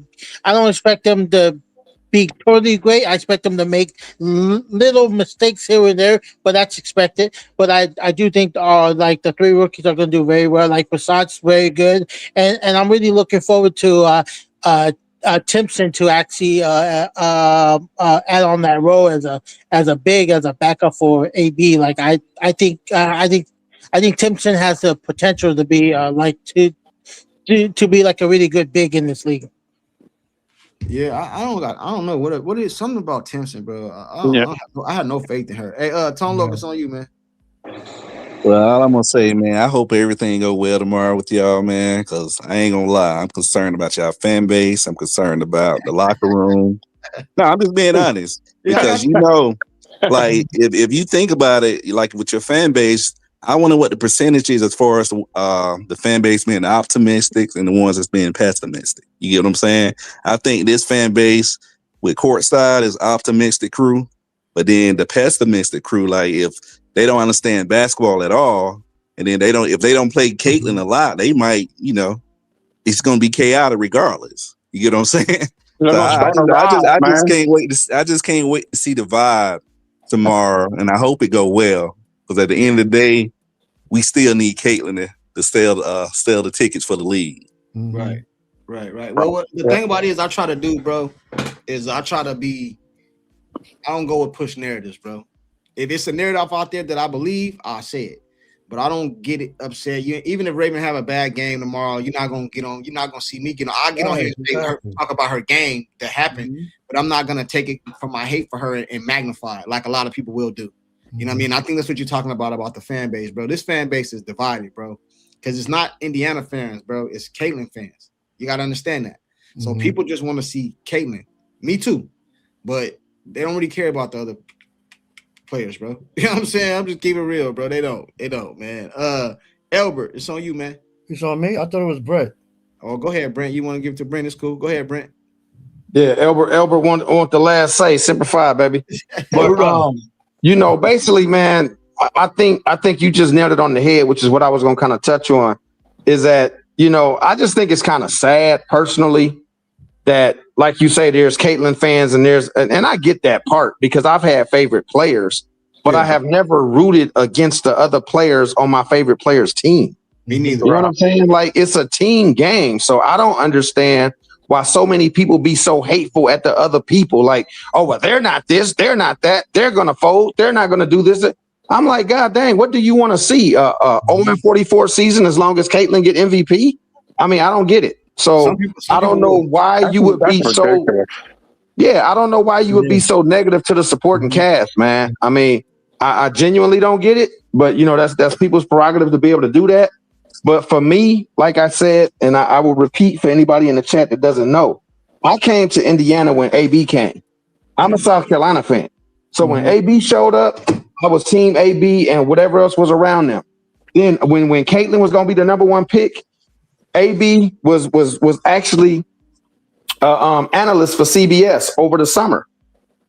be totally great. I expect them to make little mistakes here and there, but that's expected. But I do think like the three rookies are going to do very well. Like Passat's very good, and I'm really looking forward to Timpson to actually add on that role as a backup for AB. Like I think Timpson has the potential to be to be like a really good big in this league. Yeah, I don't know what is something about Timpson, bro. I had no faith in her. Hey, Tone Locus, on you, man. Well, all I'm gonna say, man, I hope everything go well tomorrow with y'all, man. Because I ain't gonna lie, I'm concerned about y'all fan base. I'm concerned about the locker room. No, I'm just being honest because like if you think about it, like with your fan base, I wonder what the percentage is as far as the fan base being optimistic and the ones that's being pessimistic. You get what I'm saying? I think this fan base with courtside is optimistic crew, but then the pessimistic crew, like if they don't understand basketball at all, and then if they don't play Caitlin a lot, they might, it's gonna be chaotic regardless. You get what I'm saying? So I just can't wait to see the vibe tomorrow, and I hope it go well. Because at the end of the day, we still need Caitlin to sell the tickets for the league. Right. Well, the thing about it is, I try to do, bro, is I don't go with push narratives, bro. If it's a narrative out there that I believe, I'll say it. but I don't get it upset. Even if Raven have a bad game tomorrow, you're not gonna get on. You're not gonna see me get on. I get on here and talk about her game that happened, but I'm not gonna take it from my hate for her and magnify it like a lot of people will do. You know what I mean? I think that's what you're talking about the fan base, bro. This fan base is divided, bro, because it's not Indiana fans, bro. It's Caitlin fans. You gotta understand that. So people just want to see Caitlin. Me too, but they don't really care about the other players, bro. You know what I'm saying? I'm just keeping it real, bro. They don't, man. Albert, it's on you, man. It's on me? I thought it was Brett. Oh, go ahead, Brent. You want to give it to Brent? It's cool. Go ahead, Brent. Yeah, Albert want the last say. Simplify, baby. But basically, man, I think you just nailed it on the head, which is what I was gonna kind of touch on. Is that I just think it's kind of sad personally that, like you say, there's Caitlin fans and and I get that part because I've had favorite players, but I have never rooted against the other players on my favorite player's team. Me neither. You know what I'm saying? Like, it's a team game. So I don't understand why so many people be so hateful at the other people. Like, oh, well, they're not this, they're not that, they're going to fold, they're not going to do this. I'm like, God dang, what do you want to see? 0-44 season as long as Caitlin get MVP? I mean, I don't get it. So I don't know why you would be so. Yeah, I don't know why you would be so negative to the supporting cast, man. I mean, I genuinely don't get it, but that's people's prerogative to be able to do that. But for me, like I said, and I will repeat for anybody in the chat that doesn't know, I came to Indiana when AB came. I'm a South Carolina fan. So when AB showed up, I was team AB and whatever else was around them. Then when Caitlin was going to be the number one pick, AB was actually analyst for CBS over the summer.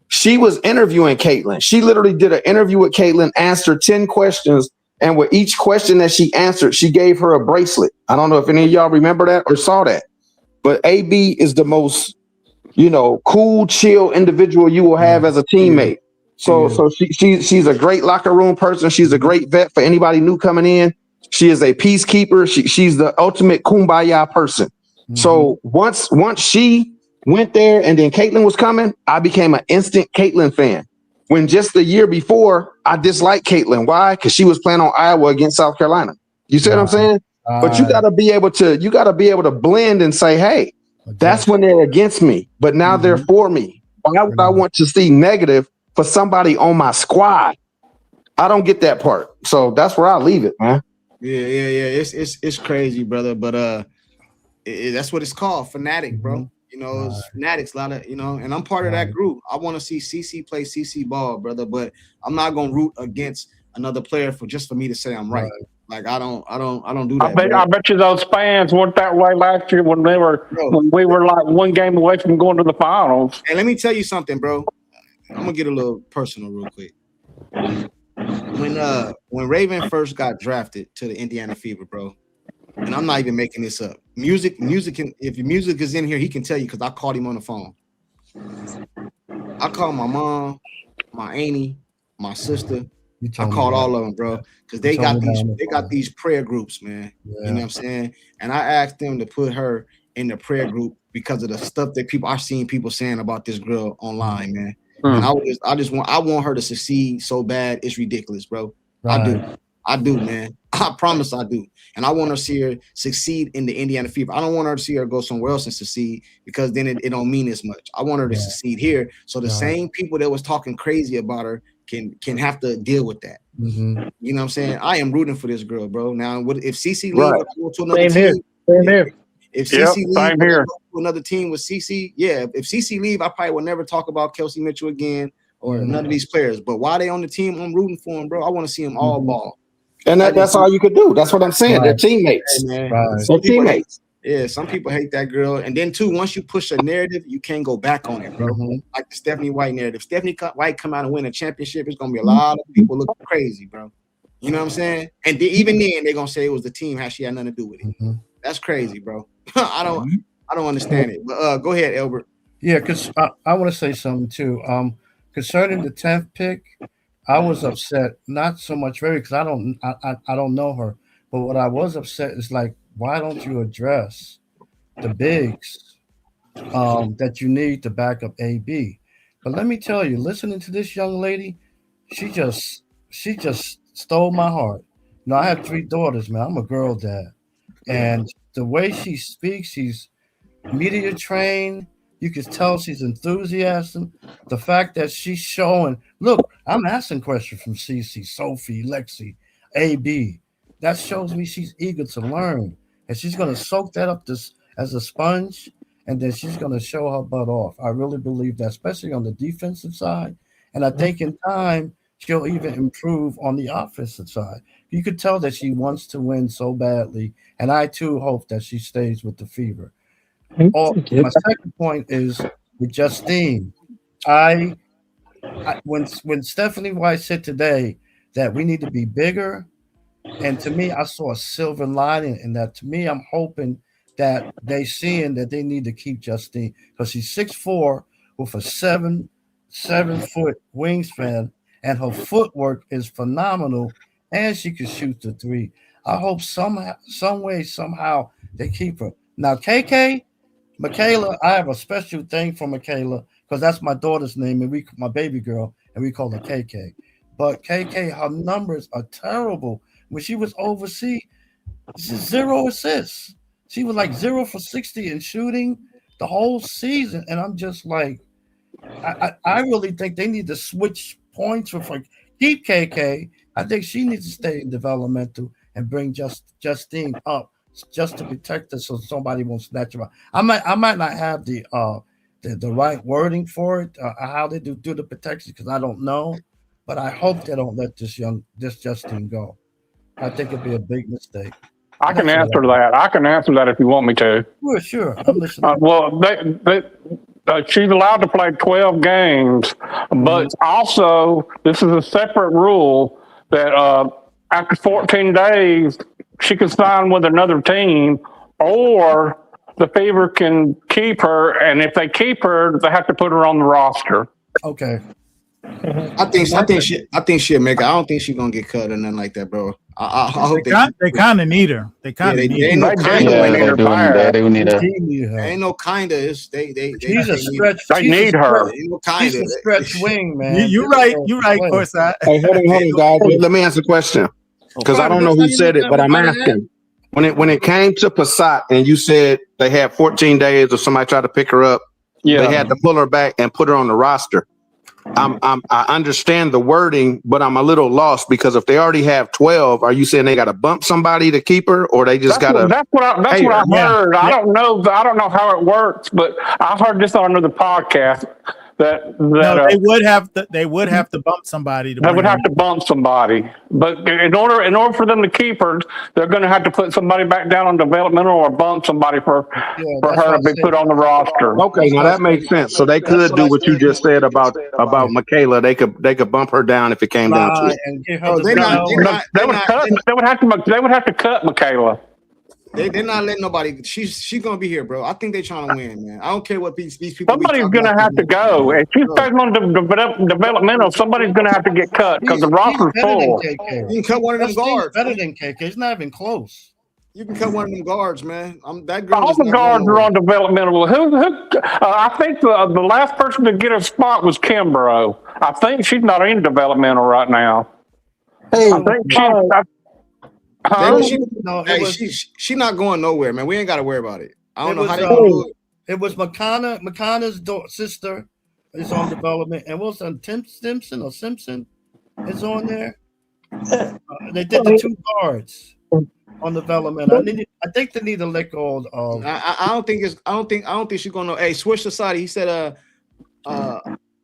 She was interviewing Caitlin. She literally did an interview with Caitlin, answered 10 questions, and with each question that she answered, she gave her a bracelet. I don't know if any of y'all remember that or saw that, but AB is the most, cool, chill individual you will have as a teammate. So she's a great locker room person. She's a great vet for anybody new coming in. She is a peacekeeper. She's the ultimate kumbaya person. So once she went there and then Caitlin was coming, I became an instant Caitlin fan. When just the year before, I disliked Caitlin. Why? Because she was playing on Iowa against South Carolina. You see what I'm saying? But you gotta be able to blend and say, hey, that's when they're against me, but now they're for me. Why would I want to see negative for somebody on my squad? I don't get that part. So that's where I leave it, man. Yeah. It's crazy, brother. But that's what it's called, fanatic, bro. It's fanatics, a lot of, and I'm part of that group. I want to see CC play CC ball, brother, but I'm not gonna root against another player for me to say I'm right. Like I don't do that. I bet you those fans weren't that way last year when we were like one game away from going to the finals. And let me tell you something, bro. I'm gonna get a little personal real quick. When Raven first got drafted to the Indiana Fever, bro, and I'm not even making this up. Music if your music is in here, he can tell you because I called him on the phone. I called my mom, my auntie, my sister. I called all of them, bro, because they got these prayer groups, man. Yeah. You know what I'm saying? And I asked them to put her in the prayer group because of the stuff that I've seen people saying about this girl online, man. And I want her to succeed so bad, it's ridiculous, bro. Right. I do, man. I promise I do. And I want to see her succeed in the Indiana Fever. I don't want her to see her go somewhere else and succeed because then it don't mean as much. I want her to succeed here. So the same people that was talking crazy about her can have to deal with that. You know what I'm saying? I am rooting for this girl, bro. Now, if CC leaves, I go to another team. If CC leaves, I go to another team with CC. Yeah, if CC leave, I probably will never talk about Kelsey Mitchell again or none of these players. But while they on the team, I'm rooting for them, bro. I want to see them all ball. And that's all you could do. That's what I'm saying. They're teammates. Hey, they're teammates. Yeah, some people hate that girl. And then, too, once you push a narrative, you can't go back on it, bro. Like the Stephanie White narrative. Stephanie White come out and win a championship, it's going to be a lot of people looking crazy, bro. You know what I'm saying? And even then, they're going to say it was the team, how she had nothing to do with it. That's crazy, bro. I don't understand it. But go ahead, Albert. Yeah, because I want to say something, too. Concerning the 10th pick, I was upset, not so much very because I don't know her, but what I was upset is like, why don't you address the bigs that you need to back up AB? But let me tell you, listening to this young lady, she just stole my heart. No, I have 3 daughters, man. I'm a girl dad, and the way she speaks, she's media trained. You can tell she's enthusiastic. The fact that she's showing, look, I'm asking questions from CC, Sophie, Lexi, AB. That shows me she's eager to learn. And she's going to soak that up this as a sponge, and then she's going to show her butt off. I really believe that, especially on the defensive side. And I think in time, she'll even improve on the offensive side. You could tell that she wants to win so badly. And I too hope that she stays with the Fever. Oh, my second point is with Justine. When Stephanie White said today that we need to be bigger, and to me, I saw a silver lining in that. To me, I'm hoping that they seeing that they need to keep Justine because she's 6'4" with a 7 foot wingspan, and her footwork is phenomenal, and she can shoot the three. I hope somehow, some way, somehow they keep her. Now, Michaela, I have a special thing for Michaela because that's my daughter's name, and my baby girl, and we call her KK. But KK, her numbers are terrible. When she was overseas, she's 0 assists. She was like 0 for 60 in shooting the whole season, and I'm just like, I really think they need to switch points with like keep KK. I think she needs to stay in developmental and bring Justine up just to protect her so somebody won't snatch her out. I might not have the right wording for it, how they do the protection because I don't know, but I hope they don't let this Justine go. I think it'd be a big mistake. I can answer that. I can answer that if you want me to. Sure. I'm listening. Well, she's allowed to play 12 games, but also this is a separate rule that after 14 days, she can sign with another team, or the Fever can keep her, and if they keep her, they have to put her on the roster. Okay. I think she'll make it. I don't think she's gonna get cut or nothing like that, bro. I hope they kind of need her. They kind of need her. Ain't no kinda. They do need her. Ain't no kinda. It's they she's a stretch. They need her. Ain't no kinda. She's a stretch wing, man. You're right. You're right, of course. Hey, hold on, guys. Let me ask a question because I don't know who said it, but I'm asking. When it came to Passat and you said they had 14 days or somebody tried to pick her up, they had to pull her back and put her on the roster. I understand the wording, but I'm a little lost because if they already have 12, are you saying they got to bump somebody to keep her, or they just got to? That's what I heard. I don't know how it works, but I heard this on another podcast that they would have to bump somebody. They would have to bump somebody, but in order for them to keep her, they're going to have to put somebody back down on developmental or bump somebody for her to be put on the roster. Okay, now that makes sense. So they could do what you just said about Michaela. They could bump her down if it came down to it. They would have to cut Michaela. They're not letting nobody. She's gonna be here, bro. I think they're trying to win, man. I don't care what these people. Somebody's gonna have to go. If she's starting on developmental, somebody's gonna have to get cut because the roster's full. You can cut one of them guards. Better than KK. It's not even close. You can cut one of them guards, man. That girl. All the guards are on developmental. I think the last person to get a spot was Kimbrough. I think she's not in developmental right now. Hey, I think she's not going nowhere, man. We ain't got to worry about it. I don't know how they do it. It was McConaughey's sister is on development, and what's on Simpson is on there. They did the 2 guards on development. I think they need to let go of. I don't think she's gonna. Hey, Switch Society. He said,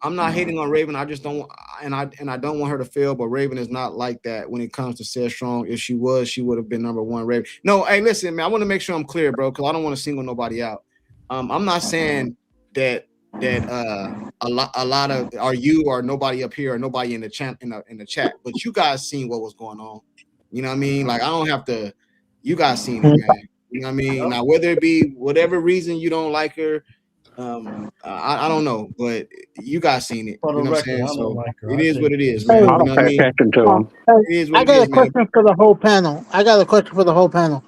I'm not hating on Raven. I just don't, and I don't want her to fail. But Raven is not like that when it comes to Said Strong. If she was, she would have been #1 Raven. No, hey, listen, man. I want to make sure I'm clear, bro, because I don't want to single nobody out. I'm not saying that a lot of or you or nobody up here or nobody in the chat but you guys seen what was going on. You know what I mean? Like I don't have to. You guys seen it, man. You know what I mean? Now whether it be whatever reason you don't like her. I don't know, but you guys seen it. You know what I'm saying? So it is what it is, man. I don't pay attention to them. I got a question for the whole panel.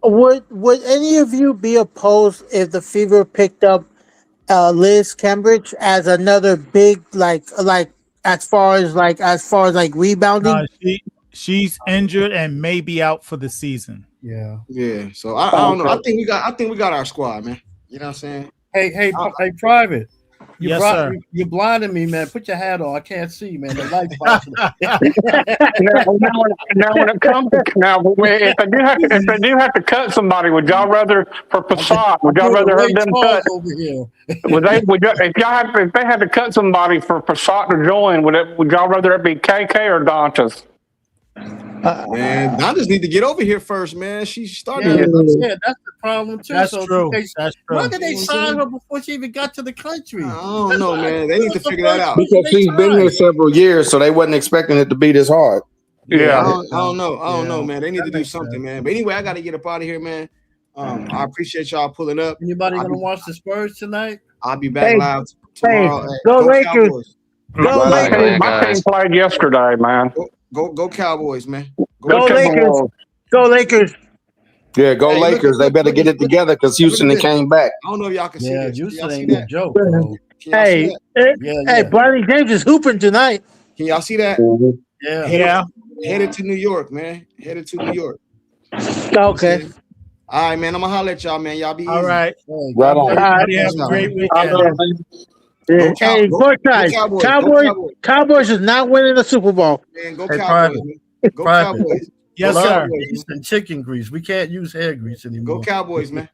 Would any of you be opposed if the Fever picked up Liz Cambridge as another big like as far as rebounding? She's injured and may be out for the season. Yeah. Yeah. So I don't know. I think we got our squad, man. You know what I'm saying? Hey, Private. Yes, sir. You're blinding me, man. Put your hat on. I can't see, man. The light's flashing. Now, when it comes to if they do have to cut somebody, would y'all rather for Passat? Would y'all rather have them cut? Over here. If they had to cut somebody for Passat to join, would y'all rather it be KK or Dantas? Man, I just need to get over here first, man. She started. Yeah, that's the problem too. That's true. That's true. Why did they sign her before she even got to the country? I don't know, man. They need to figure that out. Because she's been here several years, so they wasn't expecting it to be this hard. Yeah. I don't know, man. They need to do something, man. But anyway, I got to get up out of here, man. I appreciate y'all pulling up. Anybody gonna watch the Spurs tonight? I'll be back live tomorrow. Go Lakers. Cowboys. Go Lakers. My team played yesterday, man. Go Cowboys, man. Go Lakers. Go Lakers. Yeah, go Lakers. They better get it together because Houston came back. I don't know if y'all can see this. Houston ain't no joke, bro. Hey, Bronny James is hooping tonight. Can y'all see that? Yeah. Headed to New York, man. Headed to New York. Okay. All right, man. I'm gonna holler at y'all, man. Y'all be easy. All right. Right on. Everybody have a great weekend. Hey, go Cowboys is not winning the Super Bowl. Man, go Cowboys. Man. Go Cowboys. Yes, sir. And chicken grease. We can't use hair grease anymore. Go Cowboys, man.